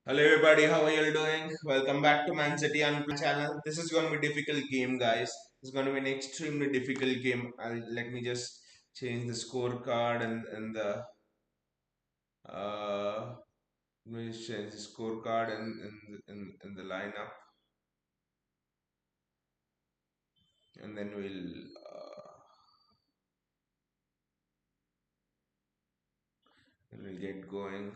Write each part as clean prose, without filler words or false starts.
Hello everybody, how are you doing? Welcome back to Man City Unplugged channel. This is going to be a difficult game, guys. It's going to be an extremely difficult game. Let me just change the scorecard and the let me just change the scorecard and the lineup, and then we'll get going.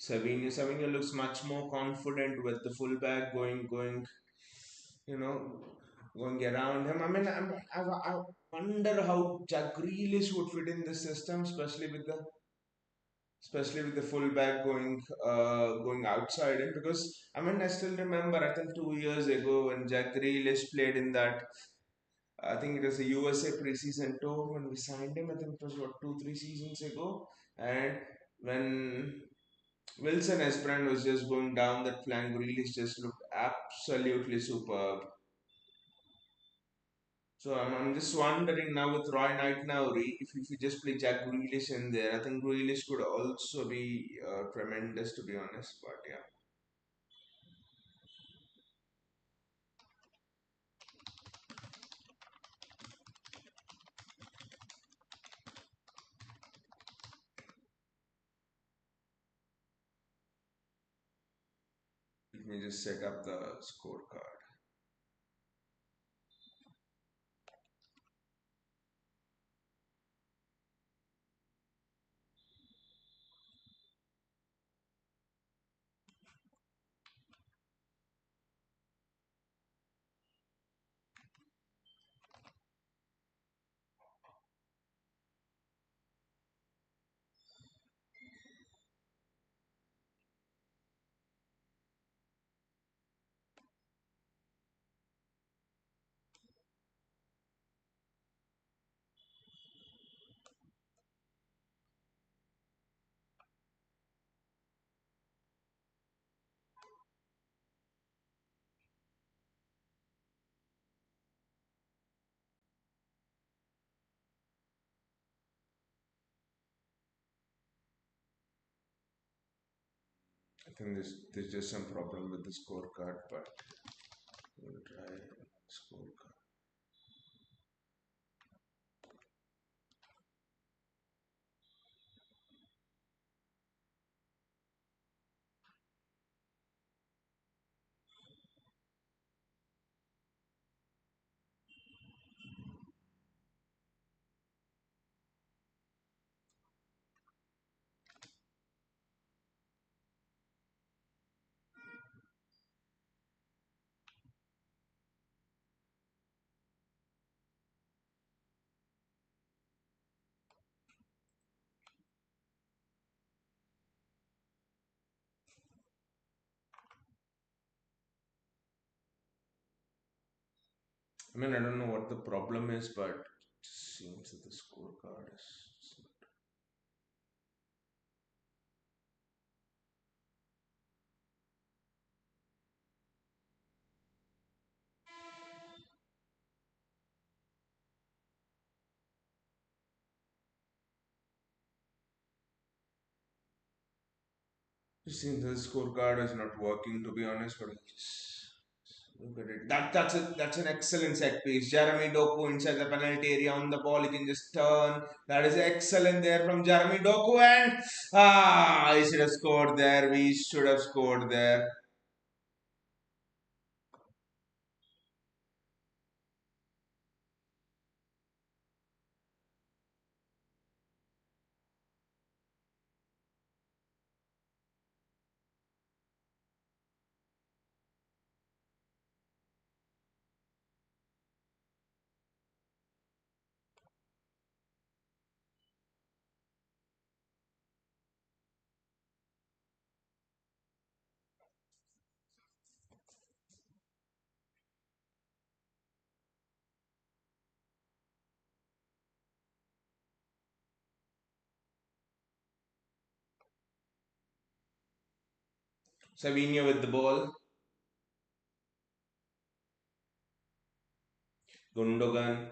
Savinho looks much more confident with the fullback you know, going around him. I mean, I wonder how Jack Grealish would fit in this system, especially with the fullback going outside it, because I mean I still remember, I think 2 years ago when Jack Grealish played in that, I think it was a USA preseason tour when we signed him. I think it was what, 2 3 seasons ago, and when Wilson Esperant was just going down that flank, Grealish just looked absolutely superb. So I'm just wondering now with Roy Knight now, if you just play Jack Grealish in there, I think Grealish could also be tremendous, to be honest. But yeah, let me just set up the scorecard. I think there's just some problem with the scorecard, but we'll try scorecard. I mean, I don't know what the problem is, but it seems that the scorecard is. It seems the scorecard is not working, to be honest. But just look at it. That's an excellent set piece. Jeremy Doku inside the penalty area on the ball. He can just turn. That is excellent there from Jeremy Doku, and he should have scored there. We should have scored there. Savinho with the ball. Gundogan,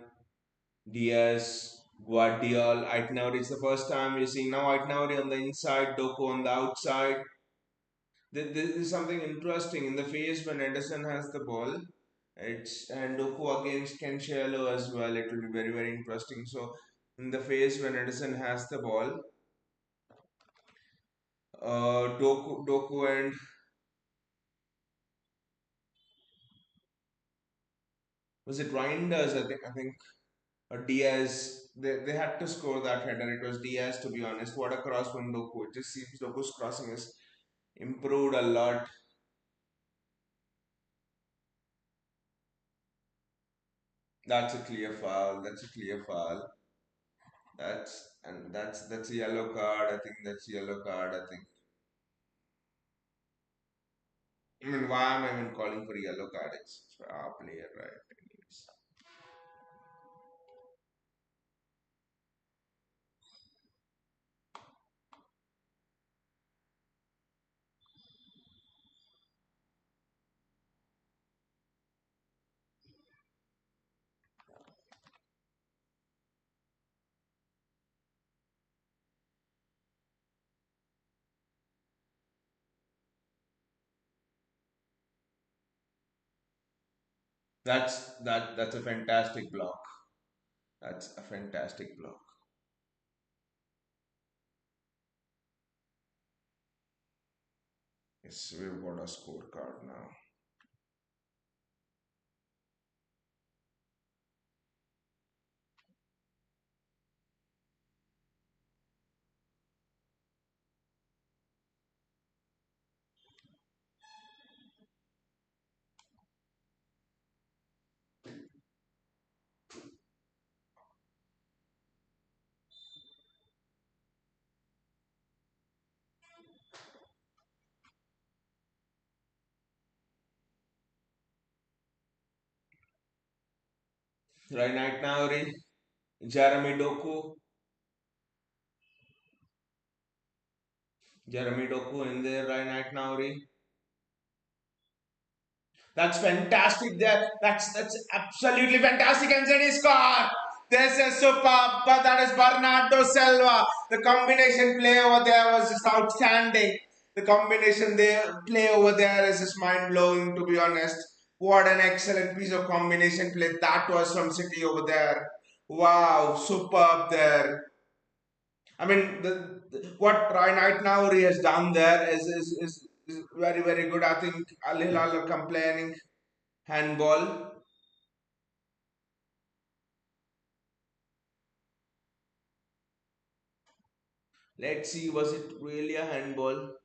Diaz, Guardiola, Aitnauri. It's the first time we're seeing now Aitnauri on the inside, Doku on the outside. This is something interesting in the phase when Ederson has the ball. It's and Doku against Cancelo as well. It will be very very interesting. So in the phase when Ederson has the ball, Doku and was it Reinders? I think or Diaz. They had to score that header. It was Diaz to be honest. What a cross from Doku. It just seems Doku's crossing has improved a lot. That's a clear foul. That's a clear foul. That's a yellow card. I think that's a yellow card. I mean, why am I even calling for a yellow card? It's for our player, right? Anyways. That's a fantastic block. That's a fantastic block. Yes, we've got a scorecard now. Right now, Jeremy Doku, Jeremy Doku in there right now. That's fantastic. That's absolutely fantastic. And then he scored. This is superb. But that is Bernardo Silva. The combination play over there was just outstanding. The combination play over there is just mind blowing. To be honest, what an excellent piece of combination play that was from City over there. Wow, superb there. I mean, what right now he has done there is very very good. I think Al Hilal are complaining handball. Let's see, was it really a handball?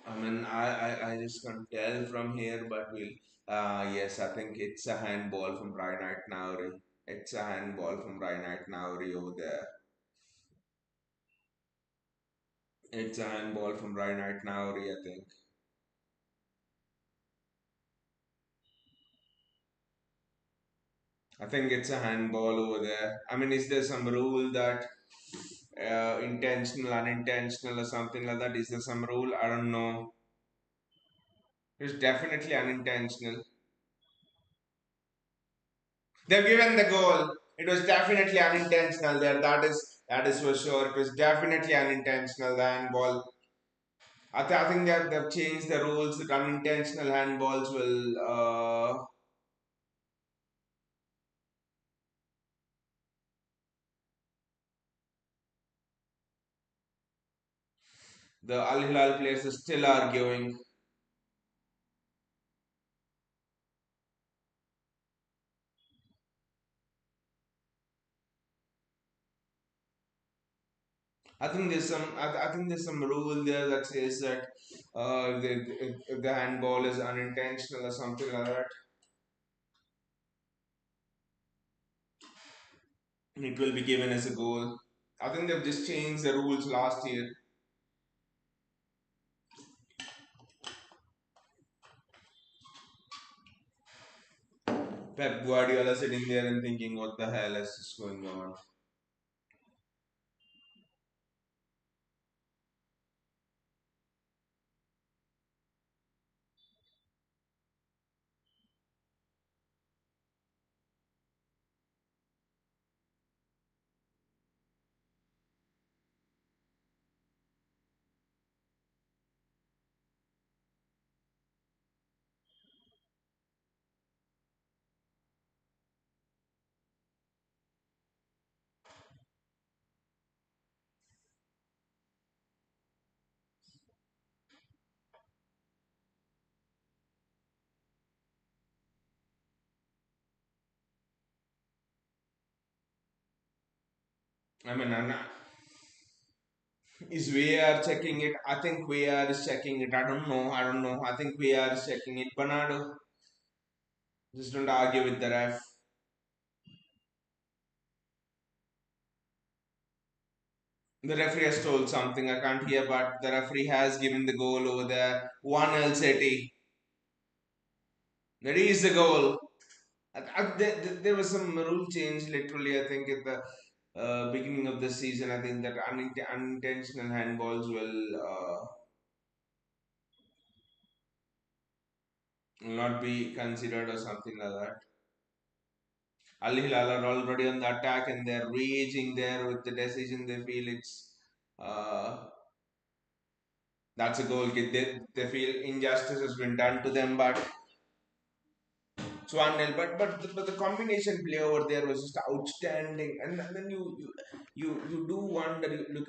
I mean, I just can't tell from here, but we'll. Yes, I think it's a handball from Reinhard Nauri. It's a handball from Reinhard Nauri over there. It's a handball from Reinhard Nauri, I think. I think it's a handball over there. I mean, is there some rule that intentional, unintentional, or something like that? Is there some rule? I don't know. It's definitely unintentional. They've given the goal. It was definitely unintentional there. That is for sure. It was definitely unintentional. The handball. I think they've changed the rules that unintentional handballs will. The Al Hilal players are still arguing. I think there's some rule there that says that if the handball is unintentional or something like that, it will be given as a goal. I think they've just changed the rules last year. Pep Guardiola sitting there and thinking, what the hell is this going on? I mean, is VAR checking it? I think VAR is checking it. I don't know. I don't know. I think VAR is checking it. Bernardo, just don't argue with the ref. The referee has told something I can't hear, but the referee has given the goal over there. 1-0 City. That is the goal. There was some rule change literally, I think, at the beginning of the season. I think that unintentional handballs will not be considered or something like that. Al Hilal are already on the attack and they're raging there with the decision. They feel uh, that's a goal kick. They feel injustice has been done to them, but it's 1-0. But the combination play over there was just outstanding. And then you do wonder. You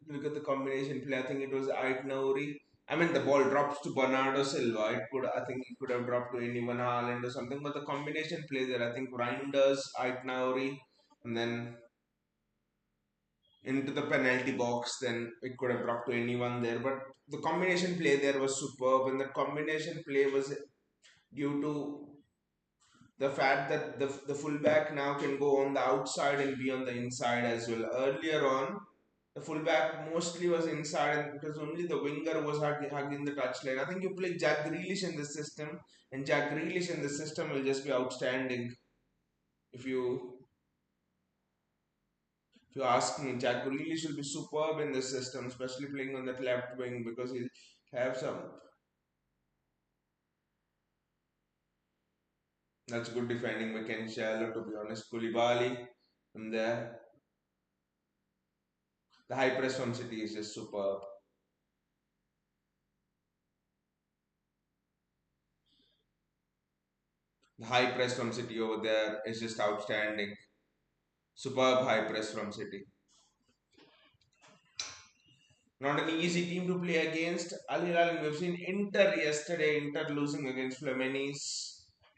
look at the combination play. I think it was Ait Nauri. I mean, the ball drops to Bernardo Silva. I think it could have dropped to anyone, Haaland or something. But the combination play there, I think Reinders, Ait Nauri, and then into the penalty box, then it could have dropped to anyone there. But the combination play there was superb, and the combination play was due to the fact that the fullback now can go on the outside and be on the inside as well. Earlier on, the fullback mostly was inside, and because only the winger was hugging the touchline. I think you play Jack Grealish in the system, and Jack Grealish in the system will just be outstanding. If you if you ask me, Jack Grealish will be superb in this system, especially playing on that left wing because he'll have some. That's good defending. Shallow, to be honest. Koulibaly from there. The high press from City is just superb. The high press from City over there is just outstanding. Superb high press from City. Not an easy team to play against. Al Hilal, and we've seen Inter yesterday. Inter losing against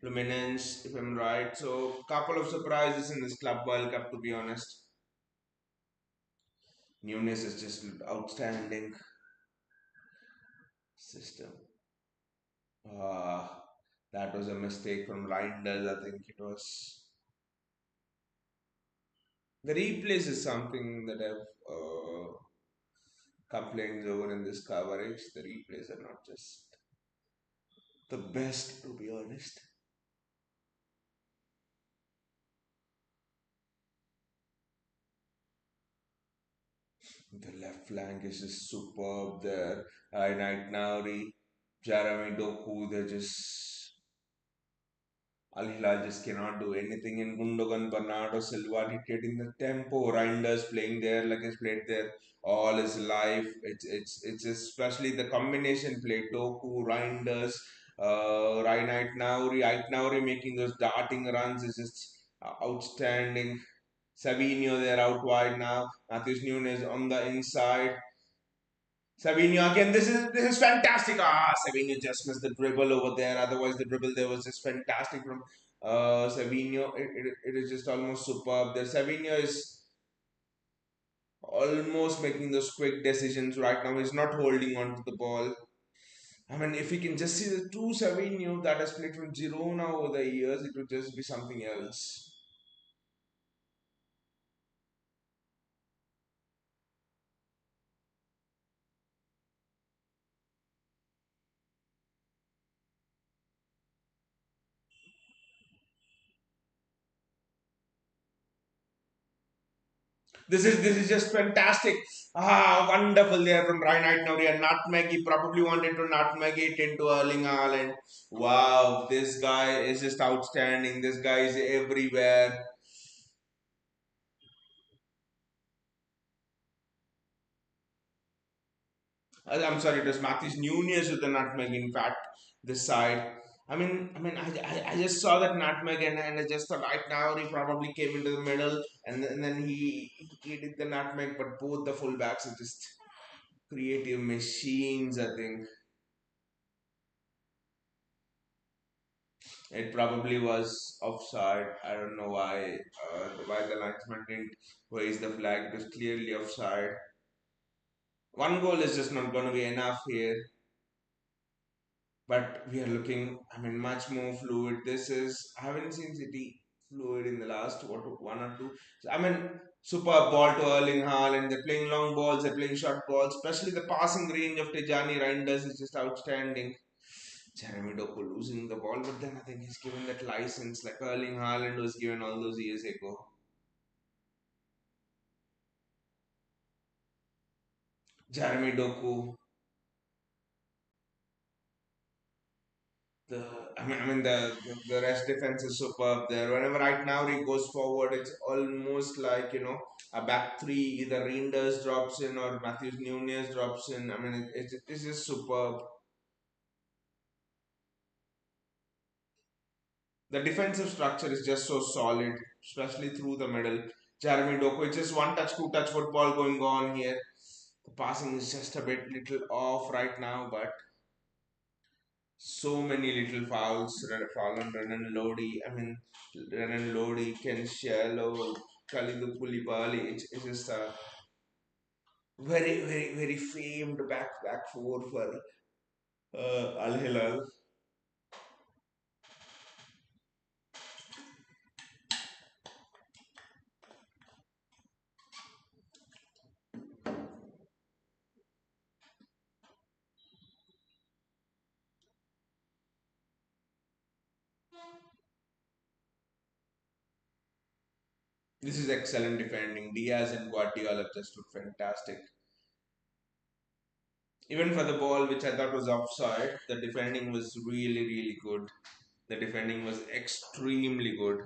Fluminense, if I'm right. So, couple of surprises in this Club World Cup, to be honest. Nunes is just outstanding system. Ah, that was a mistake from Reinders, I think it was. The replays is something that I've complained over in this coverage. The replays are not just the best, to be honest. The left flank is just superb there. Night Nauri, Jeremy Doku, they're just Al Hilal just cannot do anything in Gundogan, Bernardo Silva dictating the tempo. Reinders playing there like he's played there all his life. It's especially the combination play. Doku, Reinders, Reinhard Nauri, Ait Nauri making those darting runs is just outstanding. Savinho there out wide now. Matthews Nunes on the inside. Savinho again. This is fantastic. Savinho just missed the dribble over there. Otherwise, the dribble there was just fantastic from Savinho. It is just almost superb. There, Savinho is almost making those quick decisions right now. He's not holding on to the ball. I mean, if we can just see the true Savinho that has played from Girona over the years, it would just be something else. This is just fantastic. Ah, wonderful there from Reinhard Noria. Nutmeg. He probably wanted to nutmeg it into Erling Haaland. Wow, this guy is just outstanding. This guy is everywhere. I'm sorry, it was Matthews Nunez with the nutmeg. In fact, this side. I just saw that nutmeg and I just thought right now he probably came into the middle and then he did the nutmeg, but both the fullbacks are just creative machines. I think it probably was offside. I don't know why the linesman didn't raise the flag. It was clearly offside. One goal is just not going to be enough here. But we are looking, much more fluid. I haven't seen City fluid in the last one or two. So, super ball to Erling Haaland. They're playing long balls, they're playing short balls, especially the passing range of Tijani Reinders is just outstanding. Jeremy Doku losing the ball, but then I think he's given that license like Erling Haaland was given all those years ago. Jeremy Doku, the the rest defense is superb there. Whenever right now he goes forward, it's almost like a back three. Either Reinders drops in or Matthews Nunez drops in. It's just superb. The defensive structure is just so solid, especially through the middle. Jeremy Doku, it's just one touch, two touch football going on here. The passing is just a bit little off right now, but so many little fouls. Foul on Renan Lodi. Renan Lodi, Ken Shallow, Khalidou Koulibaly. It's just a very, very, very famed back four for Al Hilal. This is excellent defending. Diaz and Guardiola just look fantastic. Even for the ball, which I thought was offside, the defending was really, really good. The defending was extremely good.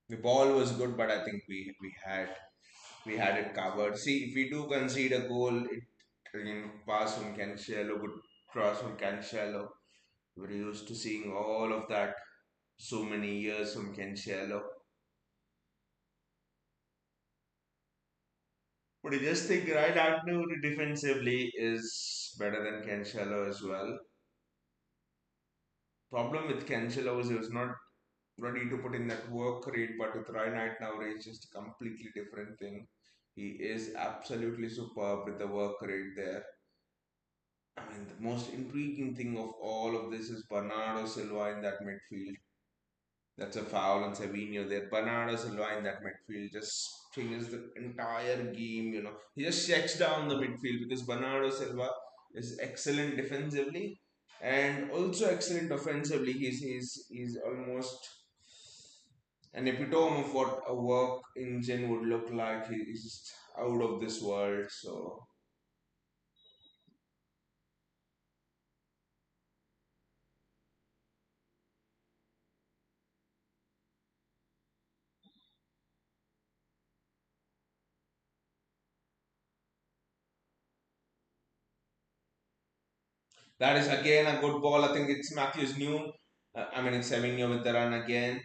The ball was good, but I think we had it covered. See, if we do concede a goal, pass from Cancelo, good cross from Cancelo. We're used to seeing all of that so many years from Cancelo. But I just think right now defensively is better than Cancelo as well. Problem with Cancelo is he was not ready to put in that work rate, but with Ryan now it's just a completely different thing. He is absolutely superb with the work rate there. The most intriguing thing of all of this is Bernardo Silva in that midfield. That's a foul on Savinho there. Bernardo Silva in that midfield just changes the entire game. He just shuts down the midfield because Bernardo Silva is excellent defensively and also excellent offensively. He's almost an epitome of what a work engine would look like. He's just out of this world. So that is again a good ball. I think it's Matthews New. It's Savinho with the run again.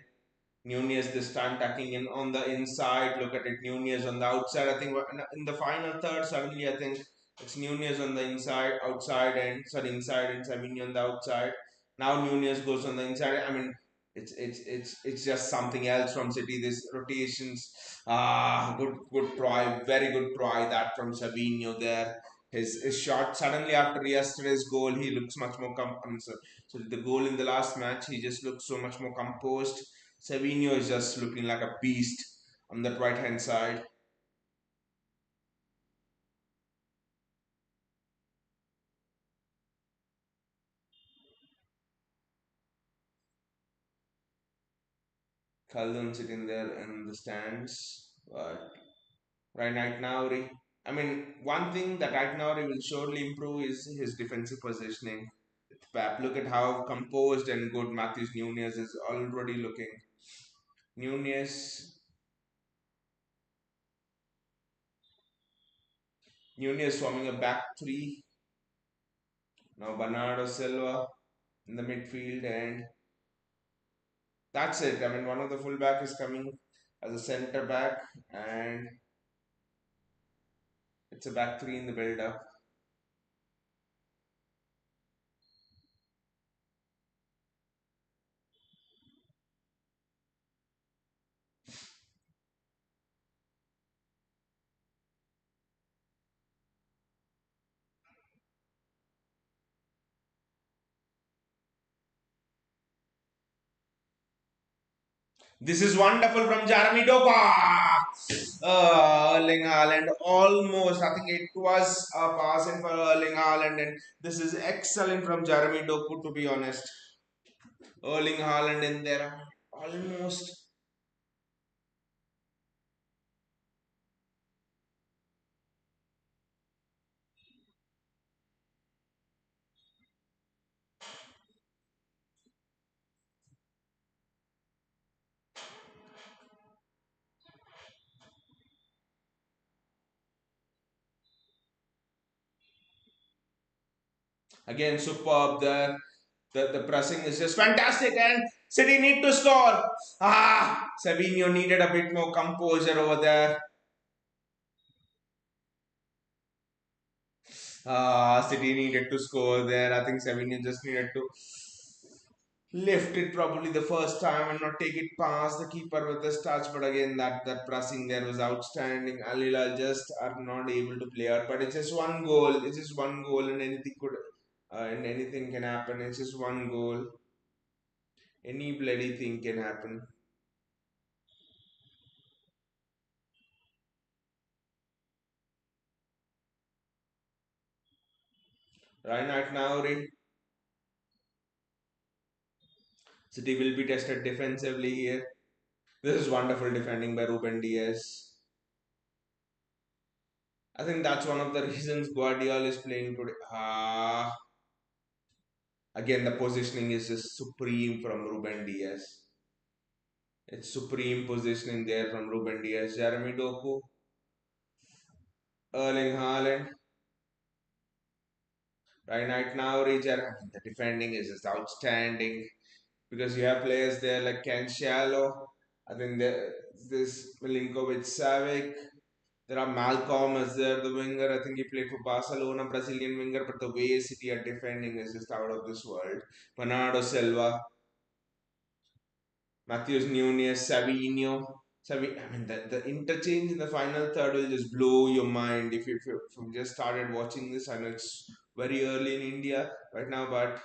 Nunez this time tucking in on the inside. Look at it, Nunez on the outside. I think in the final third, suddenly I think It's Nunez on the inside, outside, and sorry, inside, and Savinho on the outside. Now Nunez goes on the inside. I mean, it's just something else from City. This rotations, good try, very good try that from Savinho there. His shot suddenly after yesterday's goal, he looks much more so the goal in the last match, he just looks so much more composed. Savinho is just looking like a beast on that right hand side. Khaldun sitting there in the stands. But right now, I mean, one thing that right now he will surely improve is his defensive positioning. Pep, look at how composed and good Matthews Nunez is already looking. Nunez, Nunez forming a back three. Now Bernardo Silva in the midfield, and that's it. I mean, one of the fullback is coming as a centre back, and it's a back three in the build up. This is wonderful from Jeremy Dopa. Erling Haaland almost. I think it was a pass in for Erling Haaland, and this is excellent from Jeremy Doku. To be honest, Erling Haaland in there almost. Again, superb there. The pressing is just fantastic, and City need to score. Savinho needed a bit more composure over there. City needed to score there. I think Savinho just needed to lift it probably the first time and not take it past the keeper with this touch. But again, that pressing there was outstanding. Al Hilal just are not able to play out. But it's just one goal. It's just one goal, and anything can happen. It's just one goal. Any bloody thing can happen. Right now, City will be tested defensively here. This is wonderful defending by Ruben Diaz. I think that's one of the reasons Guardiola is playing today. Again, the positioning is just supreme from Ruben Diaz. It's supreme positioning there from Ruben Diaz. Jeremy Doku, Erling Haaland. Right now, the defending is just outstanding because you have players there like Cancelo. I think this Milinkovic Savic. There are Malcolm as there, the winger. I think he played for Barcelona, Brazilian winger. But the way City are defending is just out of this world. Bernardo Silva, Matthews Nunez, Savinho. I mean, the interchange in the final third will just blow your mind if you just started watching this. I know it's very early in India right now, but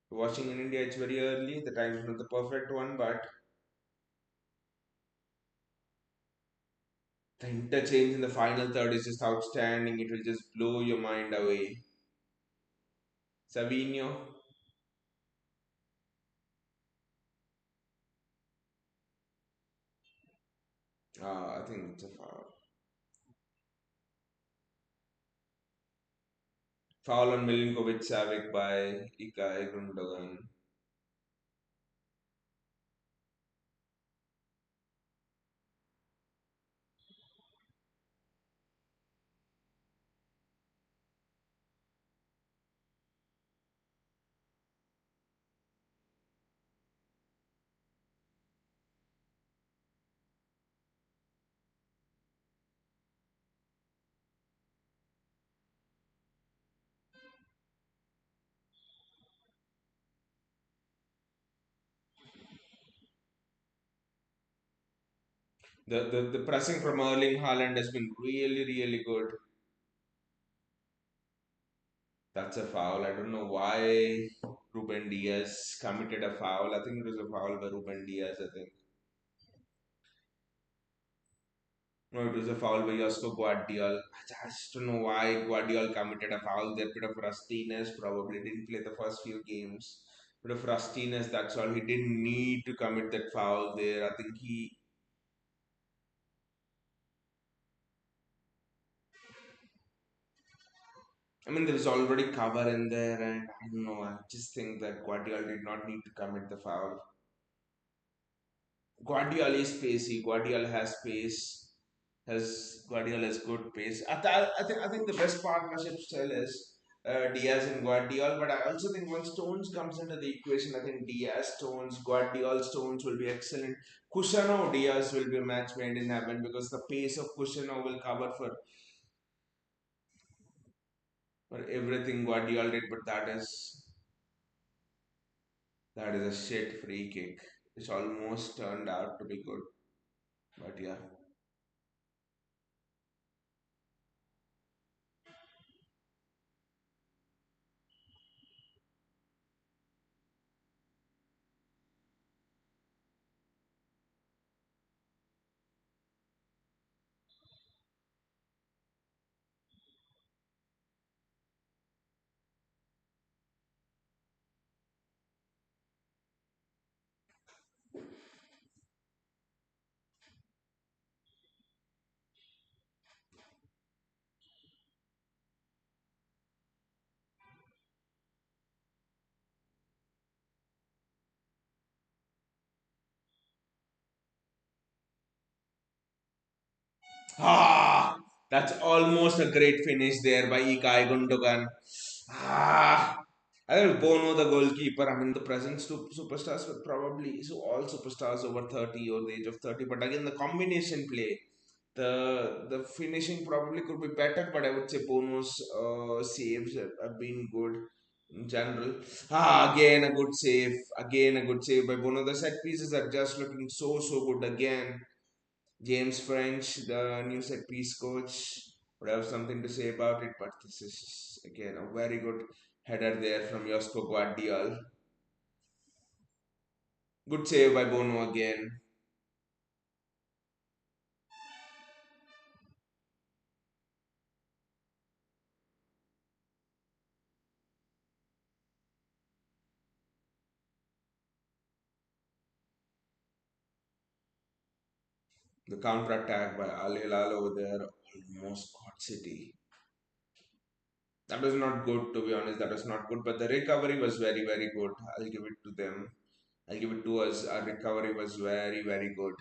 watching in India, it's very early. The time is not the perfect one, but the interchange in the final third is just outstanding. It will just blow your mind away. Savinho, I think it's a foul. Foul on Milinkovic Savic by Ilkay Gundogan. The pressing from Erling Haaland has been really, really good. That's a foul. I don't know why Ruben Diaz committed a foul. I think it was a foul by Ruben Diaz, I think. No, it was a foul by Josko Guardiol. I just don't know why Guardiol committed a foul there. Bit of rustiness, probably didn't play the first few games. Bit of rustiness, that's all. He didn't need to commit that foul there. I think I mean, there is already cover in there, and I don't know. I just think that Guardiol did not need to commit the foul. Guardiola is pacey. Guardiola has pace. Guardiola has good pace. I think the best partnership still is Diaz and Guardiola. But I also think when Stones comes into the equation, I think Diaz Stones, Guardiola Stones will be excellent. Cusano Diaz will be a match made in heaven because the pace of Cusano will cover for everything Guardiola did. But that is a shit free kick. It's almost turned out to be good. But yeah. Ah, that's almost a great finish there by Ikai Gundogan. Ah, I think Bono, the goalkeeper. I mean, the present superstars were probably so all superstars over 30 or the age of 30. But again, the combination play, the finishing probably could be better. But I would say Bono's saves have been good in general. Ah, again a good save. Again a good save by Bono. The set pieces are just looking so good again. James French, the new set piece coach, would have something to say about it, but this is again a very good header there from Josko Guardiol. Good save by Bono again. The counter attack by Al Hilal over there almost got City. That was not good, to be honest. That was not good, but the recovery was very good. I'll give it to them. I'll give it to us. Our recovery was very good.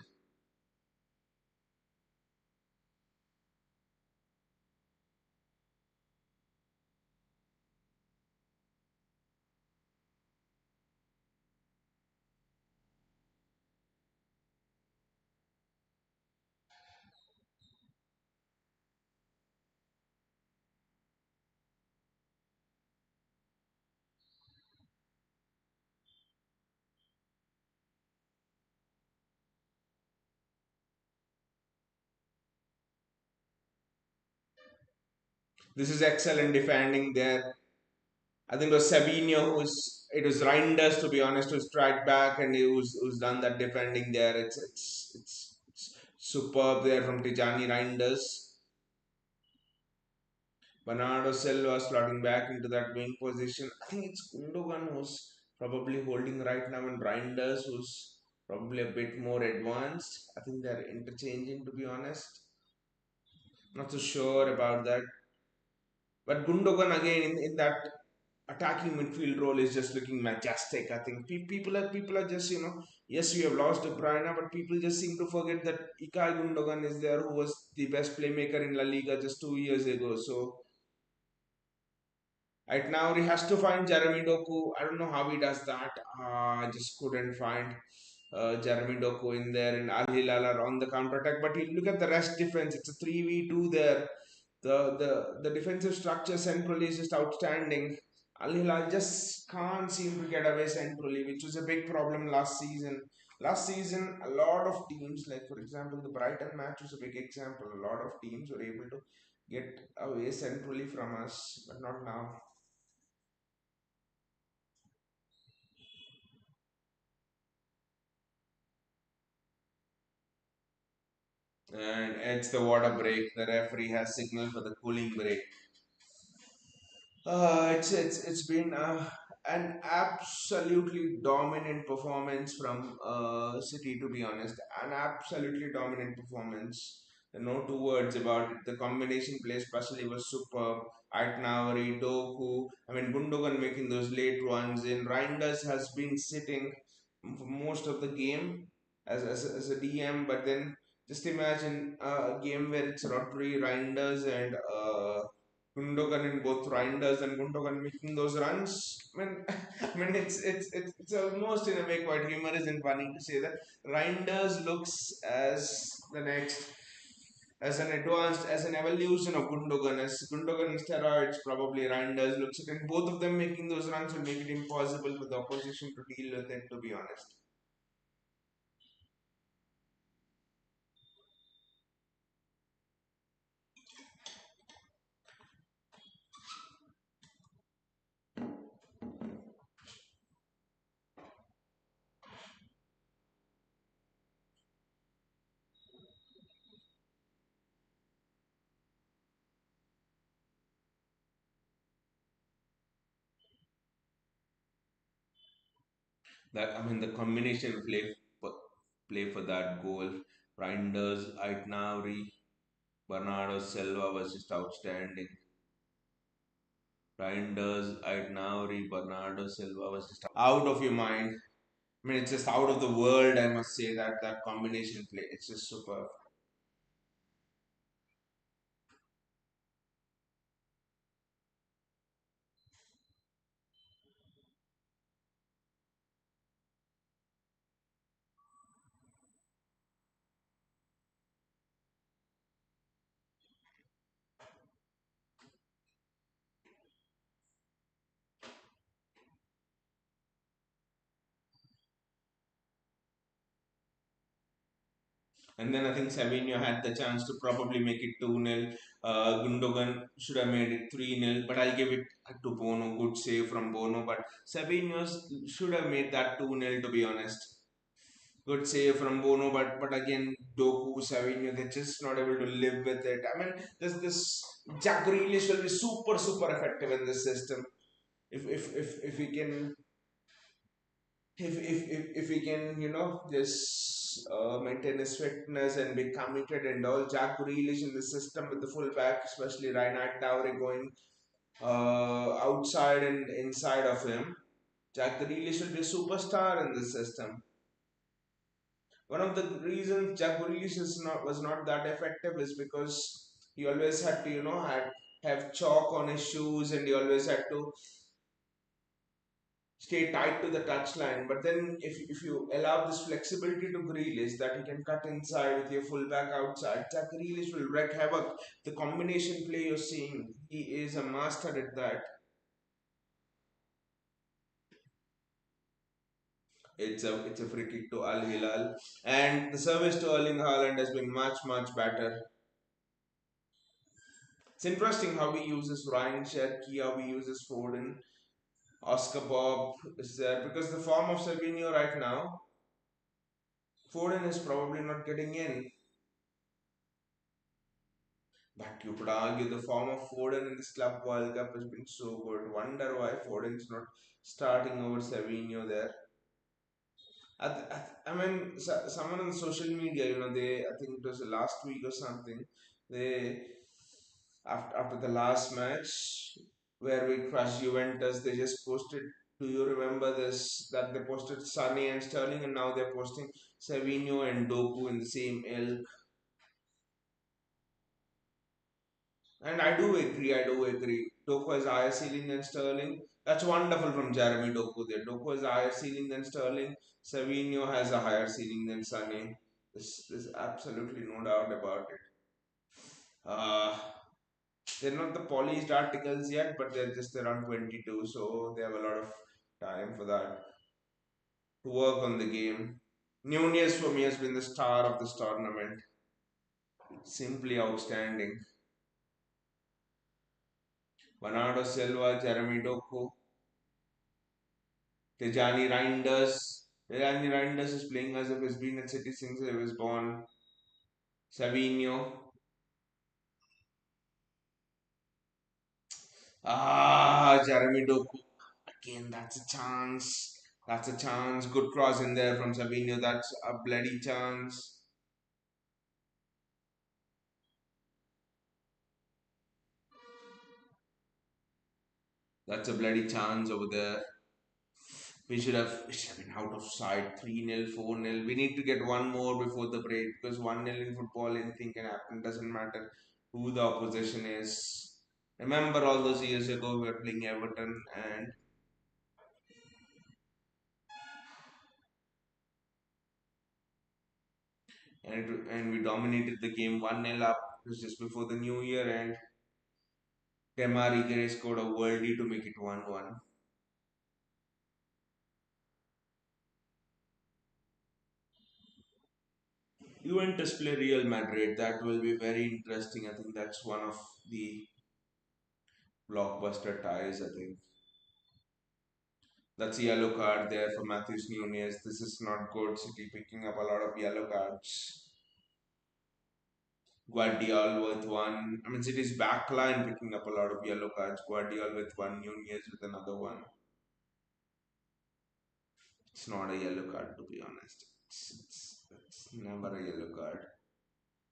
This is excellent defending there. I think it was Sabinho it was Reinders to be honest who's tracked back and who's done that defending there. It's superb there from Tijani Reinders. Bernardo Silva slotting back into that wing position. I think it's Gundogan who's probably holding right now and Reinders who's probably a bit more advanced. I think they're interchanging to be honest. Not so sure about that. But Gundogan again in that attacking midfield role is just looking majestic. I think people are just yes we have lost De Bruyne, but people just seem to forget that Ilkay Gundogan is there, who was the best playmaker in La Liga just 2 years ago. So right now he has to find Jeremy Doku. I don't know how he does that. I just couldn't find Jeremy Doku in there, and Al Hilal are on the counter attack. But you look at the rest defense; it's a 3v2 there. The defensive structure centrally is just outstanding. Al Hilal just can't seem to get away centrally, which was a big problem last season. Last season, a lot of teams, like for example, the Brighton match was a big example. A lot of teams were able to get away centrally from us, but not now. And it's the water break. The referee has signal for the cooling break. It's been an absolutely dominant performance from City, to be honest. An absolutely dominant performance. No two words about it. The combination play especially was superb. Aitnauri, Doku, I mean Gundogan making those late runs in. Reinders has been sitting for most of the game as a DM, but then just imagine a game where it's Rodri, Reinders, and Gundogan in both Reinders and Gundogan making those runs. I mean, I mean, it's almost in a way quite humorous and funny to say that Reinders looks as the next, as an advanced, as an evolution of Gundogan. As Gundogan in steroids, probably Reinders looks it, and both of them making those runs will make it impossible for the opposition to deal with it. To be honest. That I mean, the combination play for that goal. Reinders, Aitnauri, Bernardo Silva was just outstanding. Reinders, Aitnauri, Bernardo Silva was just out of your mind. I mean, it's just out of the world. I must say that that combination play, it's just superb. And then I think Savinho had the chance to probably make it 2-0. Gundogan should have made it 3-0, but I'll give it to Bono. Good save from Bono. But Savinho should have made that 2-0, to be honest. Good save from Bono, but again, Doku, Savinho, they're just not able to live with it. I mean, this Jack Grealish will be super effective in this system if we can if we can just maintain his fitness and be committed and all. Jack Grealish in the system with the full back, especially Reinhard Taure going outside and inside of him. Jack Grealish will be a superstar in the system. One of the reasons Jack Grealish was not that effective is because he always had to had have chalk on his shoes, and he always had to stay tight to the touchline. But then if you allow this flexibility to Grealish that he can cut inside with your fullback outside, Jack Grealish will wreak havoc. The combination play you're seeing, he is a master at that. It's a free kick to Al Hilal, and the service to Erling Haaland has been much better. It's interesting how he uses Ryan Cherky, how he uses Foden, Oscar Bob is there because the form of Savinho right now, Foden is probably not getting in. But you could argue the form of Foden in this Club World Cup has been so good. Wonder why Foden's not starting over Savinho there. I mean, someone on social media, I think it was last week or something, they, after the last match where we crushed Juventus, they just posted. Do you remember this? That they posted Sonny and Sterling, and now they're posting Savinho and Doku in the same L. And I do agree. Doku has higher ceiling than Sterling. That's wonderful from Jeremy Doku there. Doku has a higher ceiling than Sterling. Savinho has a higher ceiling than Sané. There's absolutely no doubt about it. Uh, they're not the polished articles yet, but they're just around 22, so they have a lot of time for that to work on the game. Nunez for me has been the star of this tournament. Simply outstanding. Bernardo Silva, Jeremy Doku, Tejani Reinders. Tejani Reinders is playing as if he's been at City since he was born. Savinho. Jeremy Doku. Again, that's a chance. That's a chance. Good cross in there from Savinho. That's a bloody chance. That's a bloody chance over there. We should have been out of sight. 3-0, 4-0. We need to get one more before the break because 1-0 in football, anything can happen. Doesn't matter who the opposition is. Remember all those years ago we were playing Everton and we dominated the game 1-0 up. It was just before the new year and Demari Gray scored a worldie to make it 1-1. Juventus play Real Madrid. That will be very interesting. I think that's one of the blockbuster ties. I think that's a yellow card there for Matthews Nunez. This is not good. City picking up a lot of yellow cards. Guardiol with one. I mean, City's backline picking up a lot of yellow cards. Guardiol with one. Nunez with another one. It's not a yellow card to be honest. It's never a yellow card.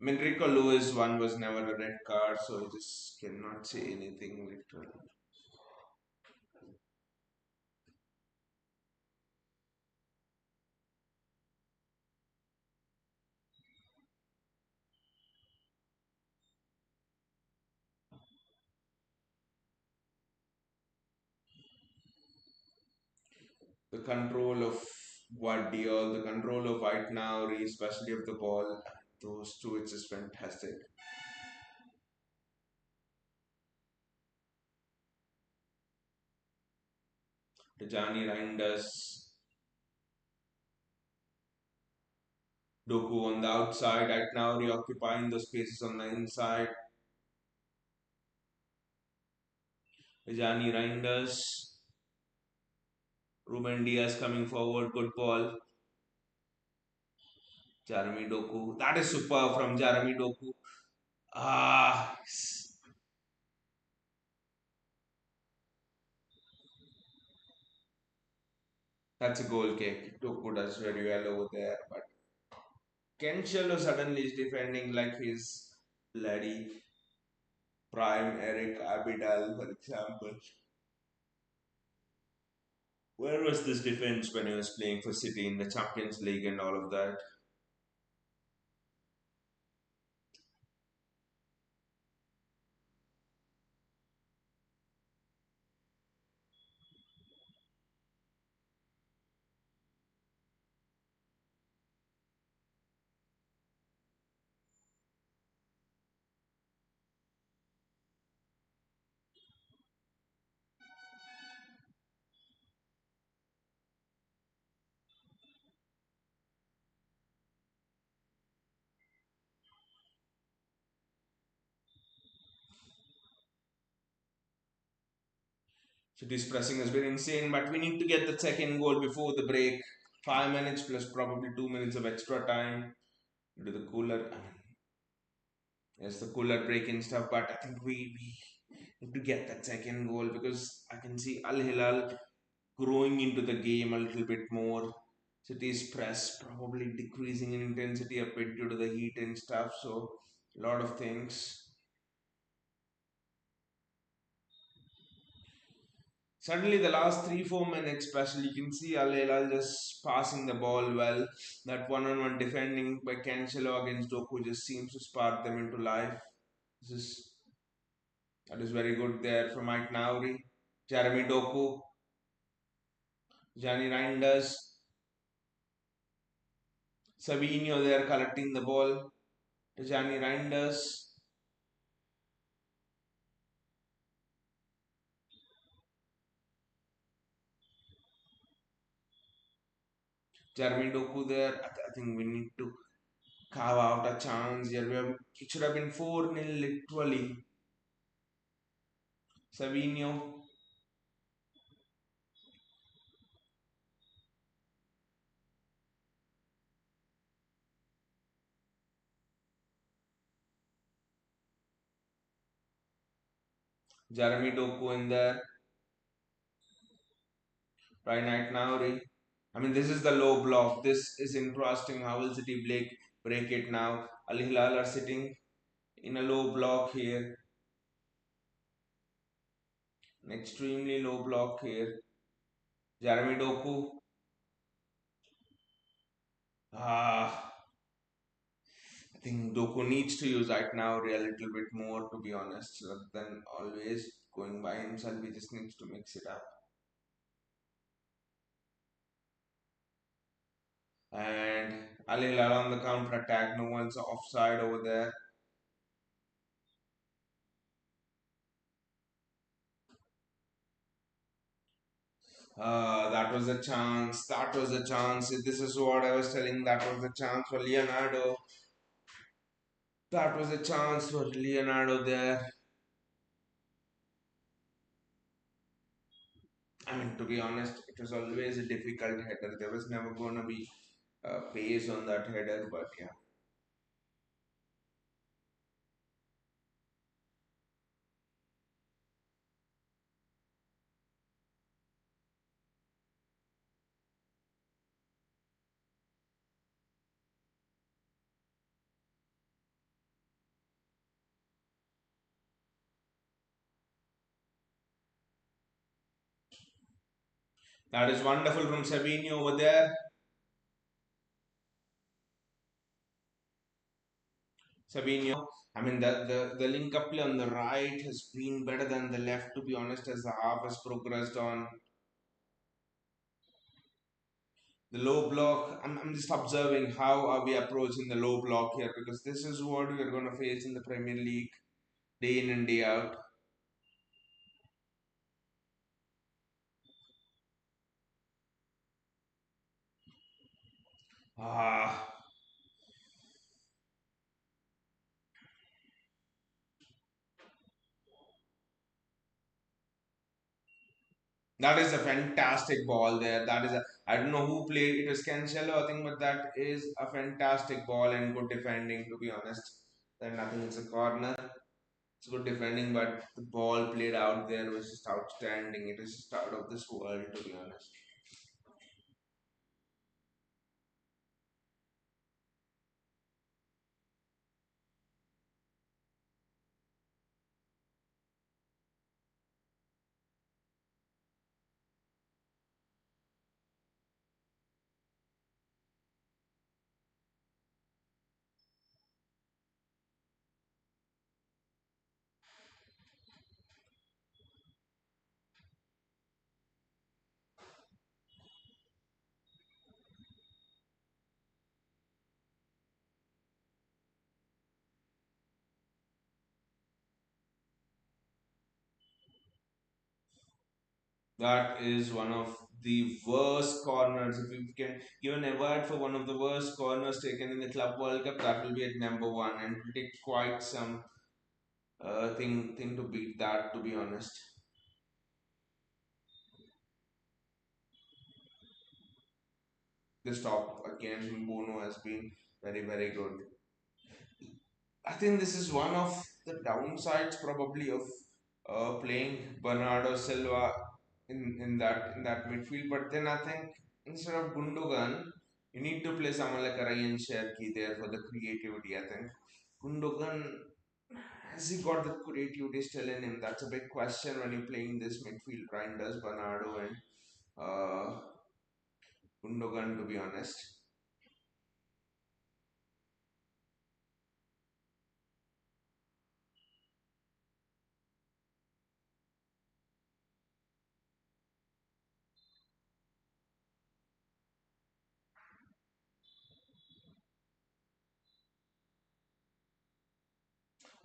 I mean, Rico Lewis one was never a red card, so I just cannot say anything literally. The control of Guardiol, the control of White now, especially of the ball, those two, it's just fantastic. Tijani Reinders, Doku on the outside, right now reoccupying the spaces on the inside. Tijani Reinders, Ruben Diaz coming forward, good ball. Jeremy Doku, that is super from Jeremy Doku. Ah, that's a goal kick. Doku does very well over there, but Cancelo suddenly is defending like he's bloody prime Eric Abidal, for example. Where was this defense when he was playing for City in the Champions League and all of that? City's pressing has been insane, but we need to get the second goal before the break. 5 minutes plus probably 2 minutes of extra time to the cooler. I mean, yes, the cooler break and stuff, but I think we need to get that second goal because I can see Al Hilal growing into the game a little bit more. City's press probably decreasing in intensity a bit due to the heat and stuff. So, a lot of things. Suddenly, the last 3 4 minutes, especially, you can see Al Hilal just passing the ball well. That one-on-one defending by Cancelo against Doku just seems to spark them into life. This is that is very good there from Mike Nauri. Jeremy Doku, Johnny Reinders, Savinho there collecting the ball. Johnny Reinders, Jeremy Doku there. I think we need to carve out a chance here. It should have been 4-0 literally. Savinho, Jeremy Doku in there. Right now, I mean, this is the low block. This is interesting. How will City break it now? Al Hilal are sitting in a low block here. An extremely low block here. Jeremy Doku. Ah, I think Doku needs to use right now a little bit more, to be honest, rather than always going by himself. He just needs to mix it up. And Al Hilal on the counter attack. No one's offside over there. That was a chance. That was a chance. This is what I was telling. That was a chance for Leonardo. That was a chance for Leonardo there. I mean, to be honest, it was always a difficult header. There was never going to be pace on that header, but yeah. That is wonderful from Savinho over there. Savinho. I mean, the link up play on the right has been better than the left, to be honest, as the half has progressed on. The low block, I'm just observing how are we approaching the low block here because this is what we are going to face in the Premier League day in and day out. Ah, that is a fantastic ball there. That is a, I don't know who played it, was Cancelo, I think, but that is a fantastic ball and good defending, to be honest. Then I think it's a corner. It's good defending, but the ball played out there was just outstanding. It is just out of this world, to be honest. That is one of the worst corners. If you can give an award for one of the worst corners taken in the Club World Cup, that will be at number one, and it will take quite some thing to beat that. To be honest, the stop again from Bono has been very good. I think this is one of the downsides probably of playing Bernardo Silva in that midfield. But then I think instead of Gundogan, you need to play someone like a Ryan Cherki there for the creativity. I think Gundogan, has he got the creativity still in him? That's a big question when you're playing this midfield. Ryan does Bernardo and uh, Gundogan, to be honest.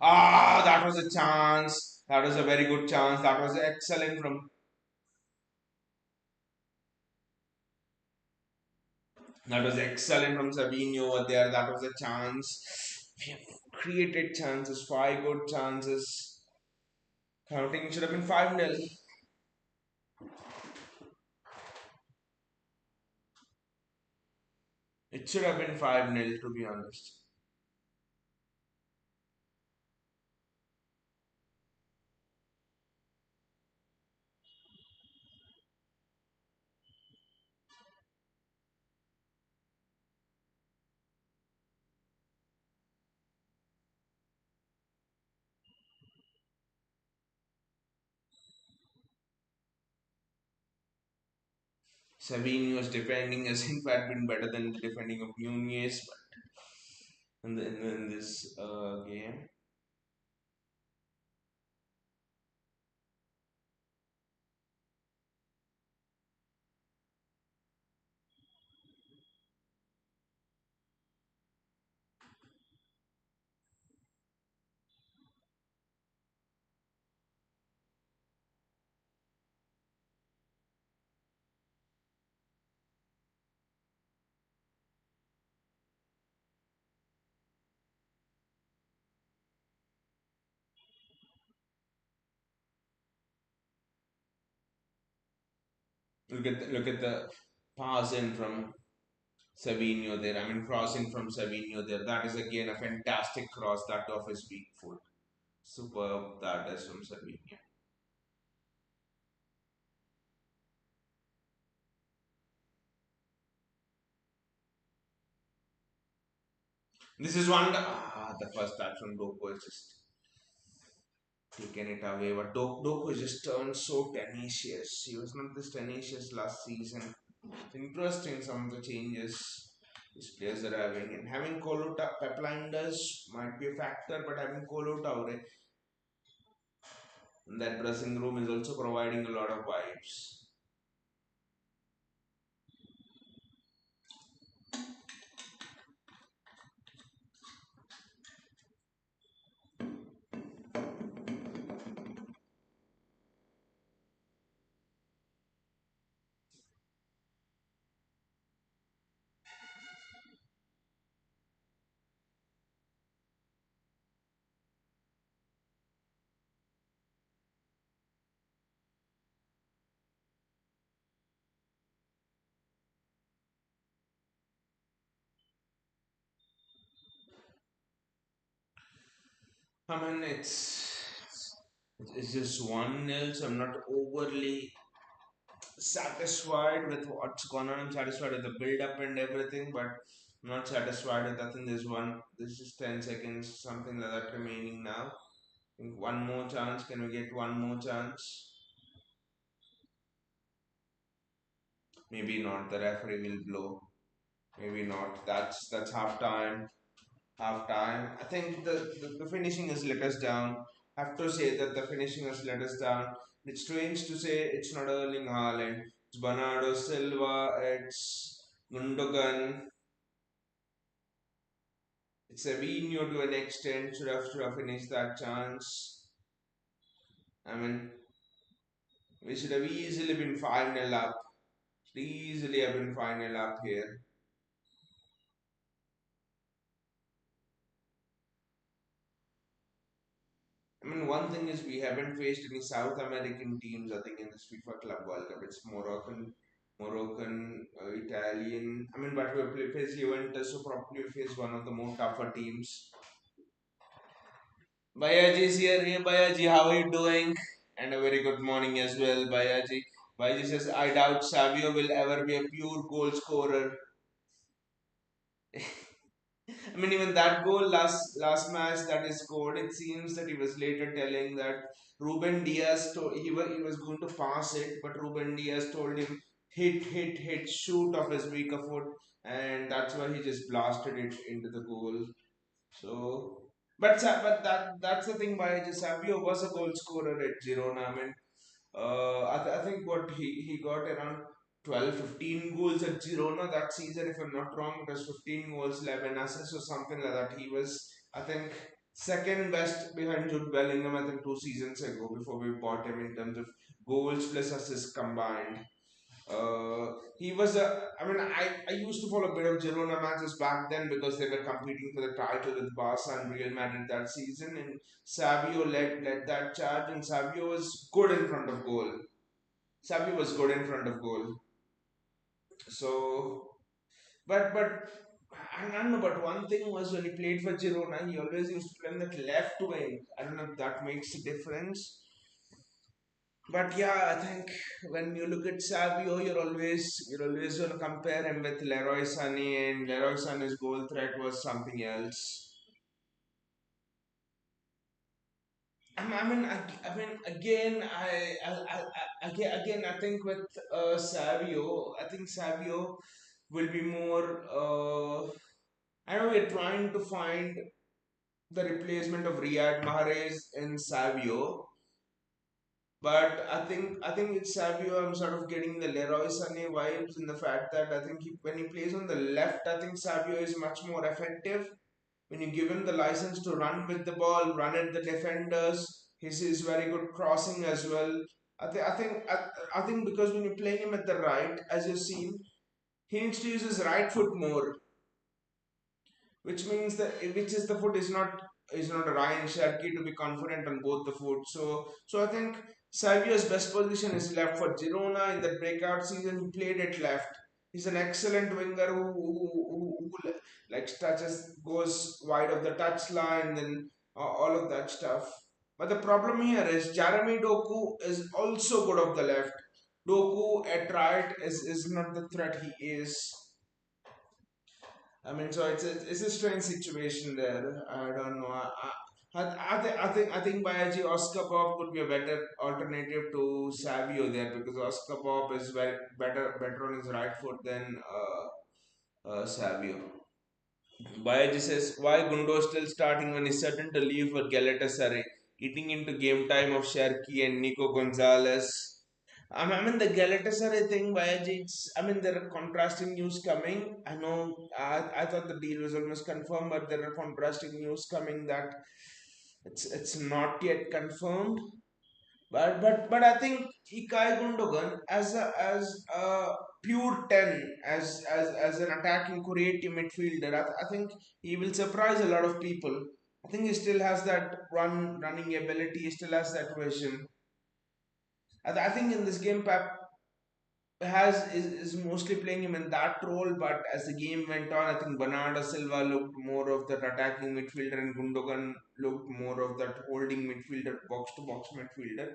Ah, that was a chance. That was a very good chance. That was excellent from That was excellent from Sabinho over there. That was a chance. We have created chances, five good chances. Counting it should have been 5-0. It should have been 5-0 to be honest. Sabinho's defending has in fact been better than the defending of Nunez in this game. Look at the pass in from Sabinho there. I mean, crossing from Sabinho there. That is again a fantastic cross that off his weak foot. Superb that is from Sabinho. This is one. The first touch from Doku is just taken it away. But Doku just turned so tenacious. He was not this tenacious last season. It's interesting some of the changes these players are having. And having Kolo Peplinders might be a factor, but having Kolo Taure in that dressing room is also providing a lot of vibes. I mean, it's just 1-0, so I'm not overly satisfied with what's gone on. I'm satisfied with the build up and everything, but I'm not satisfied with I think there's just 10 seconds, something like that remaining now. I think one more chance. Can we get one more chance? Maybe not. The referee will blow. Maybe not. That's half time. Half time. I think the finishing has let us down. I have to say that the finishing has let us down. It's strange to say it's not Erling Haaland. It's Bernardo Silva. It's Gundogan. It's Savinho to an extent. Should have finished that chance. I mean, we should have easily been 5-0 up. Should easily have been 5-0 up here. I mean, one thing is we haven't faced any South American teams. I think in this FIFA Club World Cup, it's Moroccan, Italian. I mean, but we faced Juventus, so probably we face one of the more tougher teams. Bayaji is here. Hey, Bayaji, how are you doing? And a very good morning as well, Bayaji. Bayaji says, I doubt Savio will ever be a pure goal scorer. I mean, even that goal last match that he scored, it seems that he was later telling that Ruben Diaz he was going to pass it, but Ruben Diaz told him hit, shoot off his weaker foot, and that's why he just blasted it into the goal. So, but that's the thing. By Savio was a goal scorer at Girona. I mean, I think what he got around 12, 15 goals at Girona that season, if I'm not wrong. It was 15 goals, 11 assists, or something like that. He was, I think, second best behind Jude Bellingham, I think, 2 seasons ago before we bought him in terms of goals plus assists combined. He was a. I mean, I used to follow a bit of Girona matches back then because they were competing for the title with Barca and Real Madrid that season. And Savio led that charge, and Savio was good in front of goal. Savio was good in front of goal. So, but I don't know. But one thing was when he played for Girona, he always used to play on that left wing. I don't know if that makes a difference. But yeah, I think when you look at Savio, you're always going to compare him with Leroy Sané, and Leroy Sané's goal threat was something else. I mean, again, I think with Savio, I think Savio will be more. I know we're trying to find the replacement of Riyad Mahrez in Savio. But I think with Savio, I'm sort of getting the Leroy Sané vibes in the fact that I think when he plays on the left, I think Savio is much more effective. When you give him the license to run with the ball, run at the defenders, he's very good crossing as well. I think because when you're playing him at the right, as you've seen, he needs to use his right foot more, which means that which is the foot is not a Ryan Sharkey to be confident on both the foot. So I think Savio's best position is left for Girona in the breakout season. He played it left. He's an excellent winger who like touches goes wide of the touch line and all of that stuff. But the problem here is Jeremy Doku is also good off the left. Doku at right is not the threat he is. I mean, so it's a strange situation there. I don't know. I think Bayaji Oscar Bob could be a better alternative to Savio there because Oscar Bob is very better on his right foot than Savio. Bayaji says why Gundo still starting when he's certain to leave for Galatasaray, eating into game time of Sharkey and Nico Gonzalez. I mean, the Galatasaray thing, Bayaji, I mean, there are contrasting news coming. I know, I thought the deal was almost confirmed, but there are contrasting news coming that it's not yet confirmed. But I think Ilkay Gundogan as a pure 10, as an attacking creative midfielder, I think he will surprise a lot of people. I think he still has that running ability, he still has that vision. I think in this game, Pep is mostly playing him in that role, but as the game went on, I think Bernardo Silva looked more of that attacking midfielder and Gundogan looked more of that holding midfielder, box to box midfielder.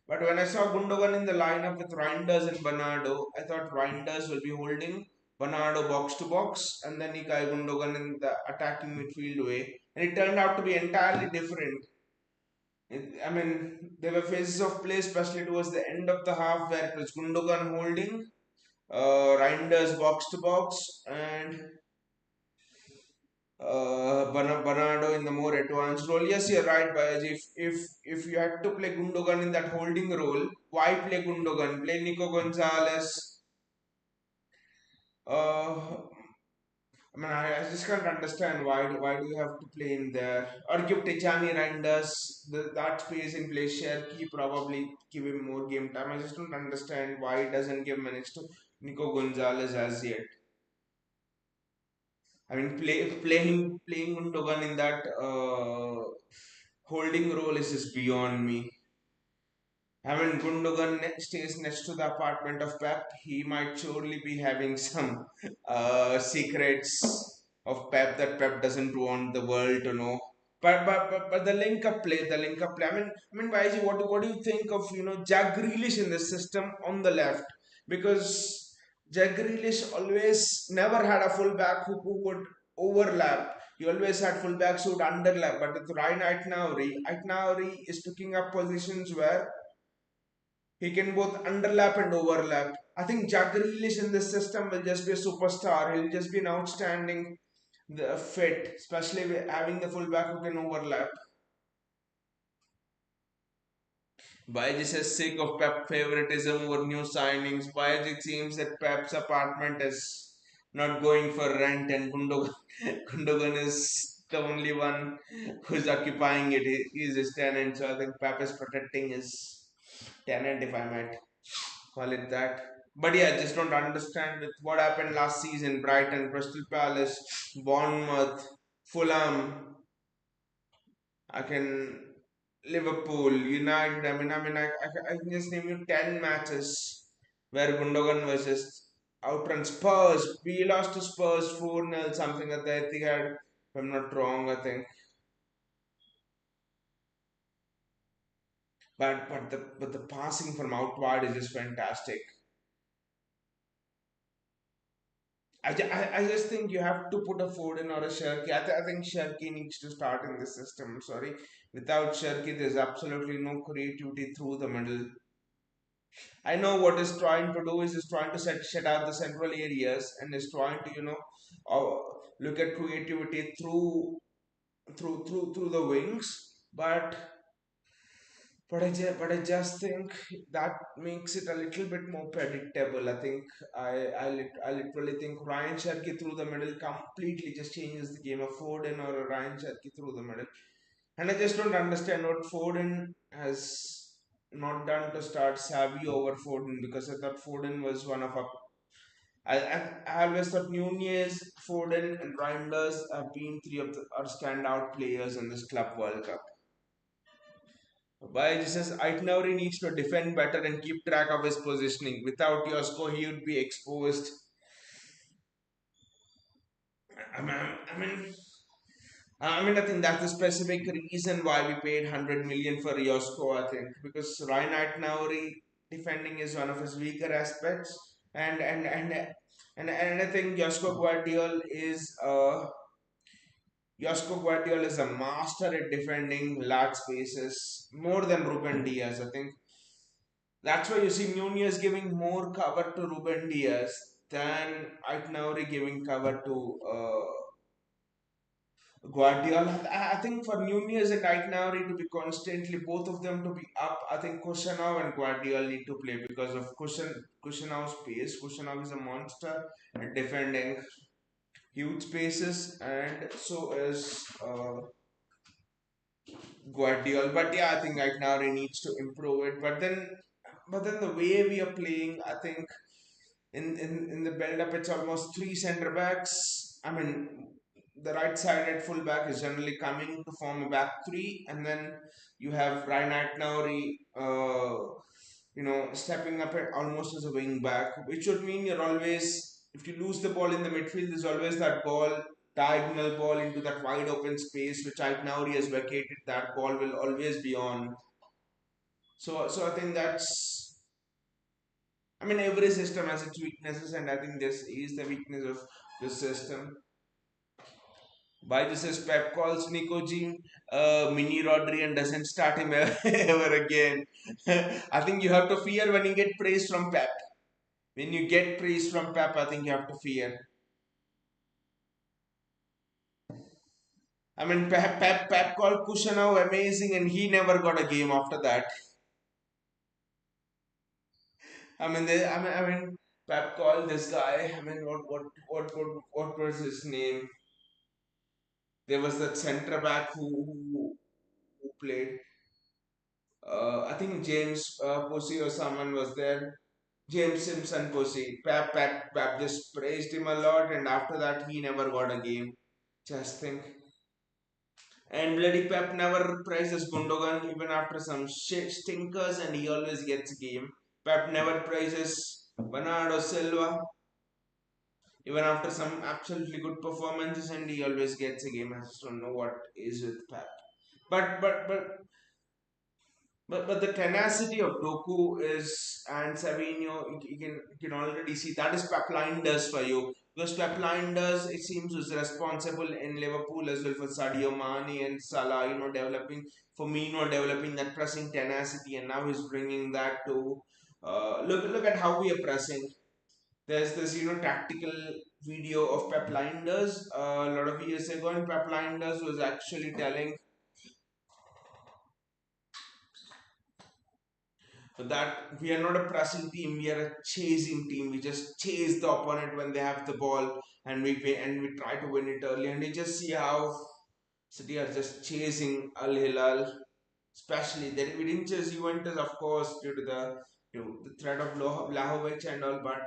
But when I saw Gundogan in the lineup with Reinders and Bernardo, I thought Reinders will be holding Bernardo box to box and then Ilkay Gundogan in the attacking midfield way. And it turned out to be entirely different. I mean, there were phases of play, especially towards the end of the half, where it was Gundogan holding, Reinders box to box, and Bernardo in the more advanced role. Yes, you're right, Bayaji. If you had to play Gundogan in that holding role, why play Gundogan? Play Nico Gonzalez. Uh, I just can't understand why do you have to play in there or give Tejani Reinders that space in play. Sherky probably give him more game time. I just don't understand why he doesn't give minutes to Nico Gonzalez as yet. I mean, playing Gundogan in that holding role is just beyond me. I mean, Gundogan stays next to the apartment of Pep. He might surely be having some secrets of Pep that Pep doesn't want the world to know. But the link up play. I mean, Baiji, what do you think of Jack Grealish in this system on the left? Because Jack Grealish always never had a fullback who would overlap. He always had fullbacks who would underlap. But with Ryan Aitnauri is picking up positions where he can both underlap and overlap. I think Jack Grealish in this system will just be a superstar. He'll just be an outstanding fit, especially with having the fullback who can overlap. Baiji says sick of Pep favoritism or new signings. Baiji seems that Pep's apartment is not going for rent and Gundogan is the only one who's occupying it. He's his tenant, so I think Pep is protecting his tenant, if I might call it that. But yeah, just don't understand with what happened last season. Brighton, Crystal Palace, Bournemouth, Fulham. I can Liverpool, United. I can just name you 10 matches where Gundogan was just outrun Spurs. We lost to Spurs 4-0, something at the Etihad. If I'm not wrong, I think. But the passing from out wide is just fantastic. I just think you have to put a Foden or a Sherky. I think Sherky needs to start in this system. I'm sorry. Without Sherky, there's absolutely no creativity through the middle. I know what is trying to do is trying to set out the central areas and is trying to look at creativity through the wings. But I just think that makes it a little bit more predictable. I think I literally think Ryan Cherky through the middle completely just changes the game of Foden or a Ryan Cherky through the middle. And I just don't understand what Foden has not done to start Savvy over Foden, because I thought Foden was one of our. I always thought Nunez, Foden, and Reinders have been three of our standout players in this Club World Cup. Why Jesus Aitnauri needs to defend better and keep track of his positioning. Without Yosko, he would be exposed. I mean, I think that's the specific reason why we paid 100 million for Yosko. I think because Ryan Aitnauri defending is one of his weaker aspects, and and and and I think Josko Guardiola is a master at defending large spaces more than Ruben Diaz. I think that's why you see Nunez giving more cover to Ruben Diaz than Aitnauri giving cover to Guardiola. I think for Nunez and Aitnauri to be constantly, both of them to be up, I think Kushanov and Guardiola need to play because of Kushanov's pace. Kushanov is a monster at defending huge spaces, and so is Guardiola. But yeah, I think Aitnauri needs to improve it. But then the way we are playing, I think in the build up, it's almost three centre backs. I mean, the right sided full back is generally coming to form a back three, and then you have Ryan Atnauri, stepping up almost as a wing back, which would mean you're always, if you lose the ball in the midfield, there's always that diagonal ball into that wide open space, which Atnauri has vacated. That ball will always be on. So I think every system has its weaknesses, and I think this is the weakness of the system. Why this is Pep calls Nico G mini Rodri and doesn't start him ever again. I think you have to fear when you get praise from Pep. When you get praise from Pep, I think you have to fear. Pep called Kushanow amazing, and he never got a game after that. Pep called this guy. What was his name? There was that centre back who played. I think James Pussy or someone was there. James Simpson Pussy. Pep just praised him a lot, and after that, he never got a game. Just think. And bloody Pep never praises Gundogan even after some shit stinkers, and he always gets a game. Pep never praises Bernardo Silva even after some absolutely good performances, and he always gets a game. I just don't know what is with Pep. But but but but the tenacity of Doku is and Savinho, you can already see that is Pep Linders for you. Because Pep Linders, it seems, was responsible in Liverpool as well for Sadio Mane and Salah, developing Firmino, developing that pressing tenacity, and now he's bringing that to look at how we are pressing. There's this tactical video of Pep Linders a lot of years ago, and Pep Linders was actually telling that we are not a pressing team, we are a chasing team. We just chase the opponent when they have the ball, and we try to win it early. And you just see how City are just chasing Al Hilal, especially that we didn't chase Juventus, of course, due to the the threat of Blahovic and all, but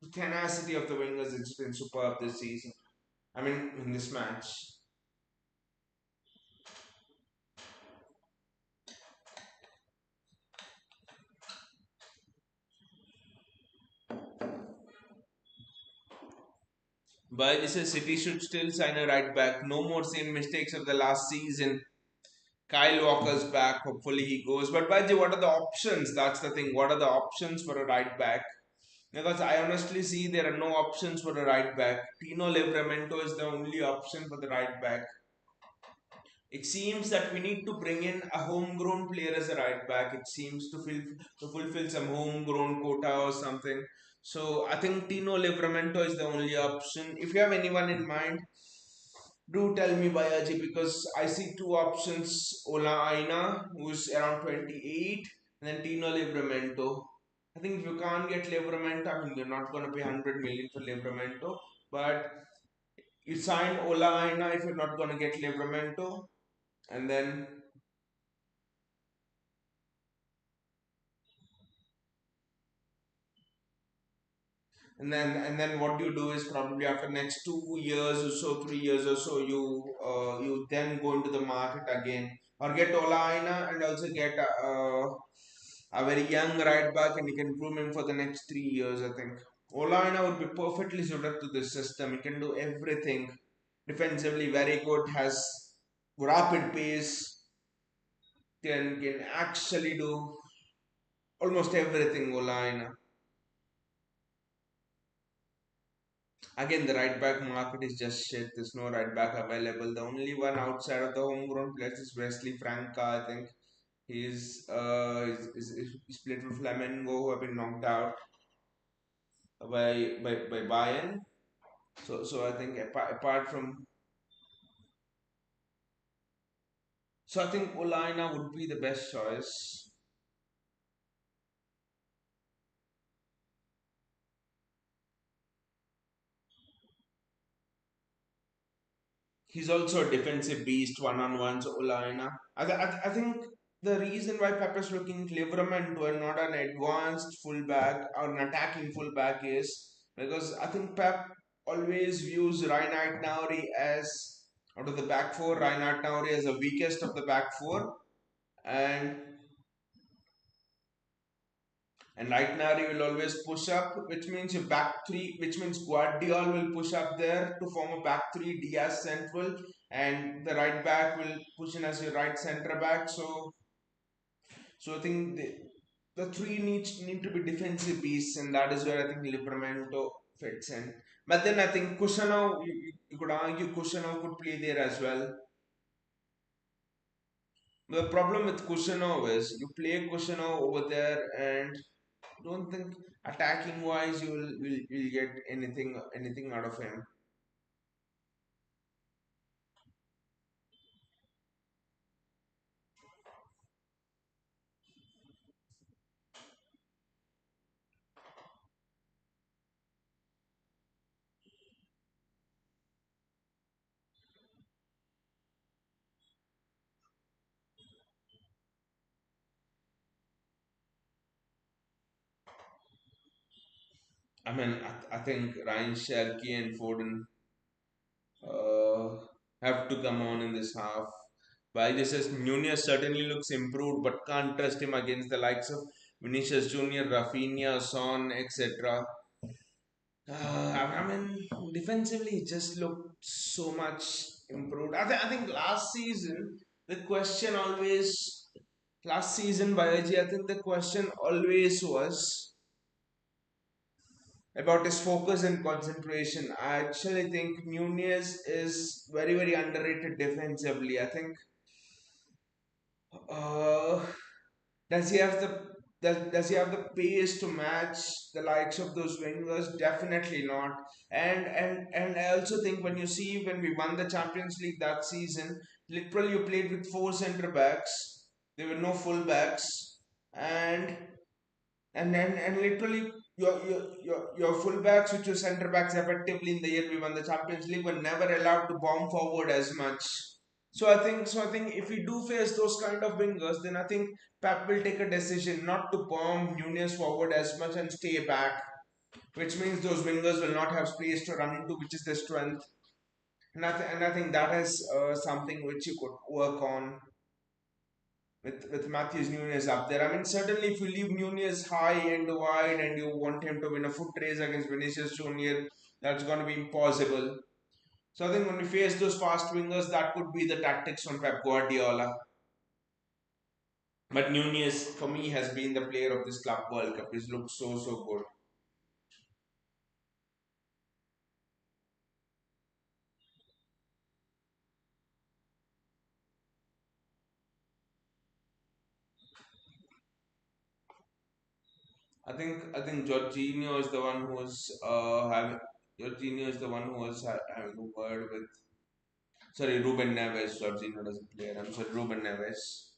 the tenacity of the wingers has been superb this season. I mean, in this match. But this is City should still sign a right back. No more same mistakes of the last season. Kyle Walker's back. Hopefully he goes. But Baji, what are the options? That's the thing. What are the options for a right back? Because I honestly see there are no options for a right back. Tino Livramento is the only option for the right back. It seems that we need to bring in a homegrown player as a right back. It seems to fulfill some homegrown quota or something. So I think Tino Livramento is the only option. If you have anyone in mind, do tell me, Bayaji, because I see two options: Ola Aina, who's around 28, and then Tino Livramento. I think if you can't get Livramento, I mean, you're not going to pay 100 million for Livramento, but you sign Ola Aina if you're not going to get Livramento, and then and then what you do is probably after next 2 years or so, 3 years or so, you then go into the market again or get Ola Aina and also get a very young right back and you can groom him for the next 3 years. I think Ola Aina would be perfectly suited to this system. He can do everything defensively, very good, has rapid pace, can actually do almost everything. Ola Aina. Again, the right back market is just shit. There's no right back available. The only one outside of the homegrown players is Wesley Franca. I think he's played for Flamengo, who have been knocked out by Bayern. So I think apart from so I think Olaina would be the best choice. He's also a defensive beast, one on ones. Olaina. I think the reason why Pep is looking Liverman and not an advanced fullback or an attacking fullback is because I think Pep always views Reinhard Nauri as out of the back four, Reinhard Nauri as the weakest of the back four, and and right now he will always push up, which means your back three, which means Guardiola will push up there to form a back three, Diaz central, and the right back will push in as your right centre back. So I think the three need to be defensive beasts, and that is where I think Livramento fits in. But then I think Kusanov, you could argue Kusanov could play there as well. The problem with Kusanov is you play Kusanov over there and don't think attacking wise you'll get anything out of him. I mean, I think Ryan Sherky and Foden uh, have to come on in this half. By this as Nunez certainly looks improved, but can't trust him against the likes of Vinicius Junior, Rafinha, Son, etc. I mean, defensively, it just looked so much improved. I think last season, the question always, last season, Bayaji, I think the question always was about his focus and concentration. I actually think Nunez is very, very underrated defensively. I think uh, does he have the does he have the pace to match the likes of those wingers? Definitely not. And I also think when you see when we won the Champions League that season, literally you played with four centre backs. There were no full backs, and and literally your full backs, which were centre backs, effectively in the year we won the Champions League, were never allowed to bomb forward as much. So I think if we do face those kind of wingers, then I think Pep will take a decision not to bomb Nunez forward as much and stay back, which means those wingers will not have space to run into, which is their strength. And I think that is something which you could work on with Matthews Nunez up there. I mean, certainly if you leave Nunez high and wide and you want him to win a foot race against Vinicius Junior, that's going to be impossible. So I think when we face those fast wingers, that could be the tactics from Pep Guardiola. But Nunez, for me, has been the player of this Club World Cup. He's looked so good. I think Jorginho is the one who was having Jorginho is the one who was having a word with, sorry, Ruben Neves. Jorginho doesn't play. I'm sorry, Ruben Neves.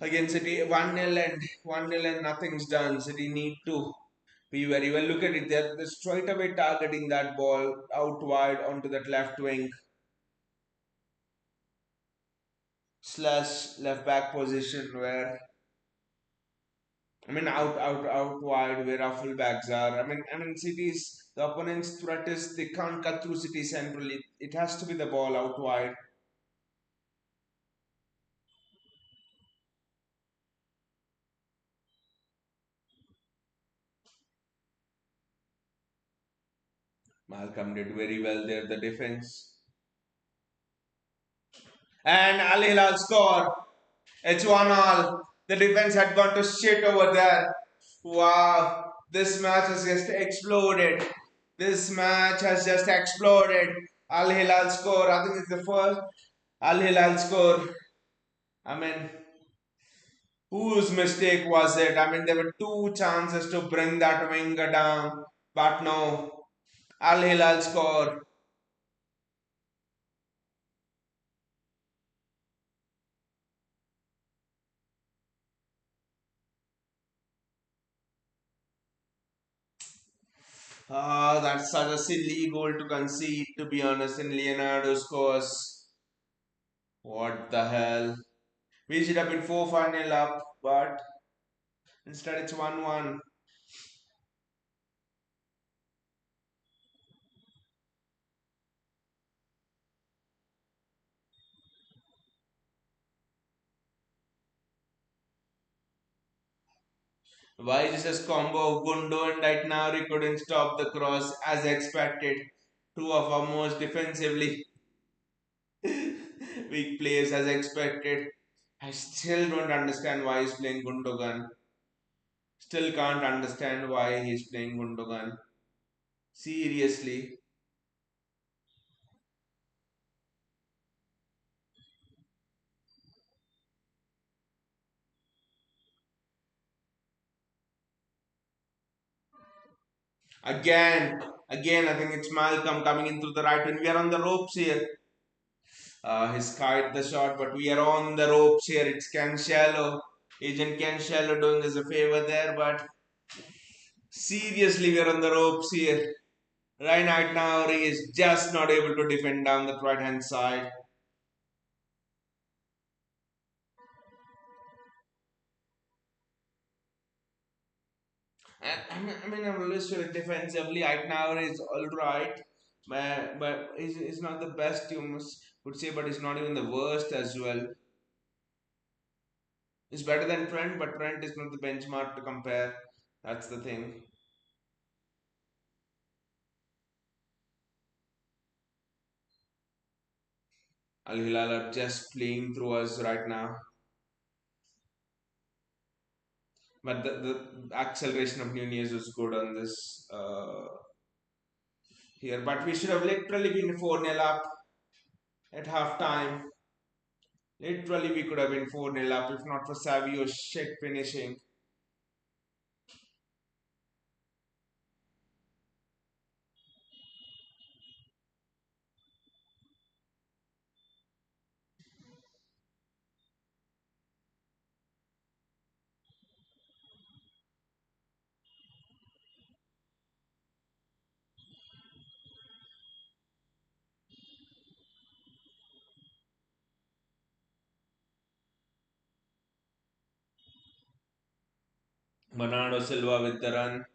Again, City 1-0 and 1-0 and nothing's done. City need to be very well. Look at it. They're straight away targeting that ball out wide onto that left wing slash left back position where, I mean, out wide where our fullbacks are. I mean, City's the opponent's threat is they can't cut through City centrally. It has to be the ball out wide. Malcolm did very well there. The defense and Al Hilal score. It's 1-all. The defense had gone to shit over there. Wow, this match has just exploded. This match has just exploded. Al Hilal score. I think it's the first Al Hilal score. I mean, whose mistake was it? I mean, there were two chances to bring that winger down, but no. Al Hilal score. Ah, that's such a silly goal to concede, to be honest. And Leonardo scores. What the hell? We should have been 4 final up, but instead it's 1-1. Why is this combo of Gundo and right now he couldn't stop the cross as expected? Two of our most defensively weak players as expected. I still don't understand why he's playing Gundogan. Still can't understand why he's playing Gundogan. Seriously. Again, I think it's Malcolm coming in through the right when we are on the ropes here. He's kite the shot, but we are on the ropes here. It's Cancelo. Agent Cancelo doing us a favor there, but seriously, we are on the ropes here. Right now, he is just not able to defend down the right hand side. I mean, I'm always sure defensively right now is all right, but he's not the best you must would say, but he's not even the worst as well. He's better than Trent, but Trent is not the benchmark to compare. That's the thing. Al Hilal are just playing through us right now. But the acceleration of Nunez was good on this here. But we should have literally been 4-0 up at half time. Literally, we could have been 4-0 up if not for Savio's shit finishing. Bernardo Silva with the run.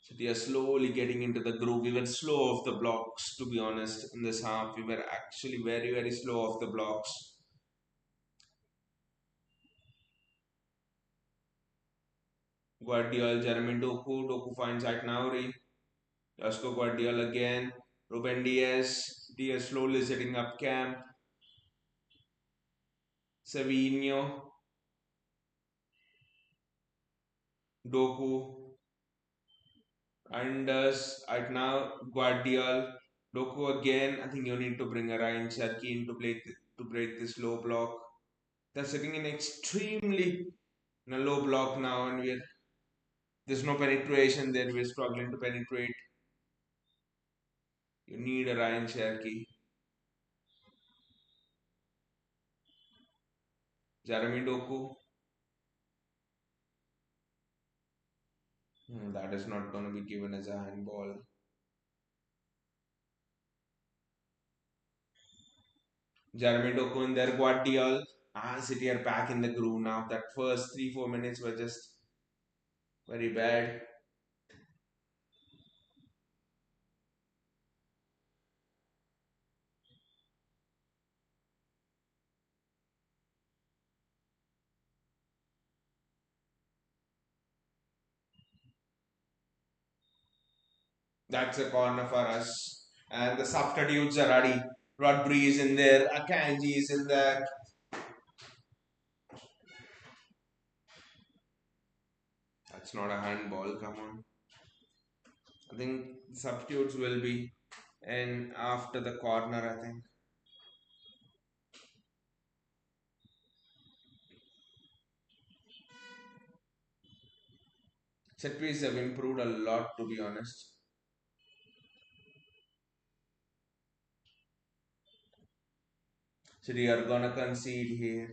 City are slowly getting into the groove. We were slow off the blocks, to be honest, in this half. We were actually very, very slow off the blocks. Guardiola, Jeremy Doku. Doku finds Aitnauri. Josko Guardiola again. Ruben Diaz. Diaz slowly setting up camp. Savinho. Doku. And right now, Guardiola. Doku again. I think you need to bring a Ryan Cherky in to play to break this low block. They're sitting in extremely in a low block now, and there's no penetration there. We're struggling to penetrate. You need a Ryan Cherky. Jeremy Doku. That is not going to be given as a handball. Jeremy Doku in there, Guardiola. City are back in the groove now. That first 3 4 minutes were just very bad. That's a corner for us. And the substitutes are ready. Rodri is in there. Akanji is in there. That's not a handball. Come on. I think substitutes will be in after the corner. I think. Set pieces have improved a lot, to be honest. So we are gonna concede here.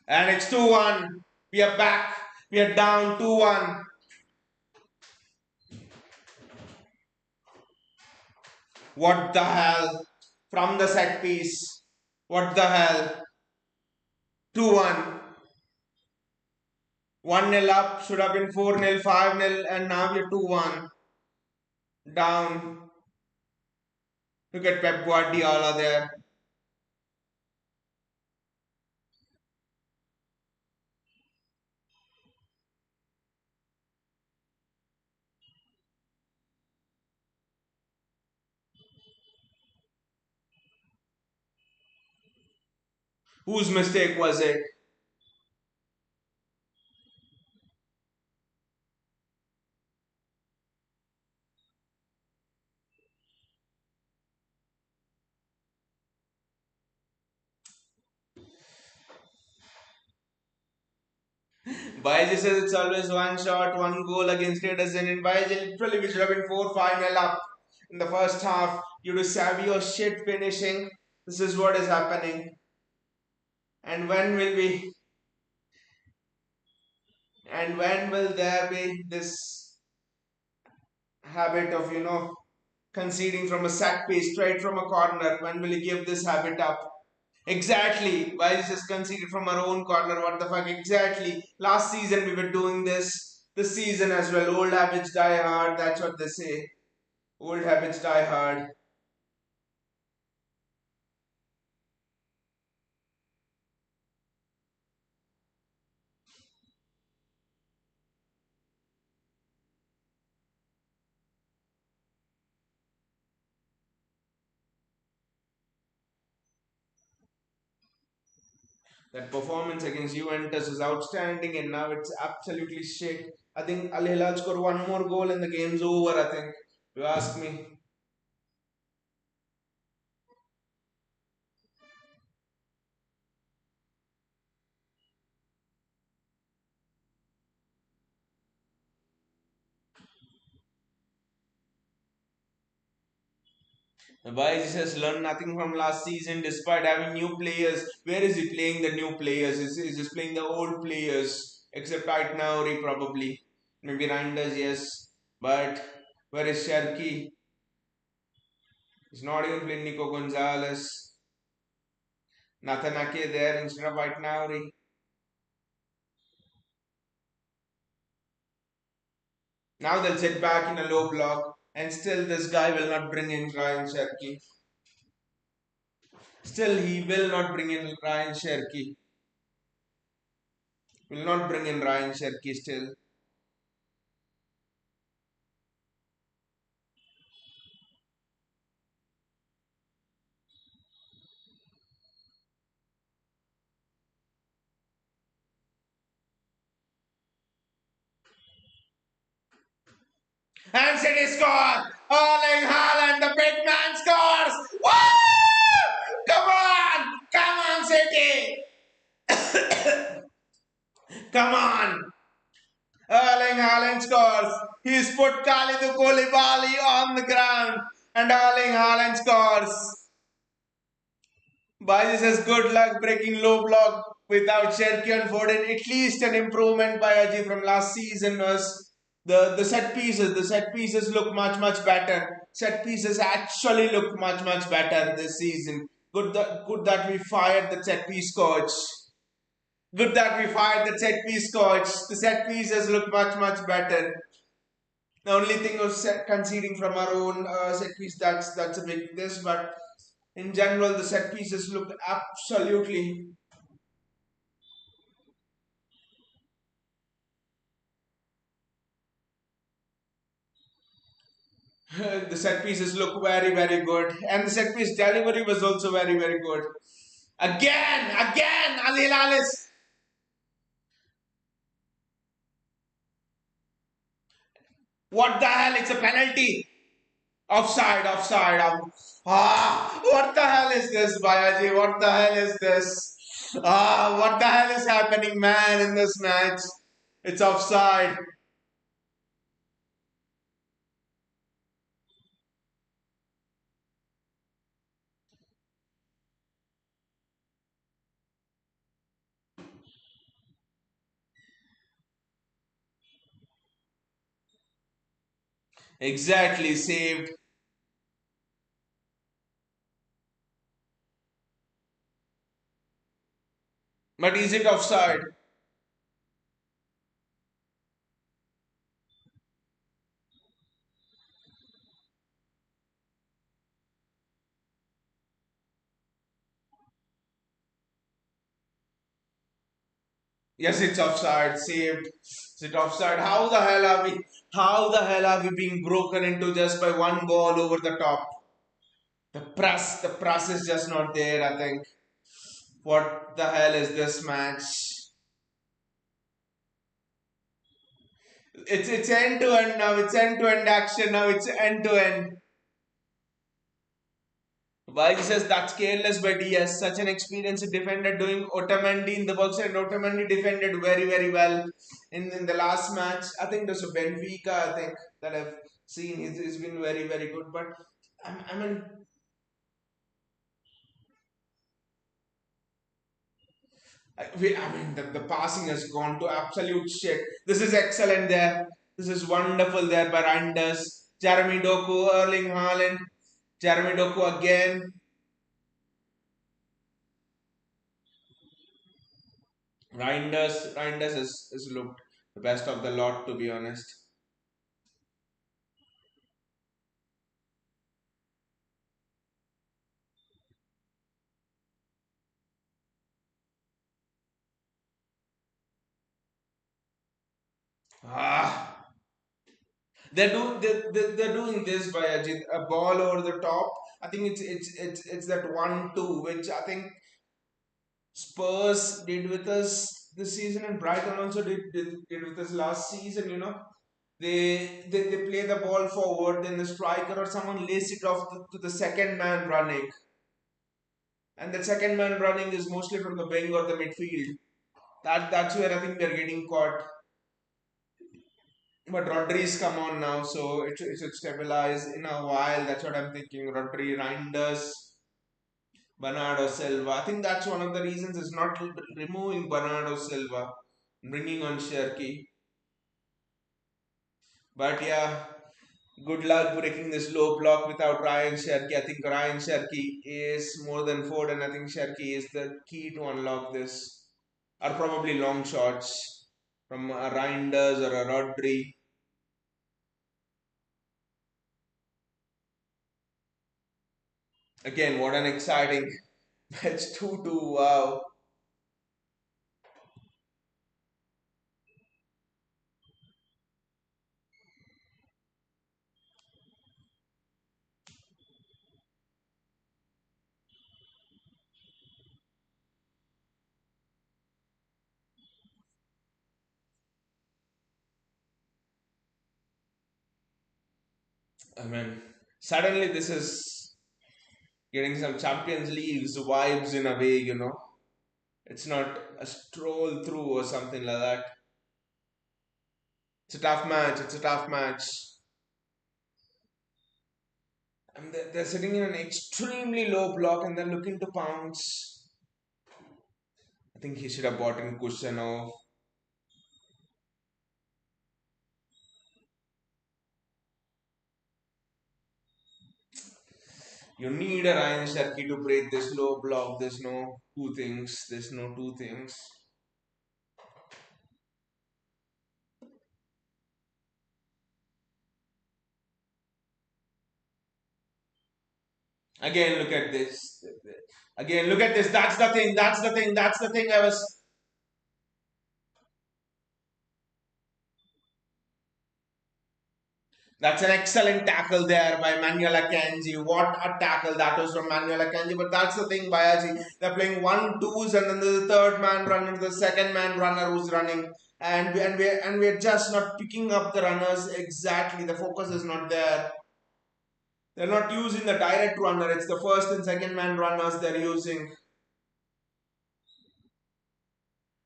And it's 2-1. We are back. We are down 2-1. What the hell? From the set piece. What the hell? 2-1. 1-0 up. Should have been 4-0, 5-0, and now we're 2-1. Down. Look at Pep Guardiola there. Whose mistake was it? Baiji says it's always one shot, one goal against Ederson. In Baiji, literally, we should have been 4-5-0 up in the first half due to Savio shit finishing. This is what is happening. And when will there be this habit of, conceding from a set piece straight from a corner? When will you give this habit up? Exactly. Why is this conceded from our own corner? What the fuck? Exactly. Last season we were doing this. This season as well. Old habits die hard. That's what they say. Old habits die hard. That performance against Juventus is outstanding, and now it's absolutely shit. I think Al Hilal score one more goal and the game's over. I think. If you ask me. Wise has learned nothing from last season despite having new players. Where is he playing the new players? Is just playing the old players? Except right now, probably. Maybe Reinders, yes. But where is Sharky? He's not even playing Nico Gonzalez. Nathan Ake there instead of White Nauri. Now they'll sit back in a low block, and still this guy will not bring in Ryan Cherky. Still, he will not bring in Ryan Cherky. Will not bring in Ryan Cherky still. And City score! Erling Haaland, the big man scores! Woo! Come on! Come on, City! Come on! Erling Haaland scores. He's put Kalidou Koulibaly on the ground, and Erling Haaland scores. Baji says good luck breaking low block without Cherki and Foden. At least an improvement by Aji from last season was the set pieces. The set pieces look much better. Set pieces actually look much better this season. Good that we fired the set piece coach. Good that we fired the set piece coach. The set pieces look much better. The only thing was conceding from our own set piece. That's a big this, but in general, the set pieces looked absolutely. The set pieces look very good, and the set piece delivery was also very good. Again, Ali Lalis. What the hell? It's a penalty. Offside. What the hell is this, Bayaji? What the hell is this? What the hell is happening, man, in this match? It's offside. Exactly, saved. But is it offside? Yes, it's offside. Saved. Is it offside? How the hell are we? How the hell are we being broken into just by one ball over the top? The press is just not there. I think. What the hell is this match? It's end to end now. It's end to end action now. It's end to end. Why says that's careless, but yes, such an experienced defender doing Otamendi in the box, and Otamendi defended very well in the last match. I think there's a Benfica, I think, that I've seen. He's been very good. But I mean, I mean the passing has gone to absolute shit. This is excellent there. This is wonderful there by Reinders. Jeremy Doku, Erling Haaland, Jeremy Doku again. Reinders has looked the best of the lot, to be honest. Ah, they're doing this by a ball over the top. I think it's that 1-2 which I think Spurs did with us this season, and Brighton also did with us last season. They play the ball forward, then the striker or someone lays it off to the second man running, and the second man running is mostly from the wing or the midfield. That's where I think they're getting caught. But Rodri's come on now, so it should stabilize in a while. That's what I'm thinking. Rodri, Reinders, Bernardo Silva. I think that's one of the reasons is not removing Bernardo Silva, bringing on Sherky. But yeah, good luck breaking this low block without Ryan Sherky. I think Ryan Sherky is more than Foden. I think Sherky is the key to unlock this. Or probably long shots from a Reinders or a Rodri. Again, what an exciting match 2-2. Wow. I mean, suddenly this is getting some Champions League's vibes in a way, you know. It's not a stroll through or something like that. It's a tough match. It's a tough match. And they're sitting in an extremely low block and they're looking to pounce. I think he should have bought in cushion off. You need a Ryan Sharkey to break this low block. There's no two things. There's no two things. Again, look at this. Again, look at this. That's the thing. That's the thing. That's the thing. I was. That's an excellent tackle there by Manuel Akanji. What a tackle that was from Manuel Akanji. But that's the thing, Bayaji. They're playing one twos, and then the third man running, the second man runner who's running, and we're just not picking up the runners exactly. The focus is not there. They're not using the direct runner. It's the first and second man runners they're using.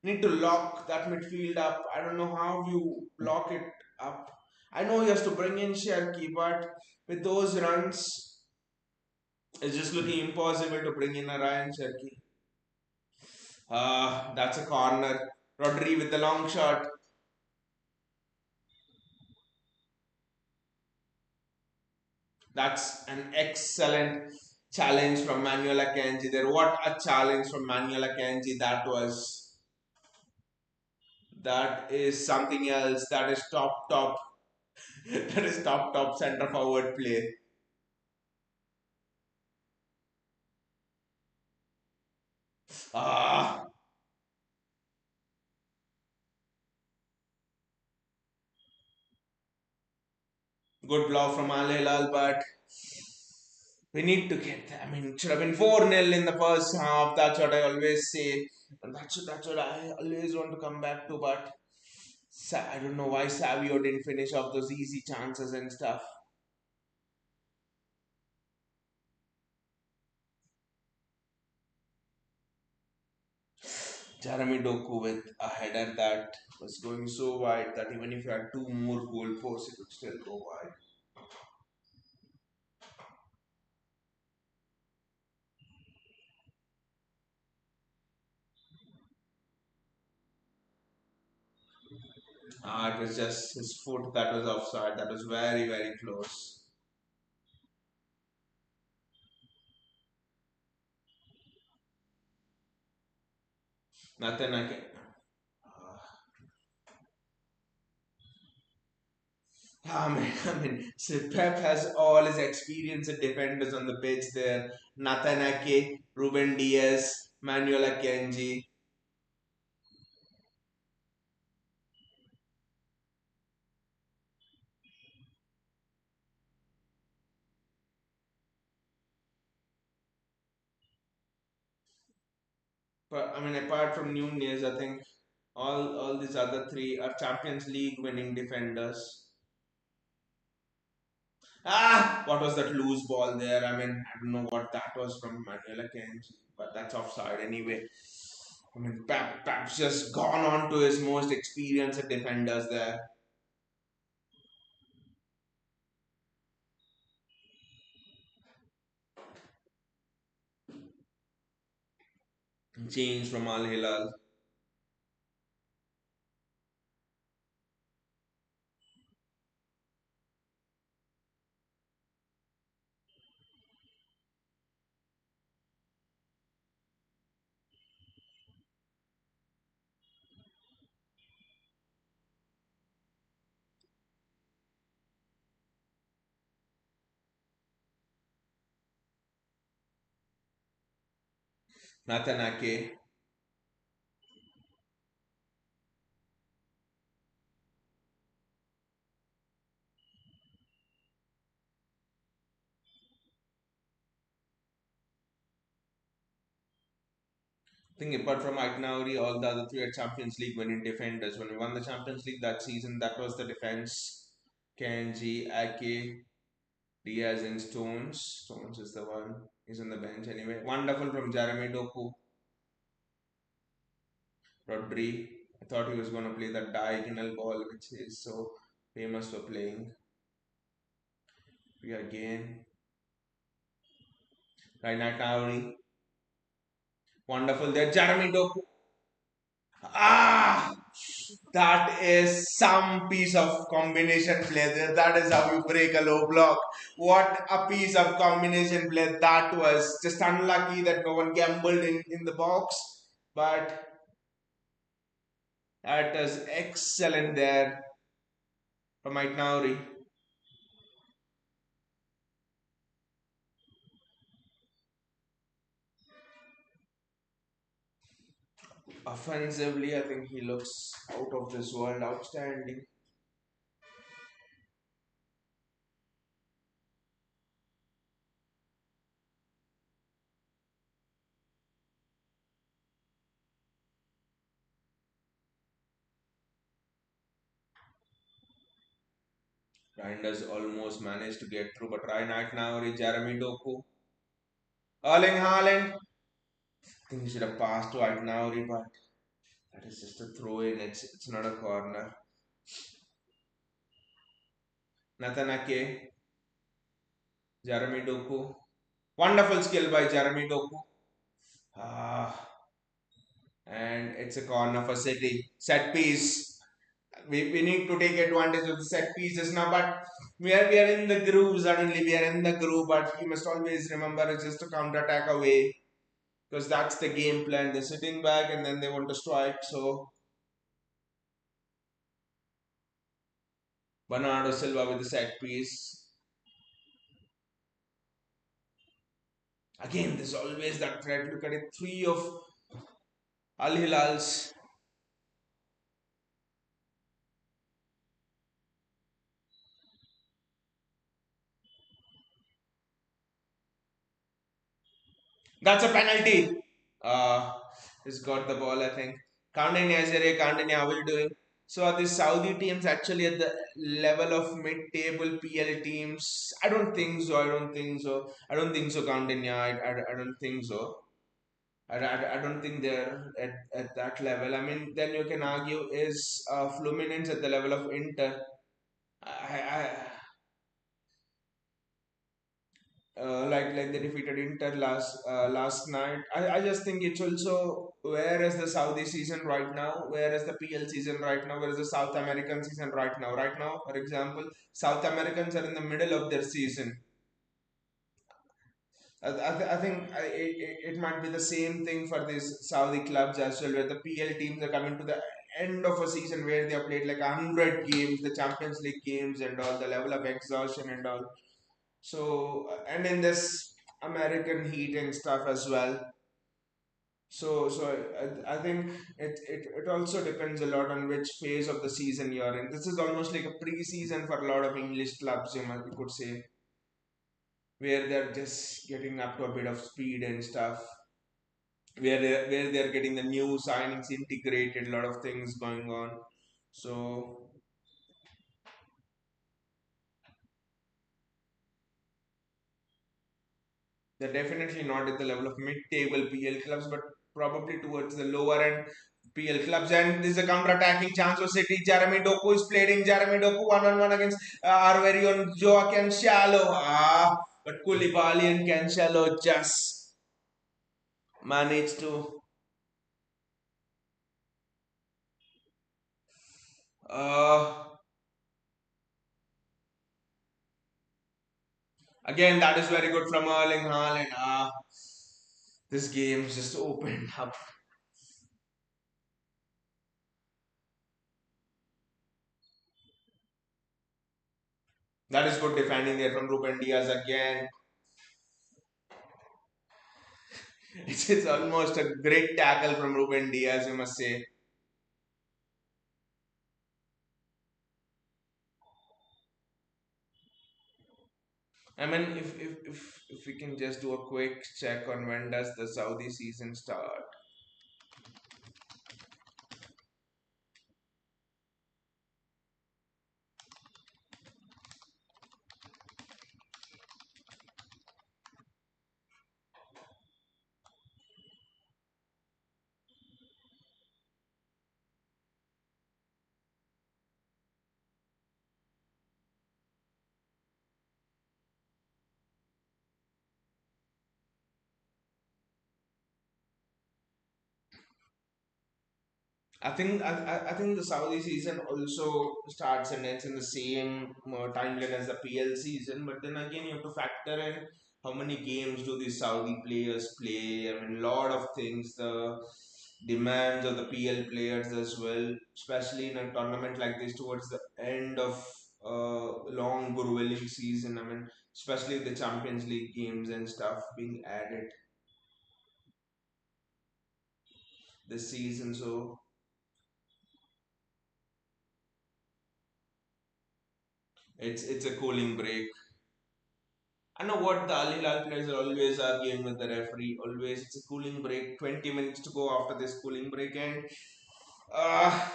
Need to lock that midfield up. I don't know how you lock it up. I know he has to bring in Sharky, but with those runs, it's just looking impossible to bring in a Ryan Sharky. That's a corner. Rodri with the long shot. That's an excellent challenge from Manuel Akanji there. What a challenge from Manuel Akanji that was. That is something else. That is top. That is top center forward play. Ah, good block from Al Hilal, but we need to get that. I mean, it should have been 4-0 in the first half. That's what I always say. And that's what I always want to come back to. But I don't know why Savio didn't finish off those easy chances and stuff. Jeremy Doku with a header that was going so wide that even if you had two more goal posts, it would still go wide. It was just his foot that was offside. That was very close. Nothing I can. So Pep has all his experienced defenders on the pitch there. Nathan Ake, Ruben Diaz, Manuel Akanji. But I mean, apart from Nunez, I think all these other three are Champions League winning defenders. What was that loose ball there? I mean, I don't know what that was from Manuel Akanji, but that's offside anyway. I mean, Pep's just gone on to his most experienced defenders there. Change from Al Hilal. Natanake. I think apart from Aitnauri, all the other three are Champions League winning defenders. When we won the Champions League that season, that was the defense. Kenji, Ake, Diaz, and Stones. Stones is the one. He's on the bench anyway. Wonderful from Jeremy Doku. Rodri. I thought he was going to play that diagonal ball, which is so famous for playing. We again. Right now, Tauri. Wonderful there. Jeremy Doku. Ah! That is some piece of combination play there. That is how you break a low block. What a piece of combination play that was. Just unlucky that no one gambled in the box. But that is excellent there from Mike Nauri. Offensively, I think he looks out of this world, outstanding. Reinders almost managed to get through, but right now, Jeremy Doku. Erling Haaland. I think he should have passed to Aitnauri, but that is just a throw in. It's not a corner. Nathan Ake, Jeremy Doku. Wonderful skill by Jeremy Doku. Ah, and it's a corner for City. Set piece. We need to take advantage of the set pieces now, but we are in the groove. Suddenly we are in the groove, but you must always remember it's just a counter attack away because that's the game plan. They're sitting back and then they want to strike. So Bernardo Silva with the set piece. Again, there's always that threat. Look at it. Three of Al Hilal's. That's a penalty. He's got the ball, I think. Kandani Azere, Kandani, how are you doing? So are these Saudi teams actually at the level of mid-table PL teams? I don't think so. I don't think so. I don't think so, Kandani. I don't think so. I don't think they're at that level. I mean, then you can argue is Fluminense at the level of Inter? I like they defeated Inter last night. I just think it's also where is the Saudi season right now? Where is the PL season right now? Where is the South American season right now? Right now, for example, South Americans are in the middle of their season. I think it might be the same thing for these Saudi clubs as well, where the PL teams are coming to the end of a season where they have played like 100 games, the Champions League games and all, the level of exhaustion and all. So, and in this American heat and stuff as well. So I think it also depends a lot on which phase of the season you're in. This is almost like a pre-season for a lot of English clubs, you could say, where they're just getting up to a bit of speed and stuff, where they're getting the new signings integrated, a lot of things going on. So they're definitely not at the level of mid-table PL clubs, but probably towards the lower end PL clubs. And this is a counter-attacking chance for City. Jeremy Doku is playing. Jeremy Doku one-on-one against our very own Joao Cancelo. But Koulibaly and Cancelo just managed to. Uh, Again, that is very good from Erling Haaland. This game just opened up. That is good defending there from Ruben Diaz again. It's almost a great tackle from Ruben Diaz, you must say. I mean, if we can just do a quick check on when does the Saudi season start. I think the Saudi season also starts and ends in the same timeline as the PL season. But then again, you have to factor in how many games do these Saudi players play. I mean, a lot of things. The demands of the PL players as well, especially in a tournament like this towards the end of long Gurwilling season. I mean, especially the Champions League games and stuff being added this season. So it's a cooling break. I know what the Al Hilal players are always arguing with the referee. Always, it's a cooling break. 20 minutes to go after this cooling break, and uh,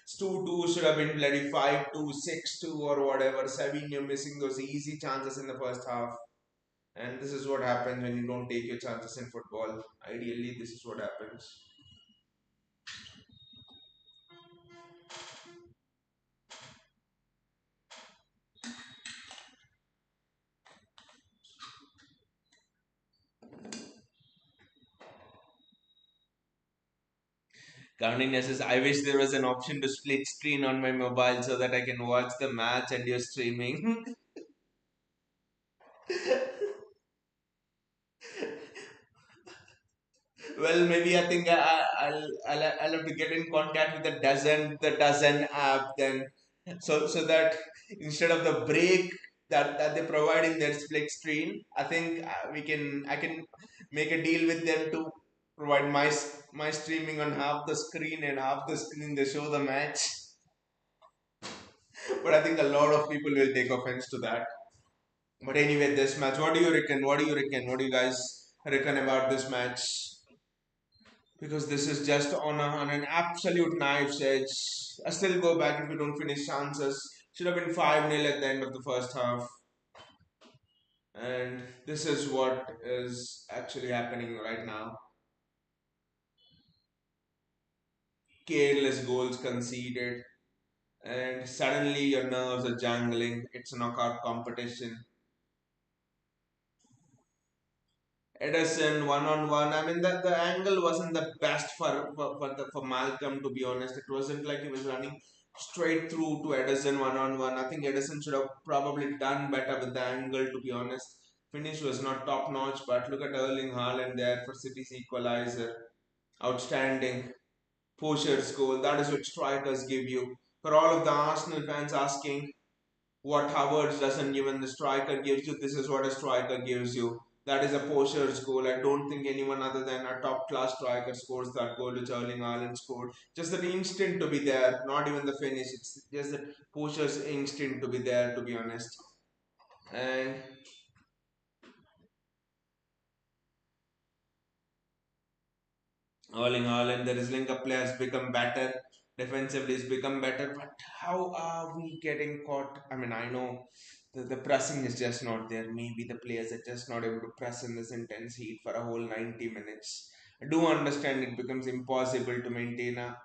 it's 2-2 should have been bloody 5-2, 6-2, or whatever. Seven, you're missing those easy chances in the first half. And this is what happens when you don't take your chances in football. Ideally, this is what happens. Counting says, I wish there was an option to split screen on my mobile so that I can watch the match and you're streaming. Well, maybe I think I'll have to get in contact with the dozen app then, so that instead of the break that they provide in their split screen, I think I can make a deal with them to provide my streaming on half the screen, and half the screen they show the match. But I think a lot of people will take offense to that. But anyway, this match, what do you reckon? What do you reckon? What do you guys reckon about this match? Because this is just on an absolute knife's edge. I still go back if we don't finish chances. Should have been 5-0 at the end of the first half. And this is what is actually happening right now. Careless goals conceded, and suddenly your nerves are jangling. It's a knockout competition. Edison one on one. I mean, the angle wasn't the best for Malcolm, to be honest. It wasn't like he was running straight through to Edison one on one. I think Edison should have probably done better with the angle, to be honest. Finish was not top notch, but look at Erling Haaland there for City's equalizer. Outstanding. Poacher's goal. That is what strikers give you. For all of the Arsenal fans asking, what Havertz doesn't give and the striker gives you, this is what a striker gives you. That is a poacher's goal. I don't think anyone other than a top class striker scores that goal which Erling Haaland scored. Just that instinct to be there, not even the finish. It's just that poacher's instinct to be there, to be honest. And Erling Haaland, the Rizlinga player has become better. Defensively, has become better. But how are we getting caught? I mean, I know the pressing is just not there. Maybe the players are just not able to press in this intense heat for a whole 90 minutes. I do understand it becomes impossible to maintain a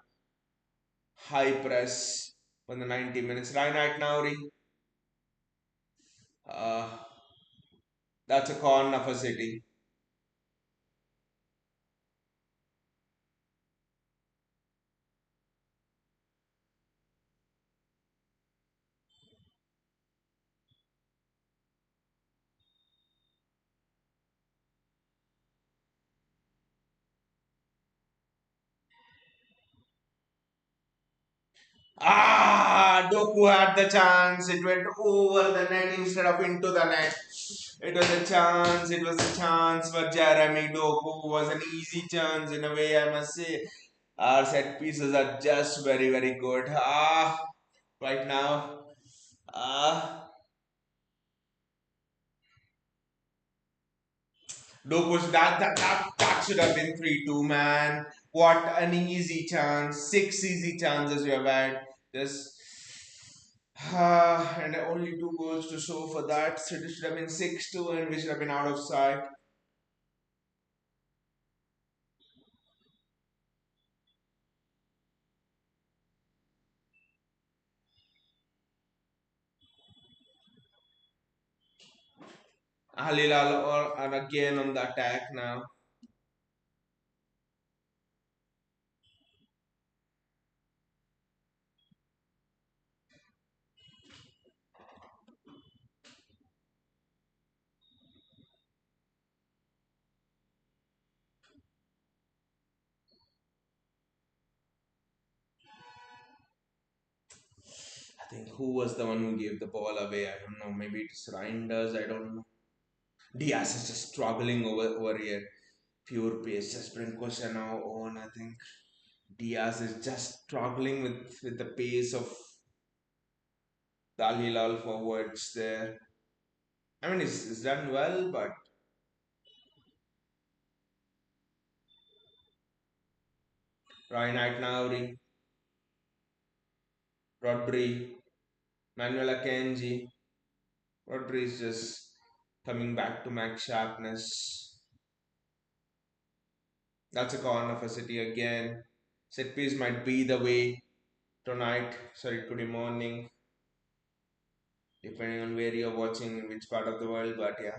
high press for the 90 minutes. Right now, uh, that's a corner for City. Doku had the chance. It went over the net instead of into the net. It was a chance. It was a chance for Jeremy Doku. It was an easy chance in a way, I must say. Our set pieces are just very, very good. Right now. Ah, Doku's that should have been 3-2, man. What an easy chance. Six easy chances we have had. Just and only two goals to show for that. So it should have been 6-2 and we should have been out of sight. Hilal and again on the attack now. I think who was the one who gave the ball away? I don't know. Maybe it's Reinders. I don't know. Diaz is just struggling over here. Pure pace. Just bring question now on. I think Diaz is just struggling with the pace of the Al Hilal forwards there. I mean, it's done well, but Ryan Nauri, Rodri, Manuel Akanji. Rodri is just coming back to max sharpness. That's a corner for City again. Set piece might be the way tonight. Sorry, today morning, depending on where you're watching, in which part of the world. But yeah,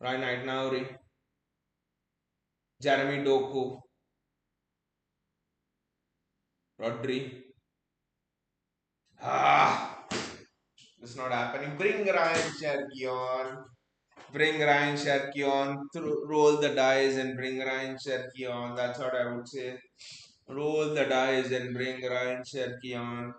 Ryan Nauri, Jeremy Doku, Rodri. Ah, it's not happening. Bring Ryan Cherky on. Bring Ryan Cherky on. Roll the dice and bring Ryan Cherky on. That's what I would say. Roll the dice and bring Ryan Cherky on.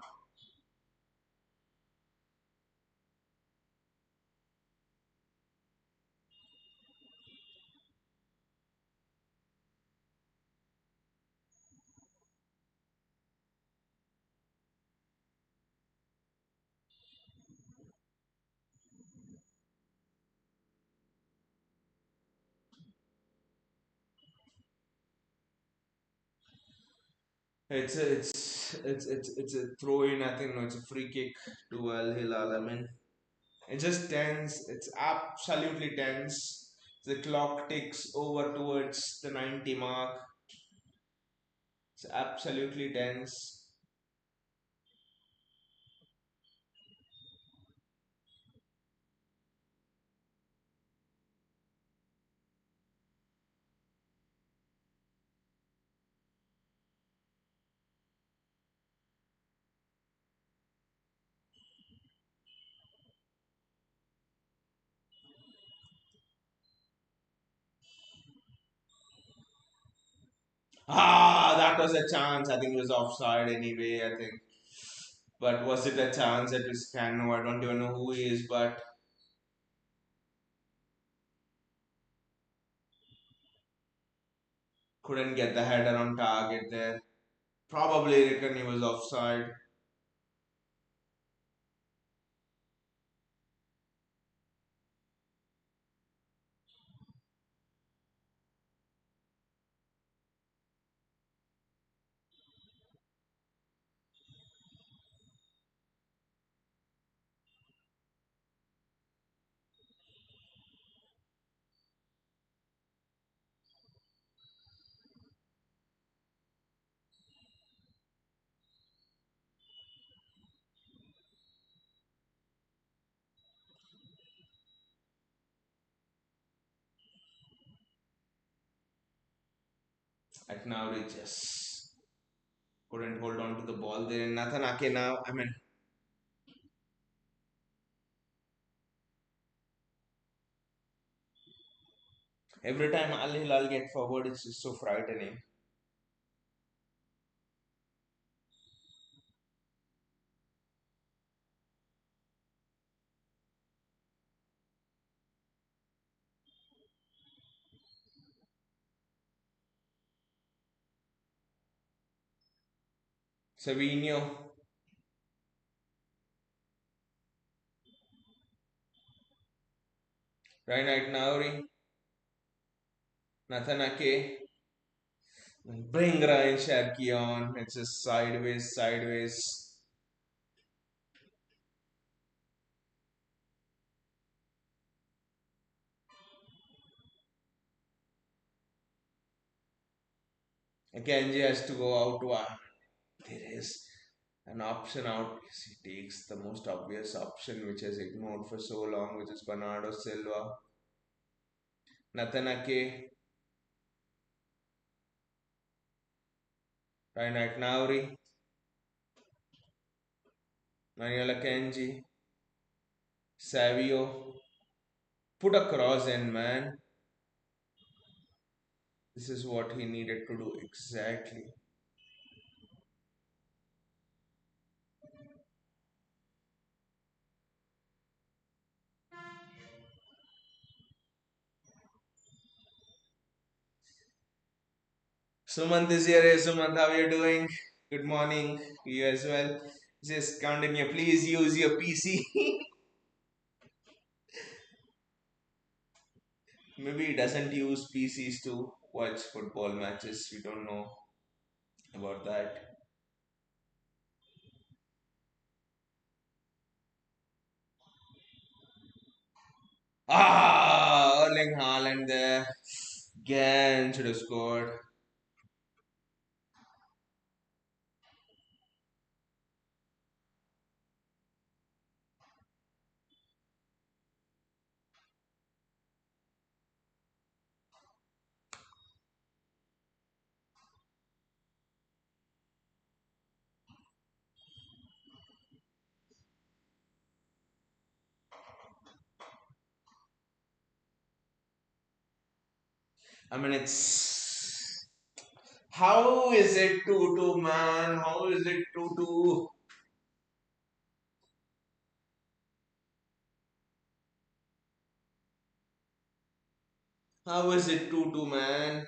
It's a throw in. I think no, it's a free kick to Al Hilal. I mean, it's just tense. It's absolutely tense. The clock ticks over towards the 90 mark. It's absolutely tense. That was a chance. I think it was offside anyway. I think, but was it a chance that was can? No, I don't even know who he is, but couldn't get the header on target there. Probably reckon he was offside. At now they just couldn't hold on to the ball there. And Nathan Ake now, I mean, every time Al Hilal get forward, it's just so frightening. Savinho, right now, Nathan Ake, bring Ryan Sharkey on. It's just sideways, sideways. Akanji has to go out. There is an option out. He takes the most obvious option, which has ignored for so long, which is Bernardo Silva. Nathan Ake, Ryan Nauri, Manuel Akanji, Savio. Put a cross in, man. This is what he needed to do exactly. Sumant is here. Hey, Sumant, how are you doing? Good morning. You as well. Just counting you. Please use your PC. Maybe he doesn't use PCs to watch football matches. We don't know about that. Erling Haaland there. Again should have scored. I mean, it's. How is it 2-2, man? How is it 2-2? How is it 2-2, man?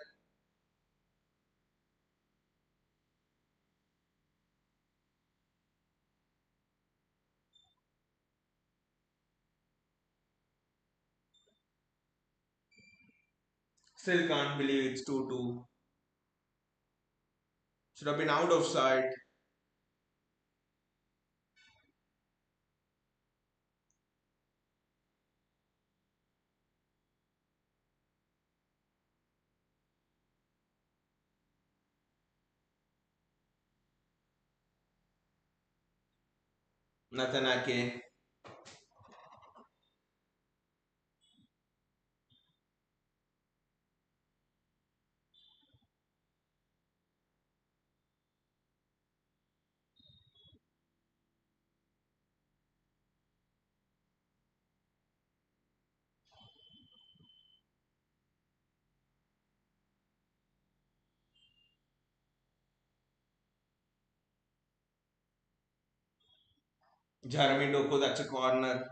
Still can't believe it's 2-2. Should have been out of sight. Natanake. Jeremy Doku, that's a corner.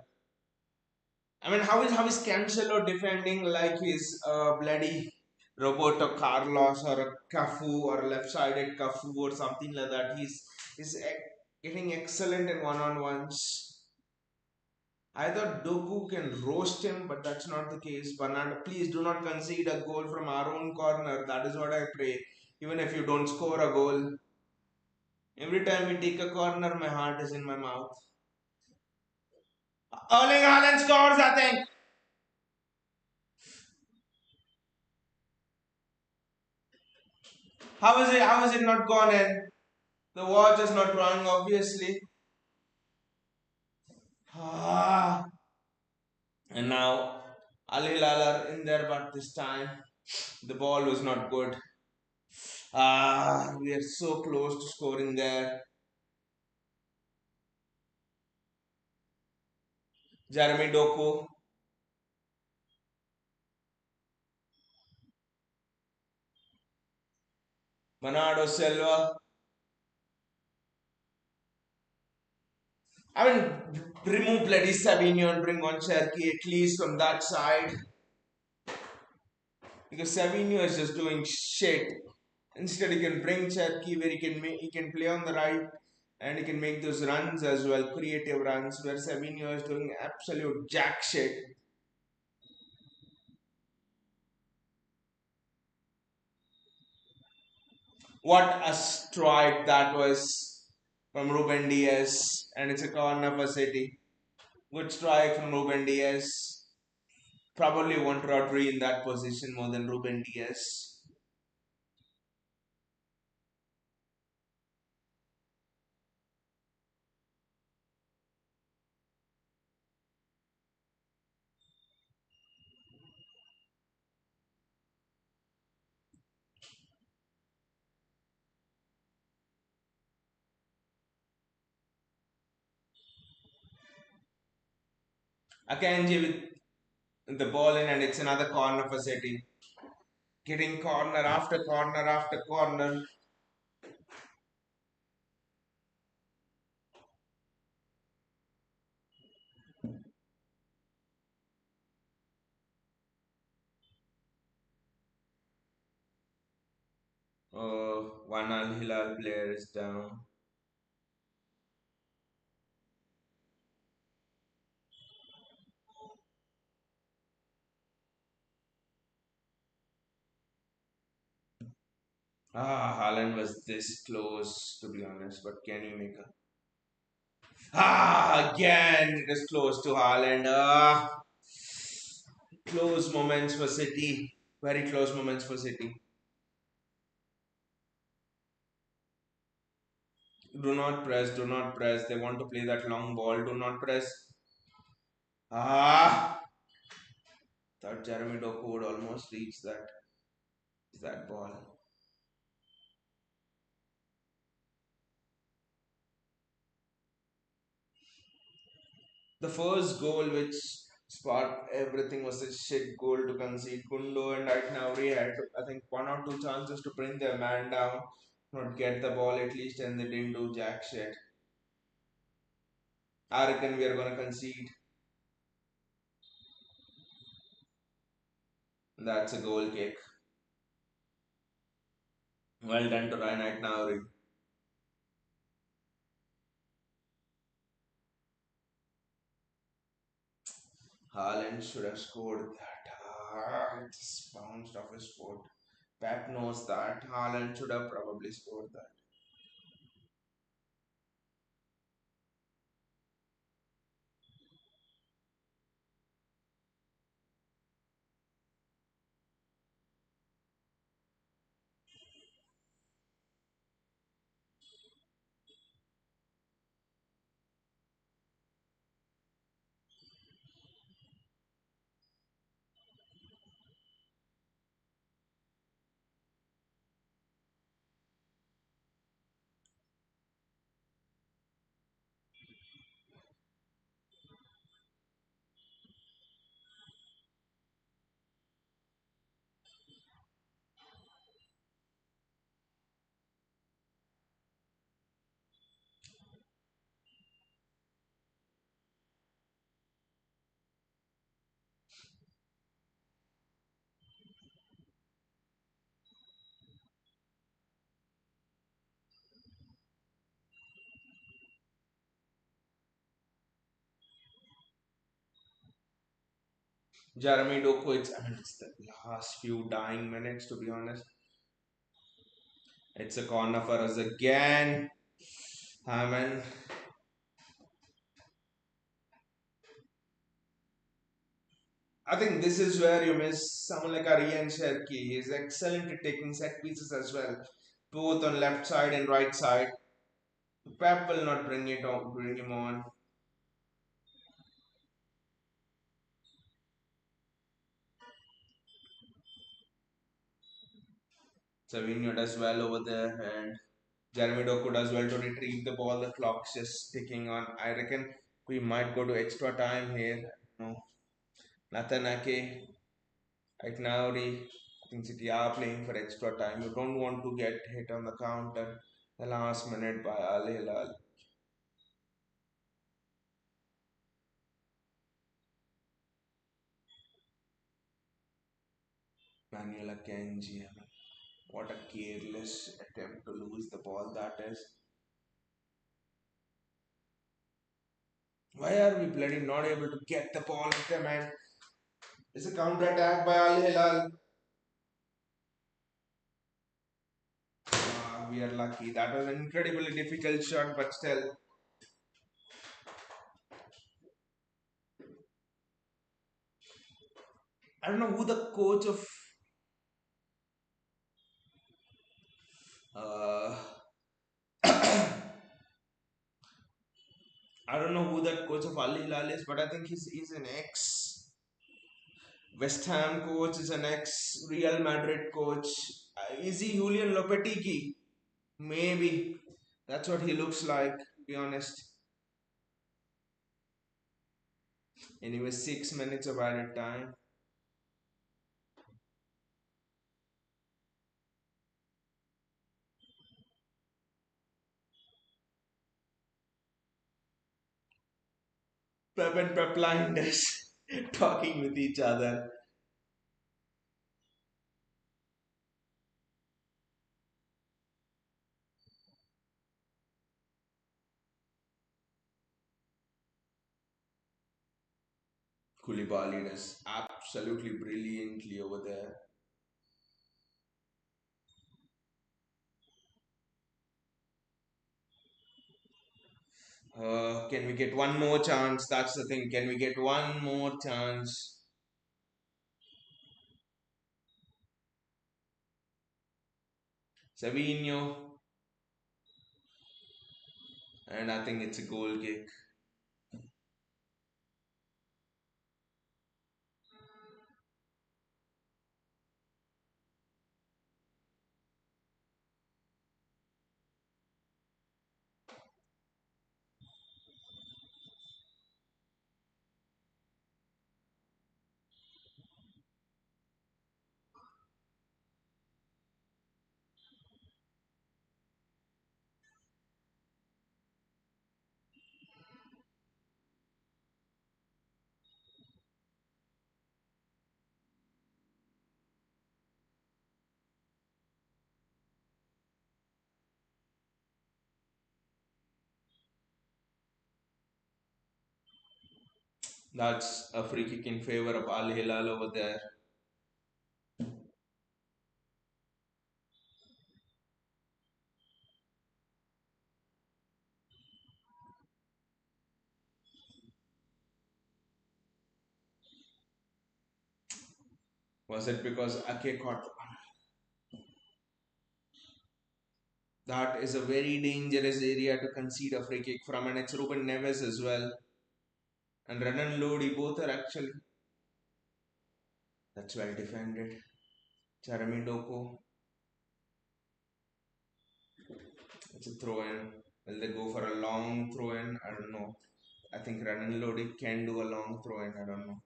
I mean, how is Cancelo defending like he's bloody Roberto Carlos or a Cafu or a left-sided Cafu or something like that? He's getting excellent in one-on-ones. I thought Doku can roast him, but that's not the case. Bernardo, please do not concede a goal from our own corner. That is what I pray. Even if you don't score a goal, every time we take a corner, my heart is in my mouth. Erling Haaland scores, I think. How is it? How is it not gone in? The watch is not running, obviously. Ah. And now Al Hilal are in there, but this time the ball was not good. Ah, we are so close to scoring there. Jeremy Doku, Bernardo Silva. I mean, remove bloody Savigno and bring on Cherky at least from that side because Savigno is just doing shit. Instead, he can bring Cherky where he can play on the right and he can make those runs as well, creative runs where Savigno is doing absolute jack shit. What a strike that was from Ruben Diaz, and it's a corner for City. Good strike from Ruben Diaz. Probably want Rodri in that position more than Ruben Diaz. Akanji with the ball in, and it's another corner for City. Getting corner after corner after corner. One Al Hilal player is down. Haaland was this close to be honest, but can you make a again it is close to Haaland. Close moments for City. Very close moments for City. Do not press, do not press. They want to play that long ball. Do not press. Ah! Thought Jeremy Doku would almost reach that ball. The first goal which sparked everything was a shit goal to concede. Kundo and Aitnauri had, I think, one or two chances to bring their man down, not get the ball at least, and they didn't do jack shit. I reckon we are gonna concede. That's a goal kick. Well done to Ryan Aitnauri. Haaland should have scored that. It just bounced off his foot. Pep knows that. Haaland should have probably scored that. Jeremy Doku, it's the last few dying minutes to be honest. It's a corner for us again. I mean, I think this is where you miss someone like Aryan Sherki. He's excellent at taking set pieces as well, both on left side and right side. Pep will not bring him on. Savinho does well over there, and Jeremy Doku does well to retrieve the ball. The clock's just ticking on. I reckon we might go to extra time here. No, Nathan Ake, right now, I think City are playing for extra time. You don't want to get hit on the counter the last minute by Al Hilal. Manuel Akanji. What a careless attempt to lose the ball that is. Why are we bloody not able to get the ball at them? And it's a counter attack by Al Hilal. We are lucky. That was an incredibly difficult shot, but still. I don't know who the coach of. Uh, I don't know who that coach of Al Hilal is, but I think he's an ex West Ham coach, is an ex Real Madrid coach. Is he Julian Lopetegui? Maybe. That's what he looks like, to be honest. Anyway, 6 minutes of added time. Pep and Pep blinders talking with each other. Koulibaly does absolutely brilliantly over there. Can we get one more chance? That's the thing. Can we get one more chance? Savinho, and I think it's a goal kick. That's a free kick in favor of Al Hilal over there. Was it because Ake caught? That is a very dangerous area to concede a free kick from, and it's Ruben Neves as well. And Renan Lodi both are actually. That's well defended. Jeremy Doku. It's a throw in. Will they go for a long throw in? I don't know. I think Renan Lodi can do a long throw in. I don't know.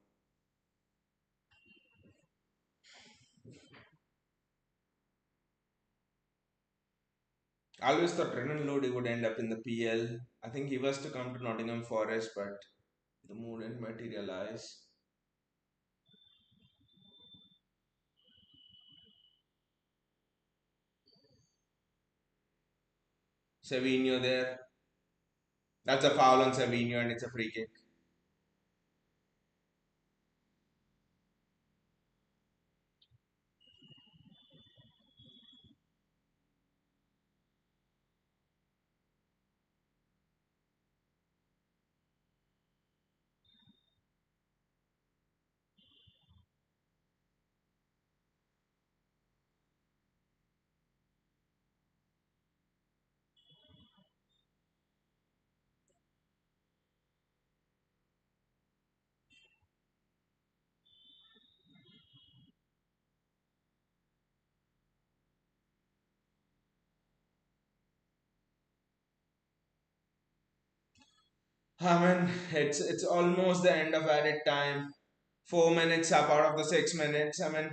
I always thought Renan Lodi would end up in the PL. I think he was to come to Nottingham Forest, but the mood didn't materialize. Savinho there. That's a foul on Savinho and it's a free kick. I mean, it's almost the end of added time. 4 minutes up out of the 6 minutes. I mean,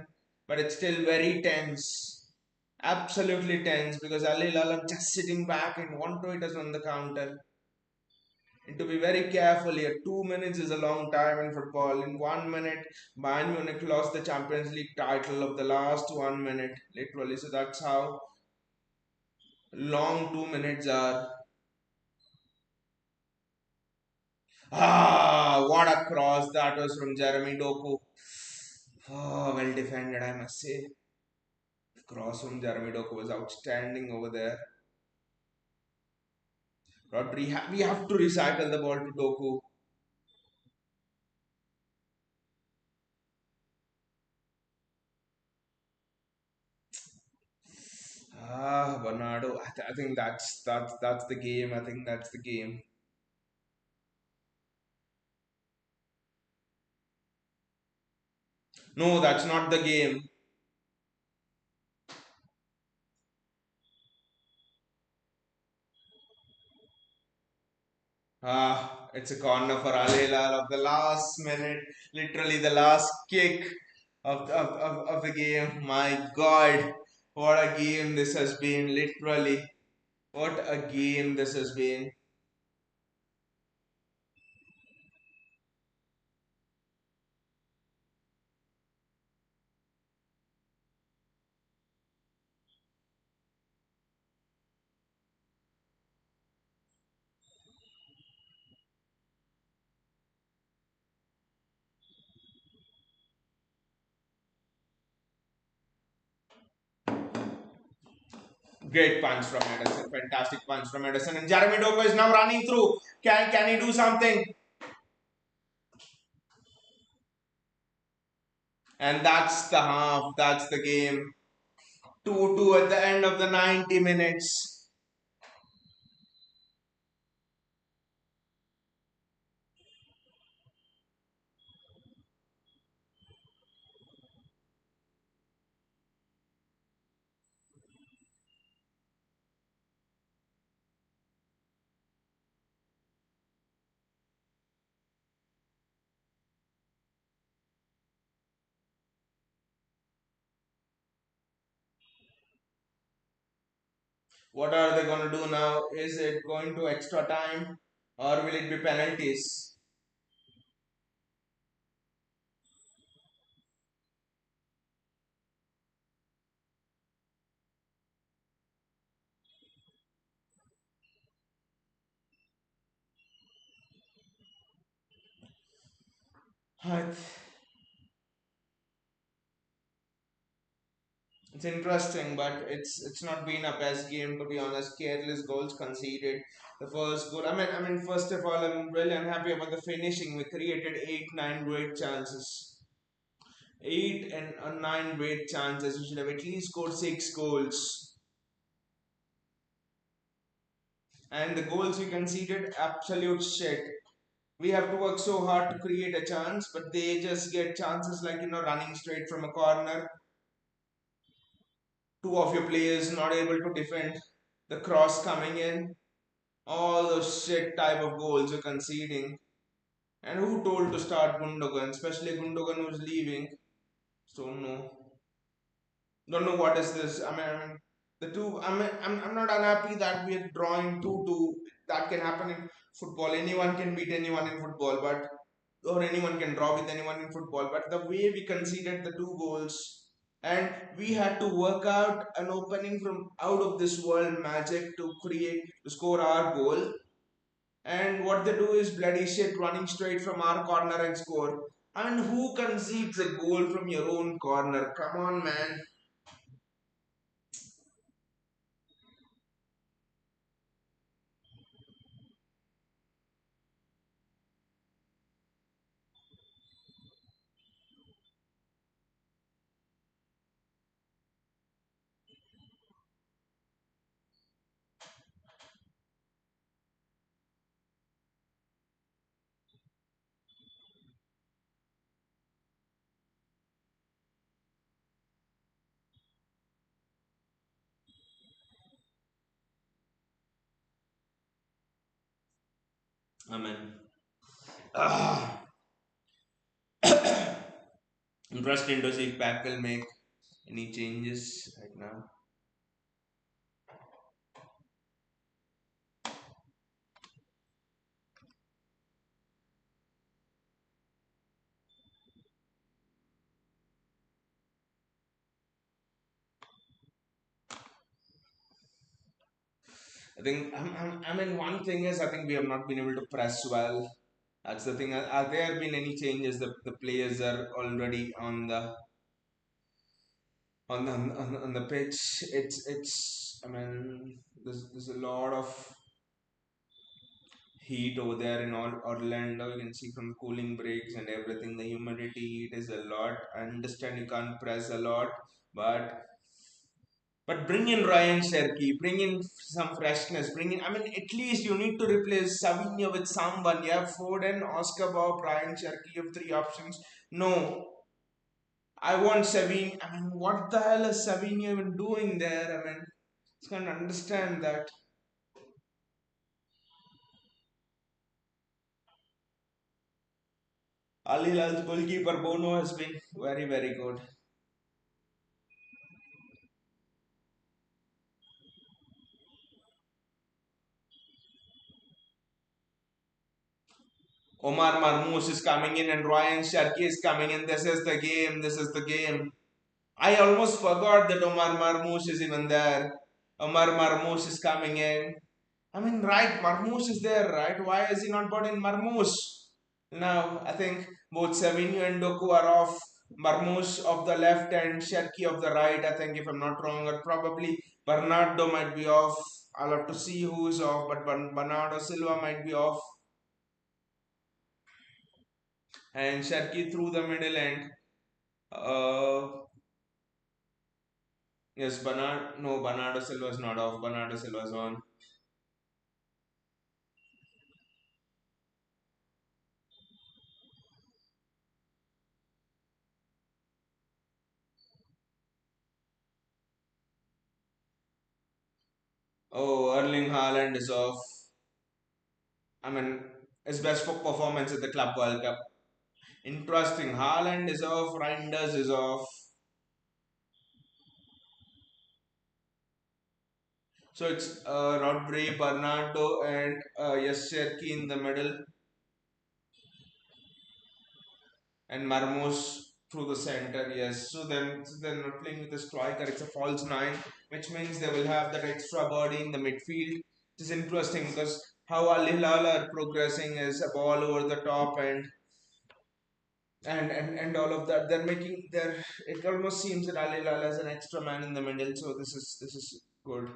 but it's still very tense. Absolutely tense because Ali Lal are just sitting back and want to hit us on the counter. And to be very careful here, 2 minutes is a long time in football. In 1 minute, Bayern Munich lost the Champions League title of the last 1 minute, literally. So that's how long 2 minutes are. Ah, what a cross that was from Jeremy Doku. Oh, well defended, I must say. The cross from Jeremy Doku was outstanding over there. Rodri, we have to recycle the ball to Doku. Ah, Bernardo. I think that's the game. I think that's the game. No, that's not the game. Ah, it's a corner for Al Hilal of the last minute, literally the last kick of the game. My God, what a game this has been, literally. What a game this has been. Great punch from Edison, fantastic punch from Edison. And Jeremy Doku is now running through. Can he do something? And that's the half, that's the game. 2-2 at the end of the 90 minutes. What are they going to do now? Is it going to extra time or will it be penalties? It's interesting, but it's not been a best game to be honest. Careless goals conceded. The first goal. First of all, I'm really unhappy about the finishing. We created 8, 9 great chances. 8 and 9 great chances. We should have at least scored 6 goals. And the goals we conceded, absolute shit. We have to work so hard to create a chance, but they just get chances like running straight from a corner. Two of your players not able to defend. The cross coming in. All those shit type of goals you're conceding. And who told to start Gundogan, especially Gundogan who's leaving? So no, don't know what is this. The two. I'm not unhappy that we are drawing 2-2. That can happen in football. Anyone can beat anyone in football, but or anyone can draw with anyone in football. But the way we conceded the 2 goals, and we had to work out an opening from out of this world magic to create to score our goal. And what they do is bloody shit running straight from our corner and score. I mean, who concedes a goal from your own corner? Come on, man. I mean, ah, interesting to see if Pep will make any changes right now. I think, I mean, one thing is, I think we have not been able to press well. That's the thing. Are there been any changes? The players are already on the pitch. It's. I mean, there's a lot of heat over there in all Orlando. You can see from the cooling breaks and everything. The humidity, it is a lot. I understand you can't press a lot, but bring in Ryan Sherky, bring in some freshness, bring in. I mean, at least you need to replace Savinho with someone. You have Foden, Oscar Bob, Ryan Sherky. You have three options. No, I want Savinho. I mean, what the hell is Savinho even doing there? I mean, I can't understand that. Al Hilal's goalkeeper Bono has been very, very good. Omar Marmoush is coming in and Ryan Sharkey is coming in. This is the game. This is the game. I almost forgot that Omar Marmoush is even there. Omar Marmoush is coming in. I mean, right, Marmoush is there, right? Why is he not brought in Marmoush? Now, I think both Savinho and Doku are off. Marmoush of the left and Sharkey of the right, I think, if I'm not wrong, or probably Bernardo might be off. I'll have to see who's off, but Bernardo Silva might be off. And Sharkey through the middle and yes, Bernardo Silva is not off. Bernardo Silva is on. Oh, Erling Haaland is off. I mean, his best performance at the Club World Cup. Interesting. Haaland is off. Reinders is off. So it's Rodri, Bernardo, and yes, Cherki in the middle, and Marmos through the center. Yes. So they're not playing with a striker. It's a false nine, which means they will have that extra body in the midfield. It is interesting because how Al Hilal are progressing is a ball over the top and all of that. They're making their. It almost seems that Al Hilal has an extra man in the middle. So this is good.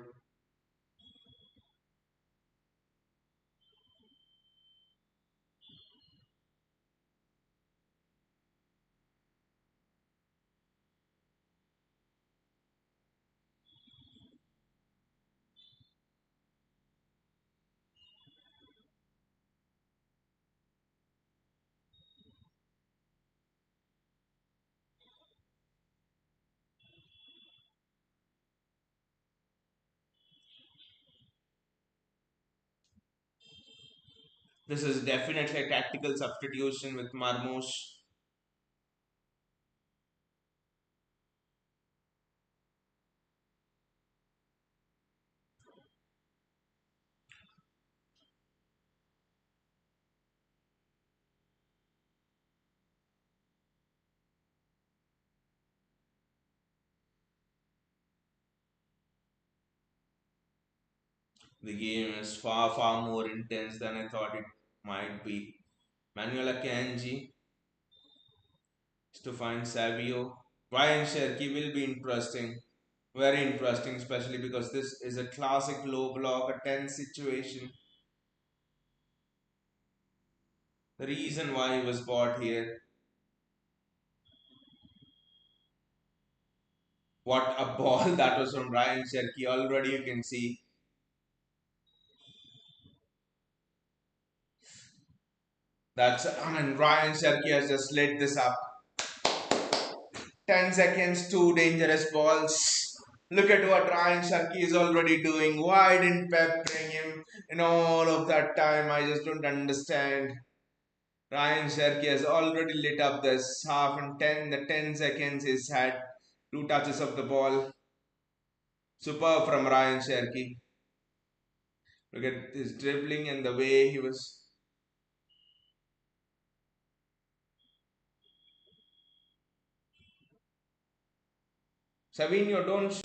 This is definitely a tactical substitution with Marmoush. The game is far, far more intense than I thought it might be. Manuel Akanji is to find Savio. Ryan Sherky will be interesting. Very interesting, especially because this is a classic low block, a tense situation. The reason why he was bought here. What a ball that was from Ryan Sherky. Already you can see that's, I mean, Ryan Sherky has just lit this up. 10 seconds, two dangerous balls. Look at what Ryan Sharkey is already doing. Why didn't Pep bring him? In all of that time, I just don't understand. Ryan Sherky has already lit up this half in 10. The 10 seconds he's had two touches of the ball. Superb from Ryan Sherky. Look at his dribbling and the way he was. Savinho, don't.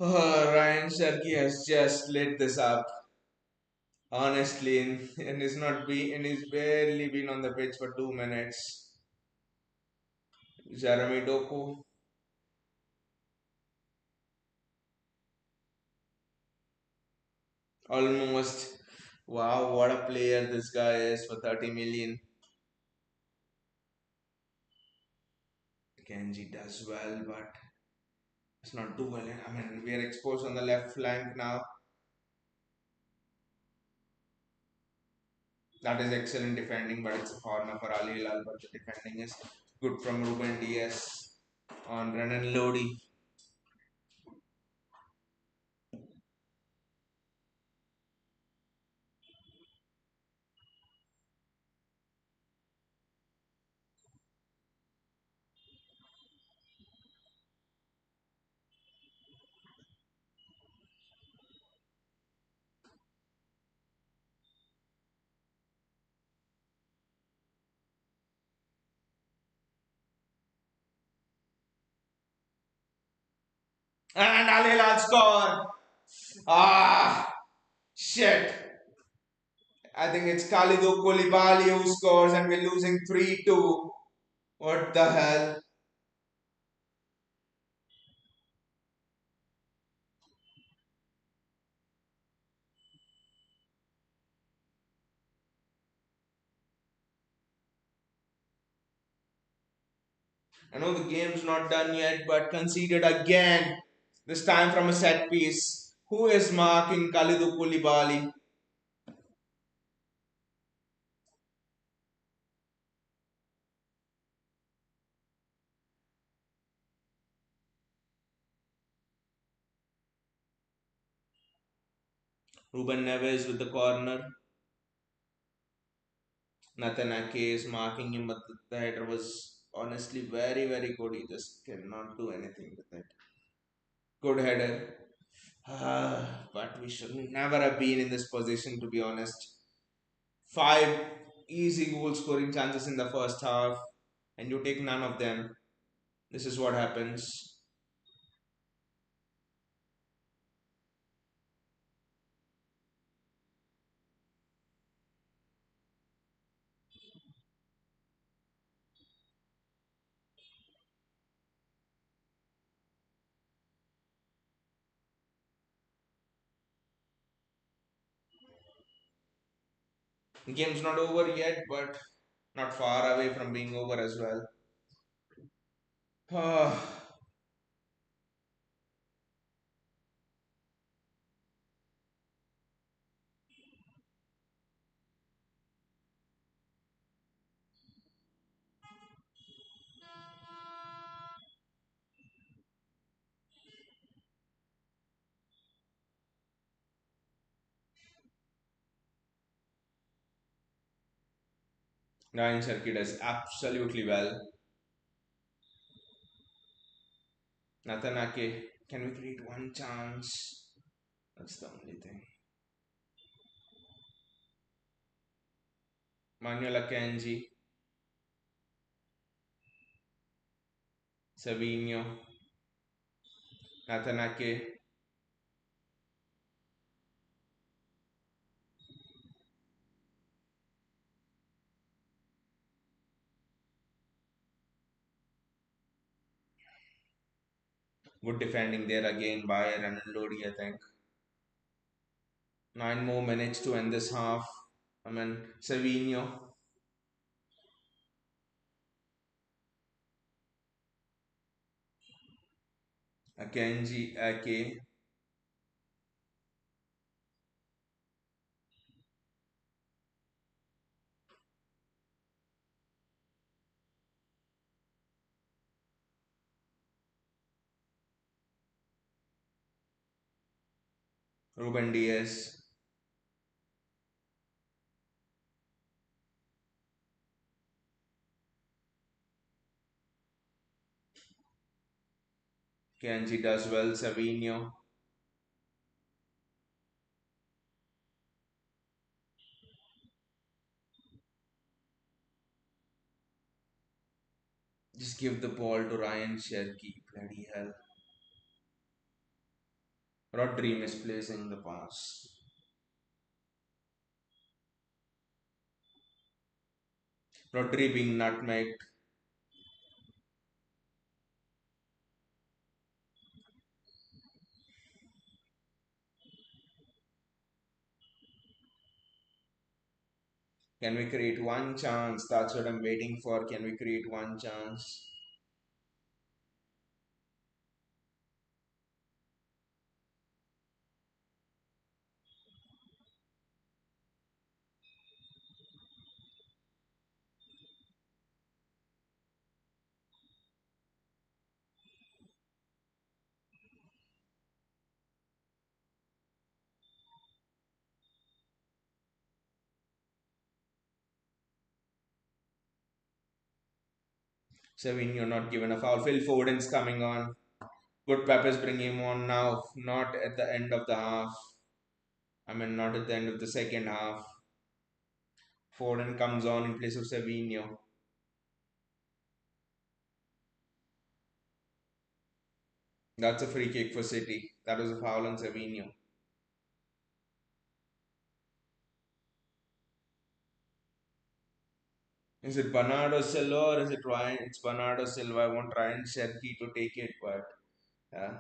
Oh, Ryan Sherky has just lit this up. Honestly, and he's barely been on the pitch for 2 minutes. Jeremy Doku, almost. Wow, what a player this guy is for 30 million. Kenji does well, but it's not too well. I mean, we are exposed on the left flank now. That is excellent defending, but it's a corner for Ali Hilal. But the defending is good from Ruben Diaz on Renan Lodi. And Ali Hilal score! Ah, shit. I think it's Khalidou Koulibaly who scores and we're losing 3-2. What the hell? I know the game's not done yet, but conceded again. This time from a set piece. Who is marking Khalidou Koulibaly? Ruben Neves with the corner. Nathan Ake is marking him, but the header was honestly very, very good. He just cannot do anything with it. Good header. But we should never have been in this position, to be honest. Five easy goal scoring chances in the first half, and you take none of them. This is what happens. The game's not over yet, but not far away from being over as well. Ryan Sharkey does absolutely well. Nathan Ake, can we create one chance? That's the only thing. Manuel Akanji, Savinho, Nathan Ake. Good defending there again by Renan Lodi, I think. 9 more minutes to end this half. I mean, Savinho, Akanji, Ake. Ruben Diaz, Kenji does well, Savinho. Just give the ball to Ryan Cherky. Bloody hell. Rodri misplacing the pass. Rodri being nutmegged. Can we create one chance? That's what I'm waiting for. Can we create one chance? Savinho not given a foul. Phil Foden's coming on. Good Peppers bring him on now. Not at the end of the half. I mean, not at the end of the second half. Foden comes on in place of Savinho. That's a free kick for City. That was a foul on Savinho. Is it Bernardo Silva or is it Ryan? It's Bernardo Silva. I want Ryan Cherky to take it, but yeah.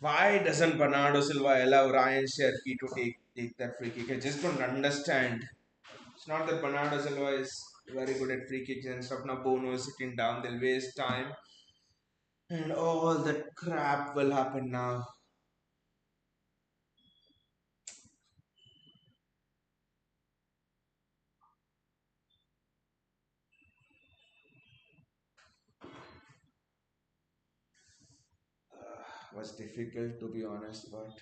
Why doesn't Bernardo Silva allow Ryan Cherky to take that free kick? I just don't understand. It's not that Bernardo Silva is very good at free kicks and stuff. Now Bono is sitting down, they'll waste time. And all that crap will happen now. Was difficult to be honest, but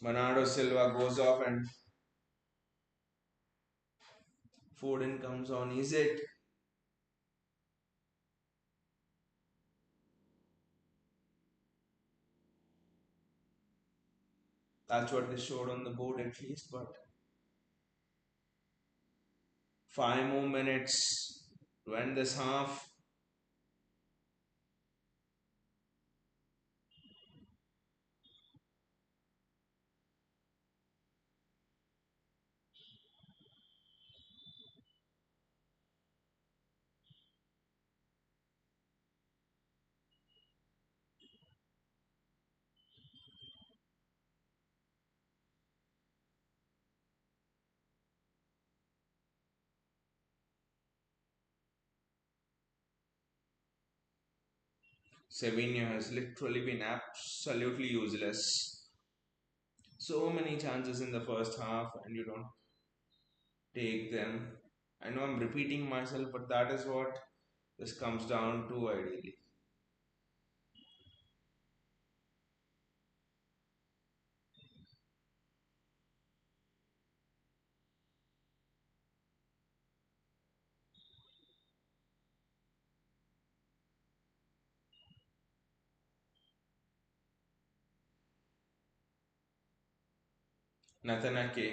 Bernardo Silva goes off and Foden comes on. Is it? That's what they showed on the board at least, but 5 more minutes to end this half. Savinho has literally been absolutely useless. So many chances in the first half, and you don't take them. I know I'm repeating myself, but that is what this comes down to ideally. Natanake,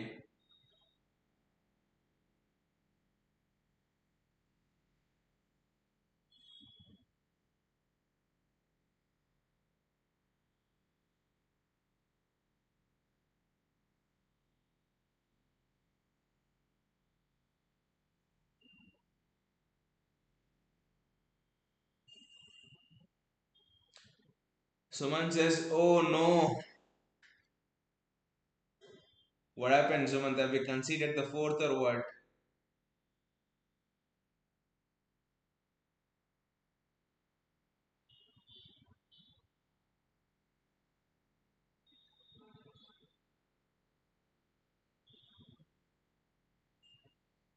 Suman says, "Oh no, what happened, Suman? Have we conceded the fourth or what?"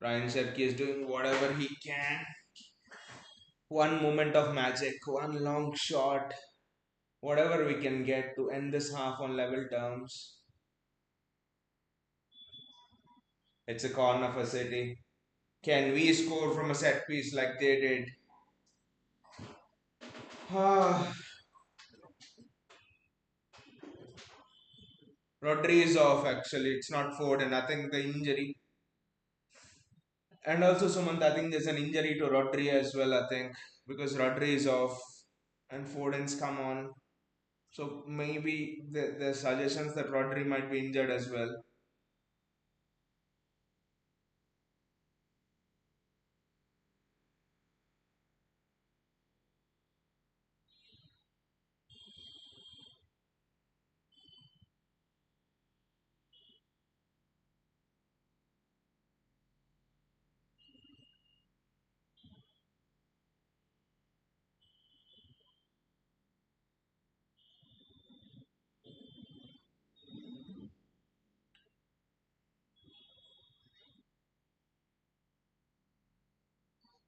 Ryan Sherky is doing whatever he can. One moment of magic, one long shot, whatever we can get to end this half on level terms. It's a corner for City. Can we score from a set piece like they did? Rodri is off actually. It's not Foden. I think the injury. And also, Sumant, I think there's an injury to Rodri as well, I think. Because Rodri is off and Foden's come on. So maybe the suggestions that Rodri might be injured as well.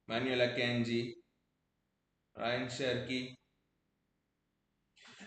Manuel Akanji, Ryan Sherky.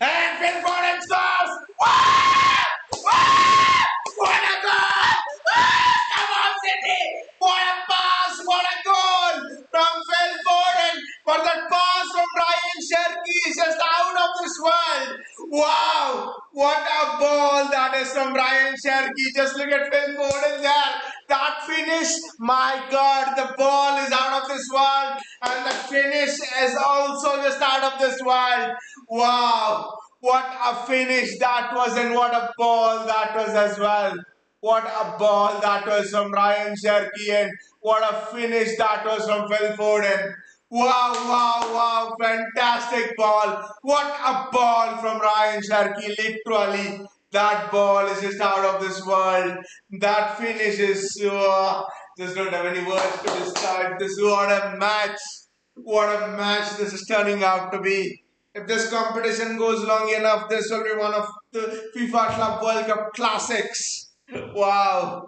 And Phil Foden scores! Wow! Wow! What a goal! Come on, City! What a pass! What a goal from Phil Foden! For that pass from Ryan Sherky is just out of this world! Wow! What a ball that is from Ryan Sherky! Just look at Phil Foden there! That finish, my God, the ball is out of this world, and the finish is also just out of this world. Wow, what a finish that was, and what a ball that was as well. What a ball that was from Ryan Sherky, and what a finish that was from Phil Foden. Wow, wow, wow, fantastic ball. What a ball from Ryan Sharkey, literally. That ball is just out of this world. That finish is, just don't have any words to describe this. What a match. What a match this is turning out to be. If this competition goes long enough, this will be one of the FIFA Club World Cup classics. Wow.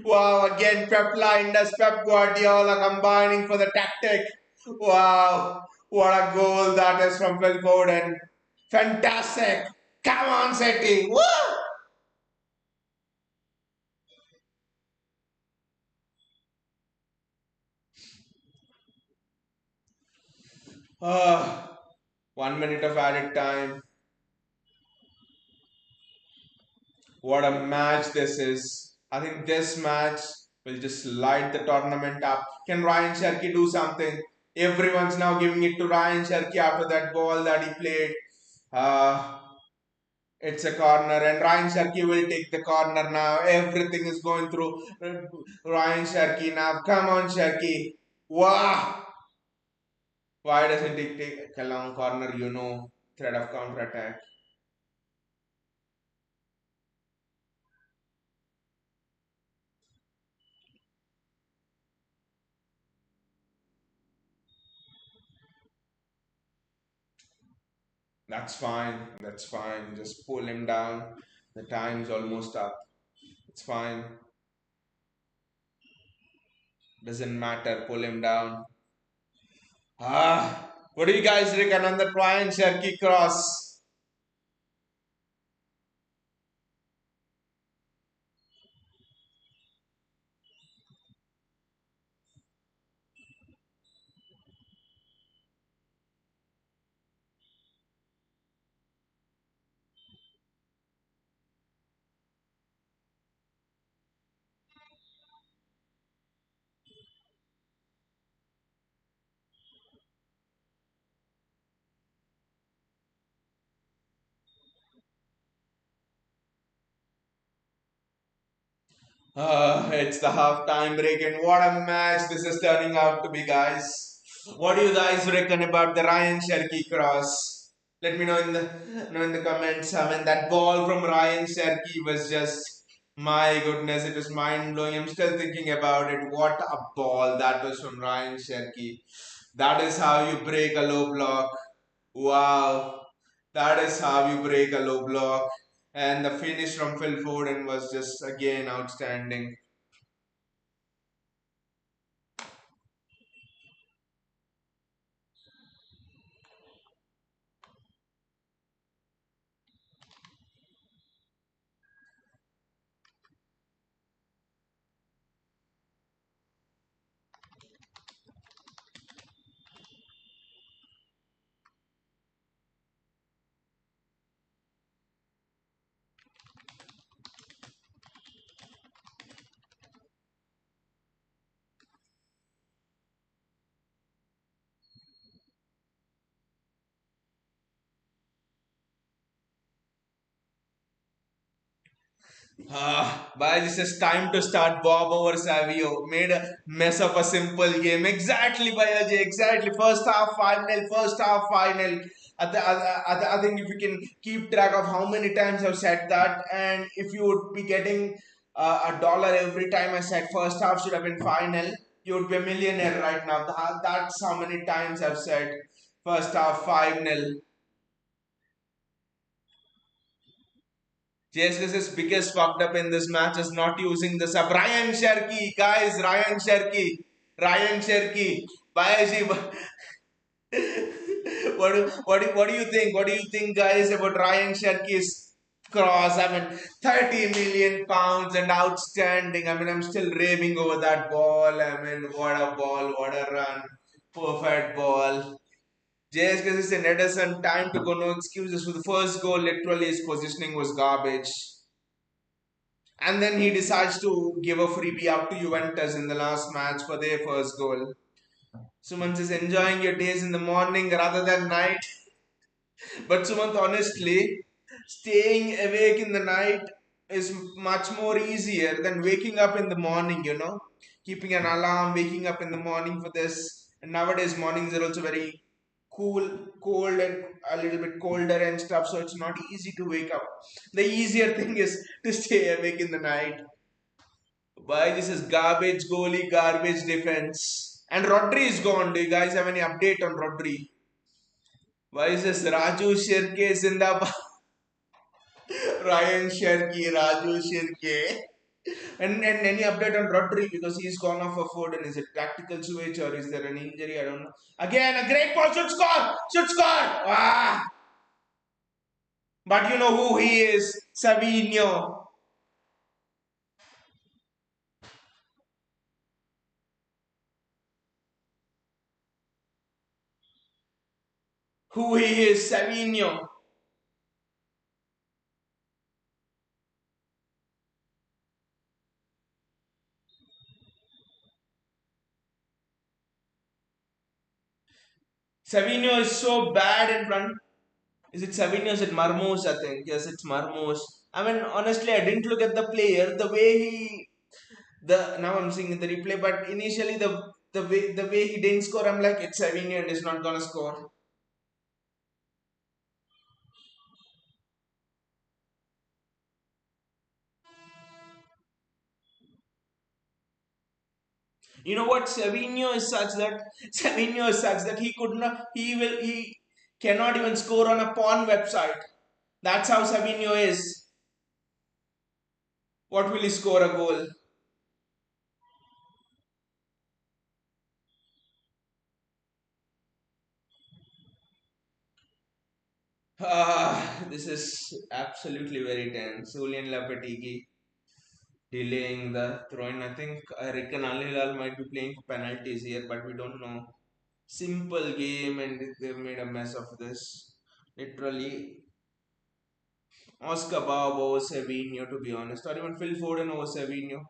Wow, again Pep Linders, Pep Guardiola combining for the tactic. Wow, what a goal that is from Phil Foden. Fantastic. Come on, City. Woo! Ah, 1 minute of added time. What a match this is. I think this match will just light the tournament up. Can Ryan Sherky do something? Everyone's now giving it to Ryan Sherky after that ball that he played. Uh, It's a corner, and Ryan Sharkey will take the corner now. Everything is going through Ryan Sharkey now. Come on, Sharkey. Wow! Why doesn't he take a long corner? Threat of counter attack. That's fine. That's fine. Just pull him down. The time's almost up. It's fine. Doesn't matter. Pull him down. What do you guys reckon on the Ryan Sharkey cross? It's the half-time break, and what a match this is turning out to be, guys. What do you guys reckon about the Ryan Sherky cross? Let me know in the comments. I mean, that ball from Ryan Sherky was just, my goodness, it was mind blowing. I'm still thinking about it. What a ball that was from Ryan Sherky. That is how you break a low block. Wow, that is how you break a low block. And the finish from Phil Foden was just again outstanding. By this is time to start Bob over Savio. Made a mess of a simple game. Exactly, Bayaji. Exactly. First half final. First half final. I think if you can keep track of how many times I've said that, and if you would be getting $1 every time I said first half should have been final, you would be a millionaire right now. That's how many times I've said first half final. JSS's biggest fucked up in this match is not using the sub. Ryan Sherky, guys, Ryan Sherky. Ryan Sherky. Bayaji, what do you think? What do you think, guys, about Ryan Sherky's cross? I mean, 30 million pounds and outstanding. I mean, I'm still raving over that ball. I mean, what a ball, what a run. Perfect ball. JSK is an Edison, time to go, no excuses. For the first goal, literally his positioning was garbage. And then he decides to give a freebie up to Juventus in the last match for their first goal. Sumant is enjoying your days in the morning rather than night. But Sumant, honestly, staying awake in the night is much more easier than waking up in the morning, you know. Keeping an alarm, waking up in the morning for this. And nowadays, mornings are also very cold and a little bit colder and stuff, so it's not easy to wake up. The easier thing is to stay awake in the night. Why this is garbage goalie, garbage defense. And Rodri is gone. Do you guys have any update on Rodri? Why is this Raju Shirke Zindabad? Ryan Shirke, Raju Shirke. And any update on Rodri because he's gone off a foot and is it tactical switch or is there an injury? I don't know. Again, a great ball should score! Should score! Ah! But you know who he is? Savinho. Who he is? Savinho. Savinho is so bad in front. Is it Savinho? Is it Marmos? I think. Yes, it's Marmos. I mean, honestly, I didn't look at the player. The way he, the now I'm seeing the replay, but initially the way he didn't score, I'm like, it's Savinho and he's not gonna score. You know what? Savinho is such that he could not. He cannot even score on a porn website. That's how Savinho is. What will he score a goal? This is absolutely very tense. Julian Lopetegui delaying the throw-in. I think I reckon Al Hilal might be playing for penalties here, but we don't know. Simple game, and they've made a mess of this. Literally, Oscar Bob over Savinho, to be honest, or even Phil Foden over Savinho.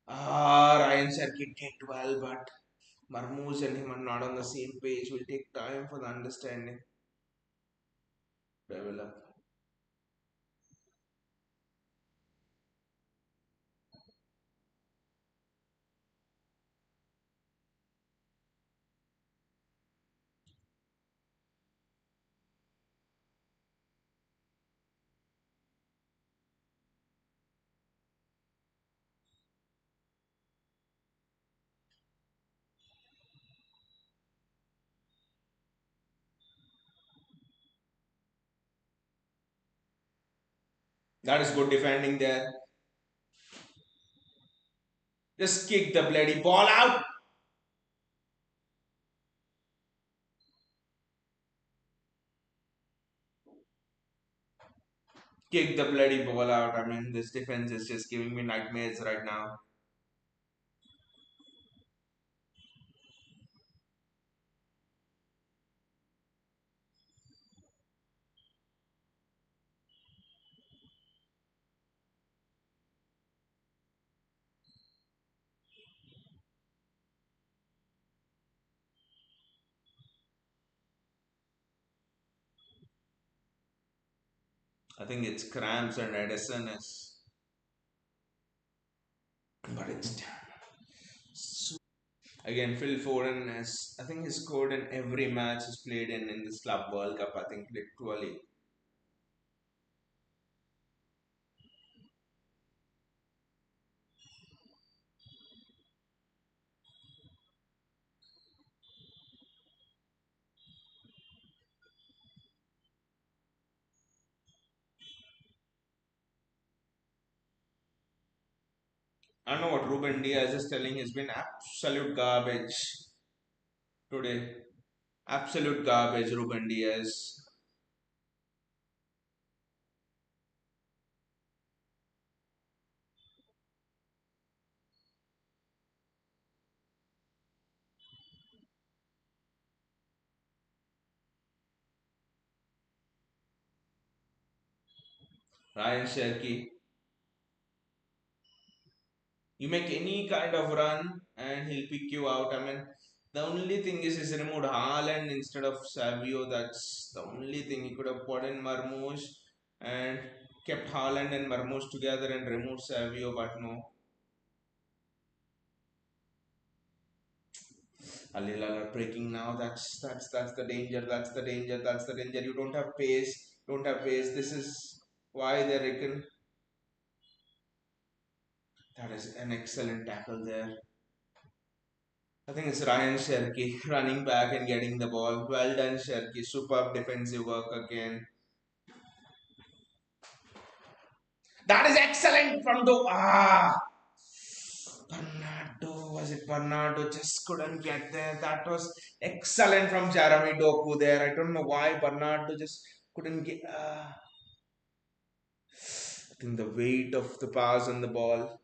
Ryan Circuit did well, but Marmoush and him are not on the same page. Will take time for the understanding to develop. That is good defending there. Just kick the bloody ball out. Kick the bloody ball out. I mean, this defense is just giving me nightmares right now. I think it's cramps and Edison is, but it's again Phil Foden has. I think he's scored in every match he's played in this Club World Cup. I think literally. I don't know what Ruben Diaz is telling. He's been absolute garbage today. Absolute garbage, Ruben Diaz. Ryan Sherky. You make any kind of run and he'll pick you out. I mean, the only thing is he's removed Haaland instead of Savio. That's the only thing he could have put in Marmoush and kept Haaland and Marmoush together and removed Savio, but no. Hilal are breaking now. That's the danger. That's the danger. That's the danger. You don't have pace. Don't have pace. This is why they reckon that is an excellent tackle there. I think it's Ryan Sherky running back and getting the ball. Well done, Sherky. Superb defensive work again. That is excellent from Do. Bernardo. Was it Bernardo? Just couldn't get there. That was excellent from Jeremy Doku there. I don't know why Bernardo just couldn't get. I think the weight of the pass on the ball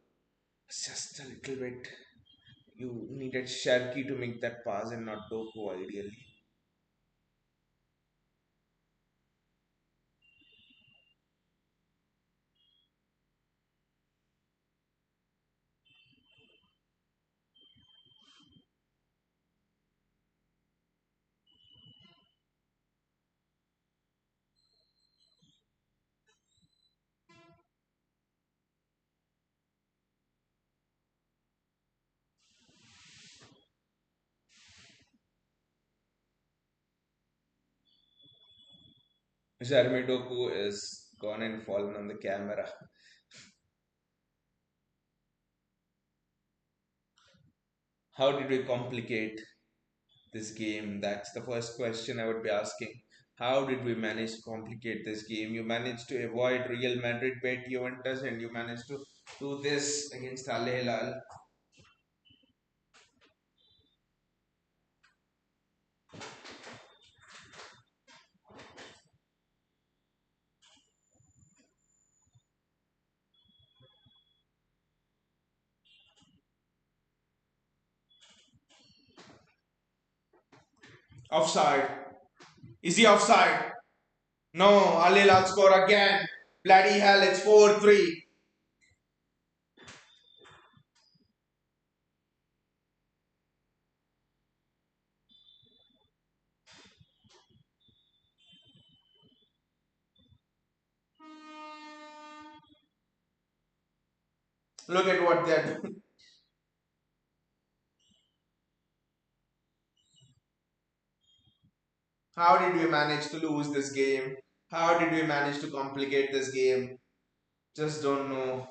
was just a little bit. You needed Sherky to make that pass and not Doku ideally. Jeremy Doku is gone and fallen on the camera. How did we complicate this game? That's the first question I would be asking. How did we manage to complicate this game? You managed to avoid Real Madrid beat Juventus and you managed to do this against Al Hilal. Offside. Is he offside? No, Al Hilal score again. Bloody hell, it's 4-3. Look at what they're doing. How did we manage to lose this game? How did we manage to complicate this game? Just don't know.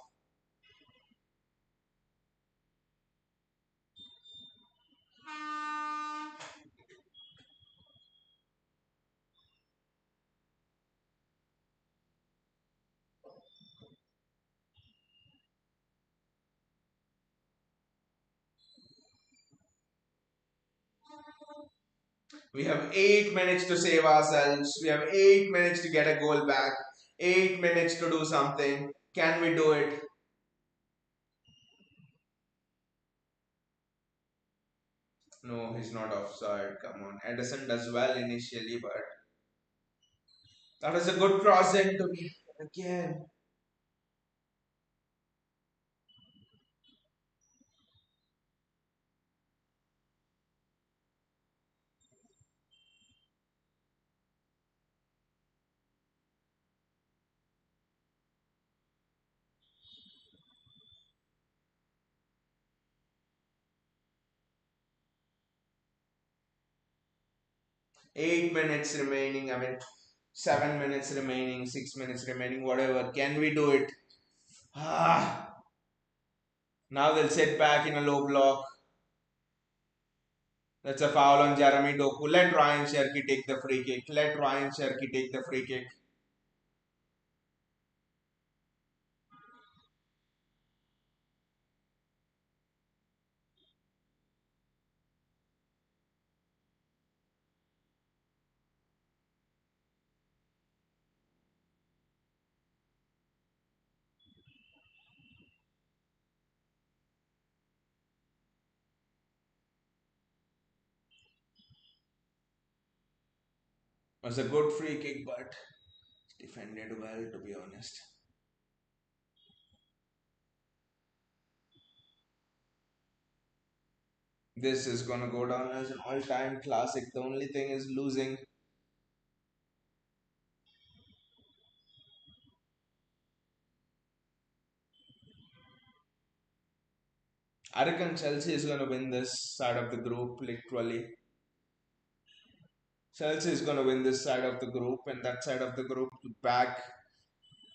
We have 8 minutes to save ourselves. We have 8 minutes to get a goal back. 8 minutes to do something. Can we do it? No, he's not offside. Come on. Edison does well initially, but that was a good cross into me. Again. 8 minutes remaining. I mean, 7 minutes remaining, 6 minutes remaining, whatever. Can we do it? Ah, now they'll sit back in a low block. That's a foul on Jeremy Doku. Let Ryan Cherky take the free kick. Let Ryan Cherky take the free kick. It was a good free kick, but defended well, to be honest. This is gonna go down as an all-time classic. The only thing is losing. I reckon Chelsea is gonna win this side of the group, literally. Chelsea is gonna win this side of the group, and that side of the group to back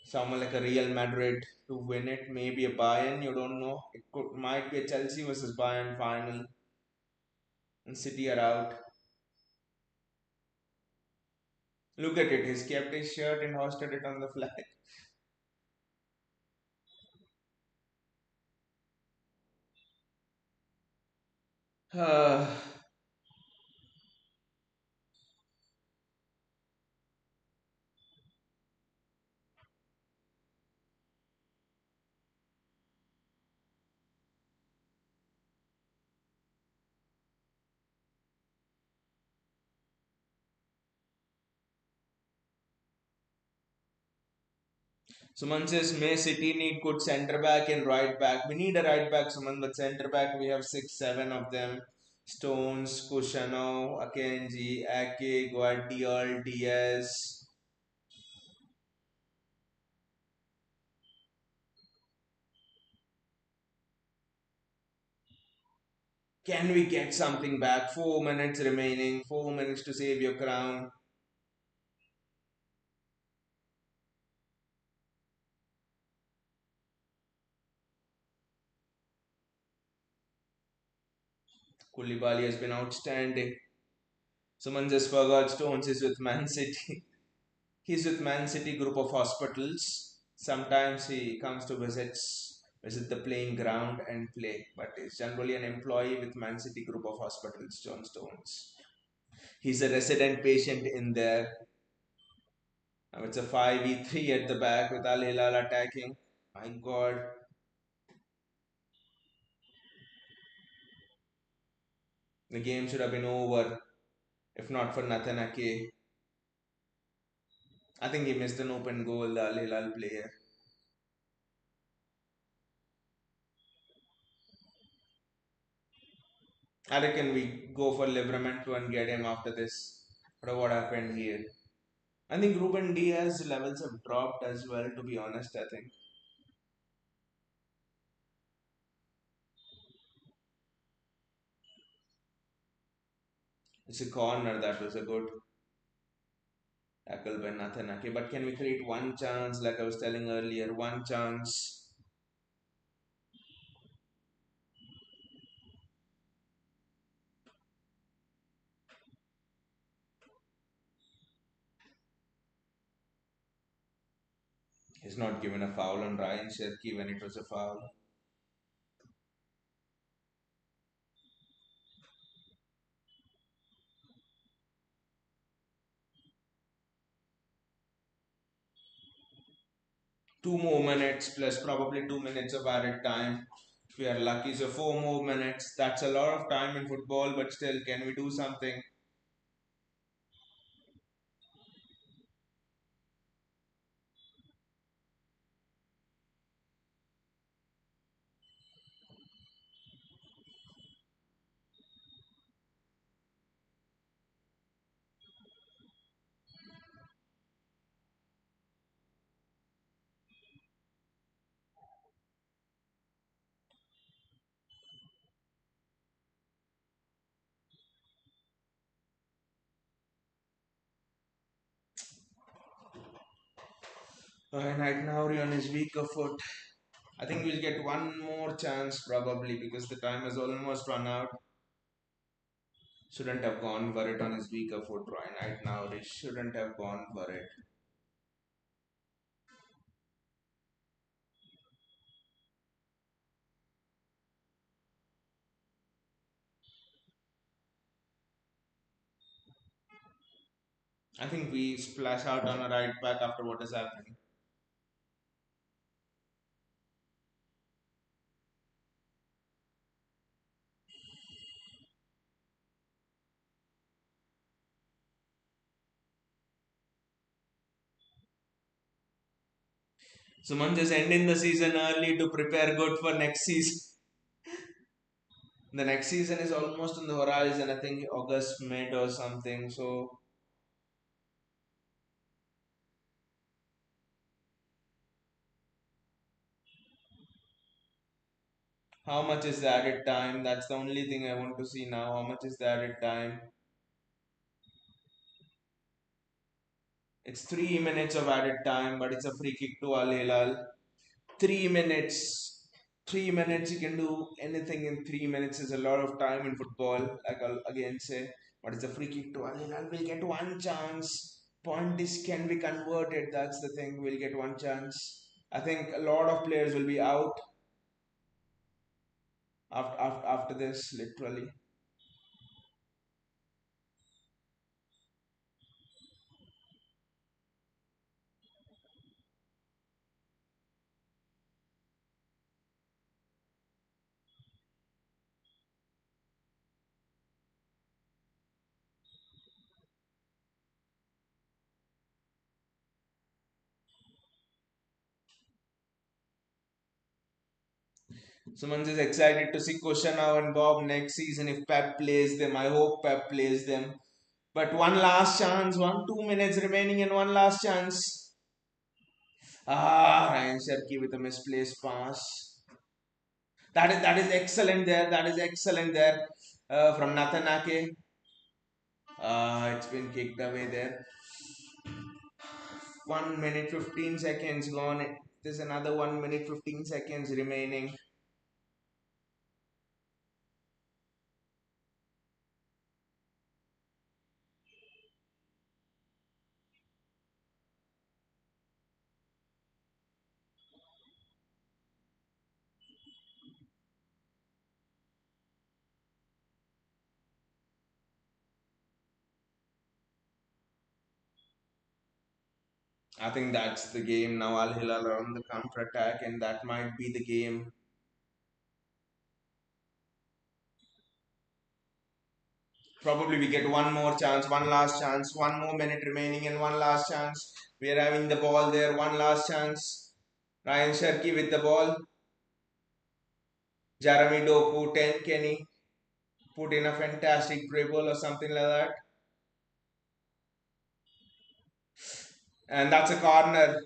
someone like a Real Madrid to win it. Maybe a Bayern, you don't know. It might be a Chelsea versus Bayern final, and City are out. Look at it. He's kept his shirt and hoisted it on the flag. Suman says, May City need good centre back and right back. We need a right back, Suman, but centre back we have six, seven of them. Stones, Kushano, Akenji, Ake, Guardiol, Diaz. Can we get something back? 4 minutes remaining, 4 minutes to save your crown. Koulibaly has been outstanding. Someone just forgot Stones is with Man City. He's with Man City group of hospitals. Sometimes he comes to visit the playing ground and play, but he's generally an employee with Man City group of hospitals, John Stones. He's a resident patient in there. It's a 5v3 at the back with Al Hilal attacking. My god. The game should have been over if not for Nathan Ake. I think he missed an open goal, the Al Hilal player. I reckon we go for Livramento and get him after this. But what happened here? I think Ruben Diaz levels have dropped as well, to be honest. I think it's a corner that was a good tackle by Nathan Ake. But can we create one chance, like I was telling earlier? One chance. He's not given a foul on Ryan Cherky when it was a foul. 2 more minutes plus probably 2 minutes of added time. If we are lucky, so 4 more minutes. That's a lot of time in football, but still, can we do something? And right now, Rion is weaker foot. I think we'll get one more chance probably because the time has almost run out. Shouldn't have gone for it on his weaker foot right now. They shouldn't have gone for it. I think we splash out on a right back after what has happened. Someone just ending the season early to prepare good for next season. The next season is almost on the horizon. I think August, mid or something. So how much is the added time? That's the only thing I want to see now. How much is the added time? It's 3 minutes of added time, but it's a free kick to Al Hilal. 3 minutes. 3 minutes, you can do anything in 3 minutes. Is a lot of time in football, like I'll again say. But it's a free kick to Al Hilal. We'll get one chance. Point is, can be converted. That's the thing. We'll get one chance. I think a lot of players will be out after this, literally. Someone's is excited to see Koshana and Bob next season if Pep plays them. I hope Pep plays them. But one last chance, 2 minutes remaining, and one last chance. Ryan Sherky with a misplaced pass. That is excellent there. That is excellent there from Nathan Ake. It's been kicked away there. 1 minute 15 seconds gone. There's another 1 minute 15 seconds remaining. I think that's the game now. Al Hilal are on the counter attack, and that might be the game. Probably we get one more chance, one last chance, 1 more minute remaining, and one last chance. We are having the ball there, one last chance. Ryan Sherky with the ball. Jeremy Doku, 10 Kenny put in a fantastic dribble or something like that. And that's a corner.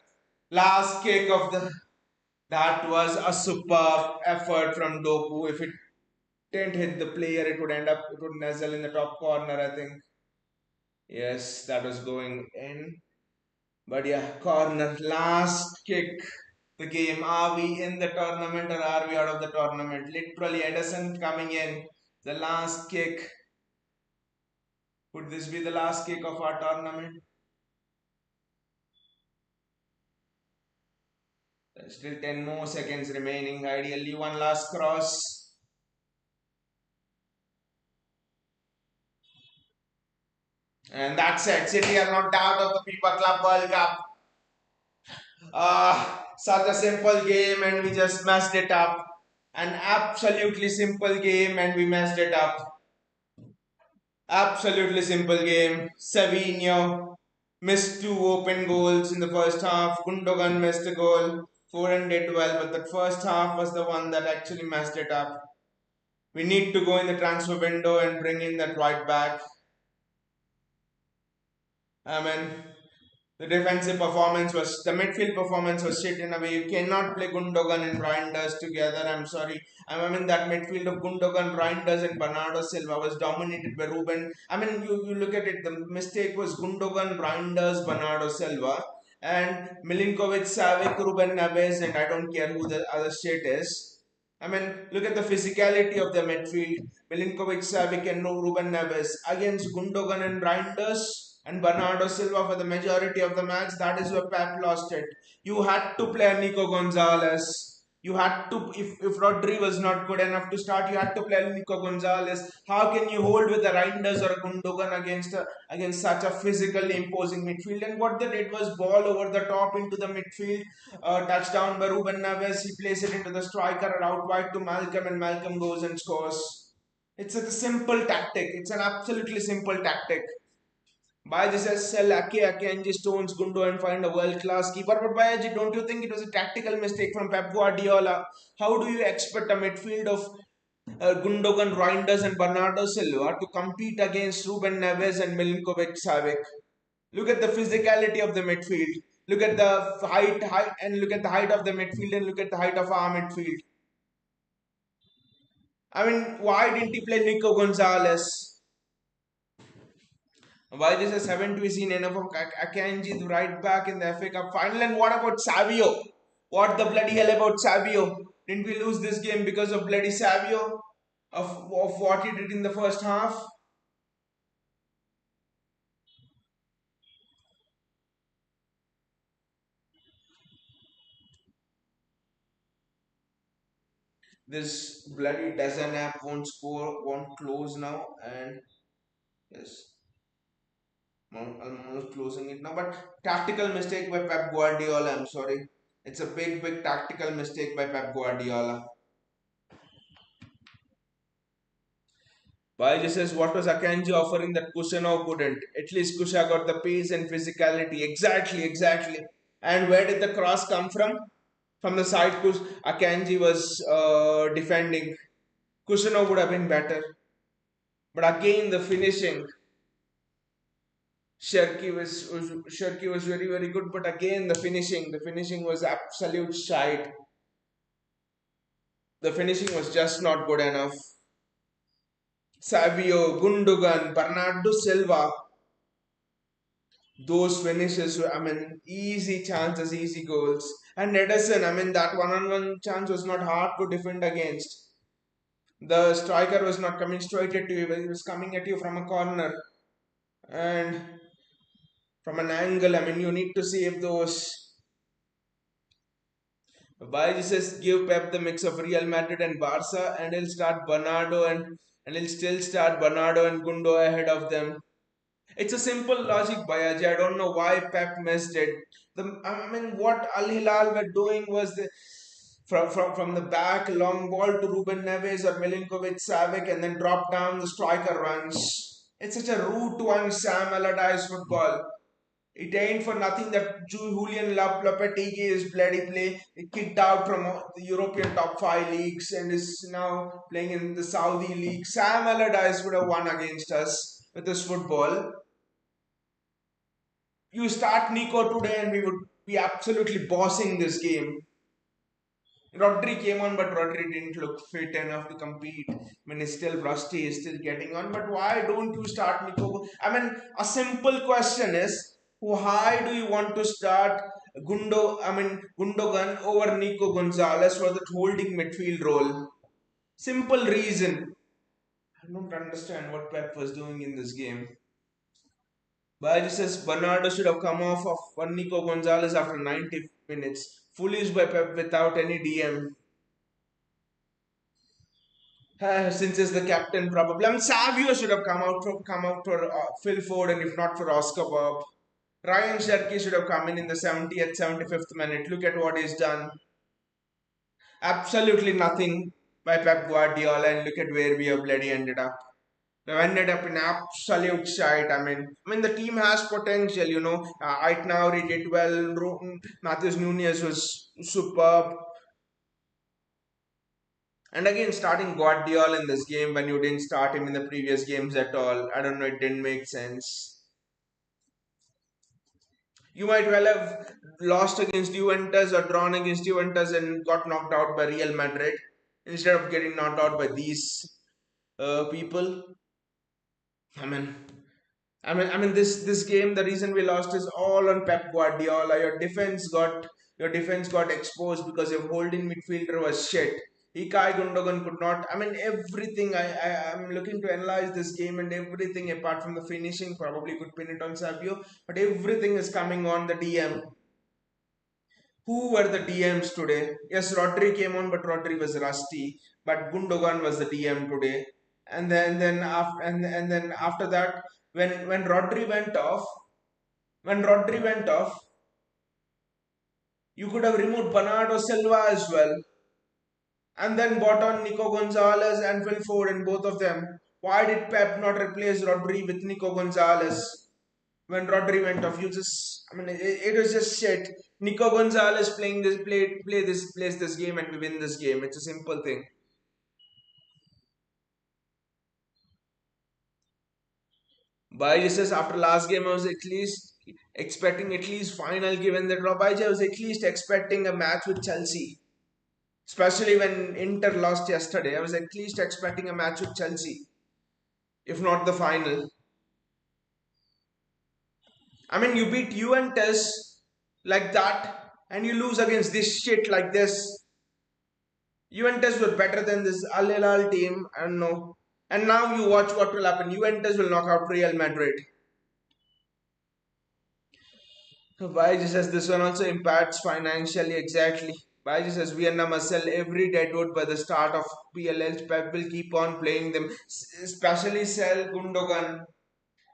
Last kick of the. That was a superb effort from Doku. If it didn't hit the player, it would nuzzle in the top corner, I think. Yes, that was going in. But yeah, corner, last kick. The game. Are we in the tournament or are we out of the tournament? Literally, Edison coming in. The last kick. Could this be the last kick of our tournament? There's still 10 more seconds remaining. Ideally, one last cross. And that's it. City are not out of the FIFA Club World Cup. Such a simple game and we just messed it up. An absolutely simple game and we messed it up. Absolutely simple game. Savinho missed two open goals in the first half. Gundogan missed a goal. Foreign did well, but the first half was the one that actually messed it up. We need to go in the transfer window and bring in that right back. I mean, the midfield performance was shit in a way. You cannot play Gundogan and Reinders together. I'm sorry. I mean, that midfield of Gundogan, Reinders, and Bernardo Silva was dominated by Ruben. I mean, you look at it, the mistake was Gundogan, Reinders, Bernardo Silva, and Milinkovic, Savic, Ruben Neves, and I don't care who the other shit is. I mean, look at the physicality of the midfield. Milinkovic, Savic, and Ruben Neves against Gundogan and Reinders and Bernardo Silva for the majority of the match. That is where Pep lost it. You had to play Nico Gonzalez. You had to, if Rodri was not good enough to start, you had to play Nico Gonzalez. How can you hold with the Reinders or Gundogan against such a physically imposing midfield? And what they did was ball over the top into the midfield, touchdown by Ruben Neves. He plays it into the striker out wide to Malcolm, and Malcolm goes and scores. It's a simple tactic. It's an absolutely simple tactic. Bayaji says sell Ake Stones Gundo and find a world class keeper. But Bayaji, don't you think it was a tactical mistake from Pep Guardiola? How do you expect a midfield of Gundogan, Reinders, and Bernardo Silva to compete against Ruben Neves and Milinkovic Savic? Look at the physicality of the midfield. Look at the height, and look at the height of the midfield, and look at the height of our midfield. I mean, why didn't he play Nico Gonzalez? Why this is haven't we seen enough of Akanji, the right back in the FA Cup final? And what about Savio? What the bloody hell about Savio? Didn't we lose this game because of bloody Savio? Of what he did in the first half? This bloody Dazan app won't close now, and yes, I'm almost closing it now. But tactical mistake by Pep Guardiola. I'm sorry, it's a big tactical mistake by Pep Guardiola. Baiji says, what was Akanji offering that Kusano couldn't? At least Kusha got the pace and physicality. Exactly. And where did the cross come from? From the side Akanji was defending. Kusano would have been better. But again, the finishing. Sherky was very good. But again, the finishing was absolute shite. The finishing was just not good enough. Savio, Gundogan, Bernardo Silva, those finishes were, I mean, easy chances, easy goals. And Edison, I mean, that one-on-one chance was not hard to defend against. The striker was not coming straight at you, he was coming at you from a corner and from an angle. I mean, you need to see if those. Baiji says give Pep the mix of Real Madrid and Barca, and he'll start Bernardo and he'll still start Bernardo and Gundo ahead of them. It's a simple logic, Bayaji. I don't know why Pep missed it. I mean, what Al Hilal were doing was from the back, long ball to Ruben Neves or Milinkovic Savic, and then drop down the striker runs. It's such a route one Sam Allardyce football. It ain't for nothing that Julian Lopetegui is bloody play kicked out from the European top five leagues and is now playing in the Saudi league. Sam Allardyce would have won against us with this football. You start Nico today and we would be absolutely bossing this game. Rodri came on, but Rodri didn't look fit enough to compete. I mean, he's still rusty, he's still getting on. But why don't you start Nico? I mean, a simple question is, why do you want to start Gundogan over Nico Gonzalez for that holding midfield role? Simple reason. I don't understand what Pep was doing in this game. Baji says Bernardo should have come off of one Nico Gonzalez after 90 minutes. Foolish by Pep without any DM. Since he's the captain, probably. I mean, Savio should have come out for Phil Ford, and if not for Oscar Bob. Ryan Cherky should have come in the 70th, 75th minute. Look at what he's done. Absolutely nothing by Pep Guardiola, and look at where we have bloody ended up. They ended up in absolute shite. I mean, the team has potential. Right now he did well. Matthews Nunez was superb. And again, starting Guardiola in this game when you didn't start him in the previous games at all. I don't know. It didn't make sense. You might well have lost against Juventus or drawn against Juventus and got knocked out by Real Madrid instead of getting knocked out by these people. I mean, this game. The reason we lost is all on Pep Guardiola. Your defense got exposed because your holding midfielder was shit. Ikai Gundogan could not. I mean, everything. I'm looking to analyze this game and everything apart from the finishing. Probably could pin it on Sabio, but everything is coming on the DM. Who were the DMs today? Yes, Rodri came on, but Rodri was rusty. But Gundogan was the DM today. And then after that, when Rodri went off, you could have removed Bernardo Silva as well, and then bought on Nico Gonzalez and Phil Foden, both of them. Why did Pep not replace Rodri with Nico Gonzalez when Rodri went off? It was just shit. Nico Gonzalez playing this play this plays this game and we win this game. It's a simple thing. Baiji says after last game I was at least expecting at least final given the draw. Baiji, I was at least expecting a match with Chelsea. Especially when Inter lost yesterday. I was at least expecting a match with Chelsea, if not the final. I mean, you beat Juventus like that, and you lose against this shit like this. Juventus were better than this Al Hilal team, and no. And now you watch what will happen. Juventus will knock out Real Madrid. Baiji says this one also impacts financially exactly. Baiji says Vienna must sell every deadwood by the start of PLL. Pep will keep on playing them, especially sell Gundogan.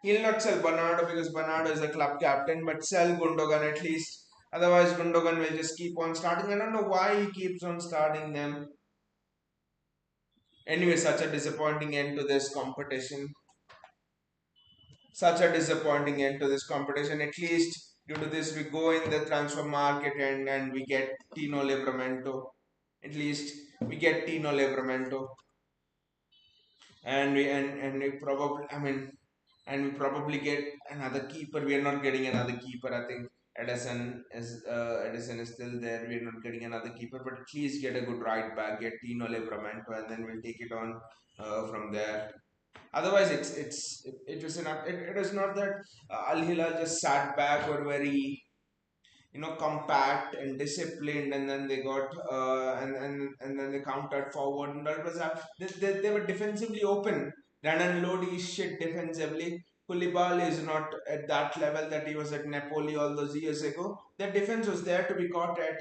He'll not sell Bernardo because Bernardo is a club captain, but sell Gundogan at least. Otherwise, Gundogan will just keep on starting. I don't know why he keeps on starting them. Anyway, such a disappointing end to this competition. Such a disappointing end to this competition. At least due to this, we go in the transfer market and we get Tino Livramento. At least we get Tino Livramento, and we probably and we probably get another keeper. We are not getting another keeper. I think Edison is still there. We are not getting another keeper, but at least get a good right back, get Tino Livramento, and then we'll take it on from there. Otherwise, it was it was not that Al Hilal just sat back or very compact and disciplined, and then they got and then they countered forward, and that was they were defensively open. Renan Lodi is shit defensively. Koulibaly is not at that level that he was at Napoli all those years ago. Their defense was there to be caught at.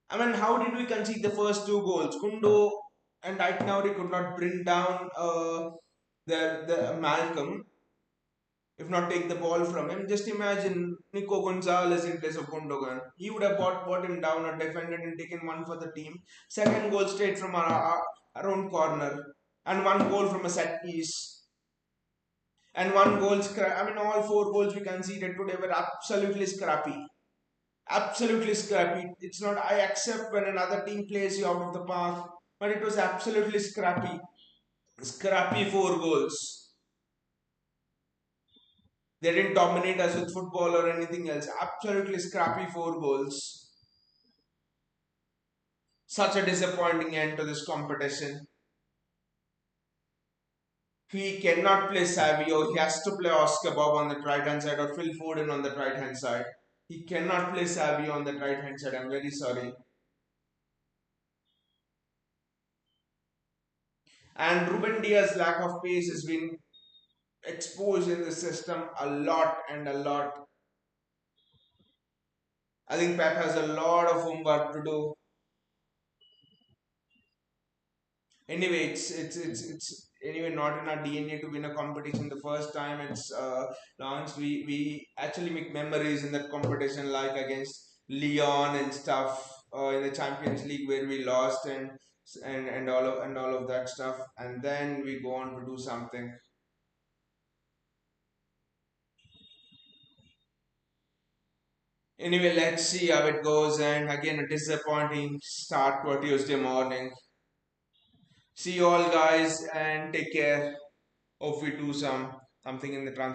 I mean, how did we concede the first two goals? Kundo and right now they could not bring down the Malcolm, if not take the ball from him. Just imagine Nico Gonzalez in place of Gundogan. He would have brought him down or defended and taken one for the team. Second goal straight from our own corner, and one goal from a set piece. And one goal, all four goals we conceded today were absolutely scrappy. Absolutely scrappy. It's not, I accept when another team plays you out of the park, but it was absolutely scrappy. Scrappy four goals. They didn't dominate us with football or anything else. Absolutely scrappy four goals. Such a disappointing end to this competition. He cannot play Savio. He has to play Oscar Bob on the right hand side or Phil Foden on the right hand side. He cannot play Savio on the right hand side. I'm very sorry. And Ruben Diaz's lack of pace has been exposed in the system a lot and a lot. I think Pep has a lot of homework to do. Anyway, anyway not in our DNA to win a competition the first time it's launched. We actually make memories in that competition, like against Leon and stuff in the Champions League where we lost, and all of that stuff, and then we go on to do something. Anyway, let's see how it goes. And again, a disappointing start to a Tuesday morning. See you all, guys, and take care. Hope we do something in the trans.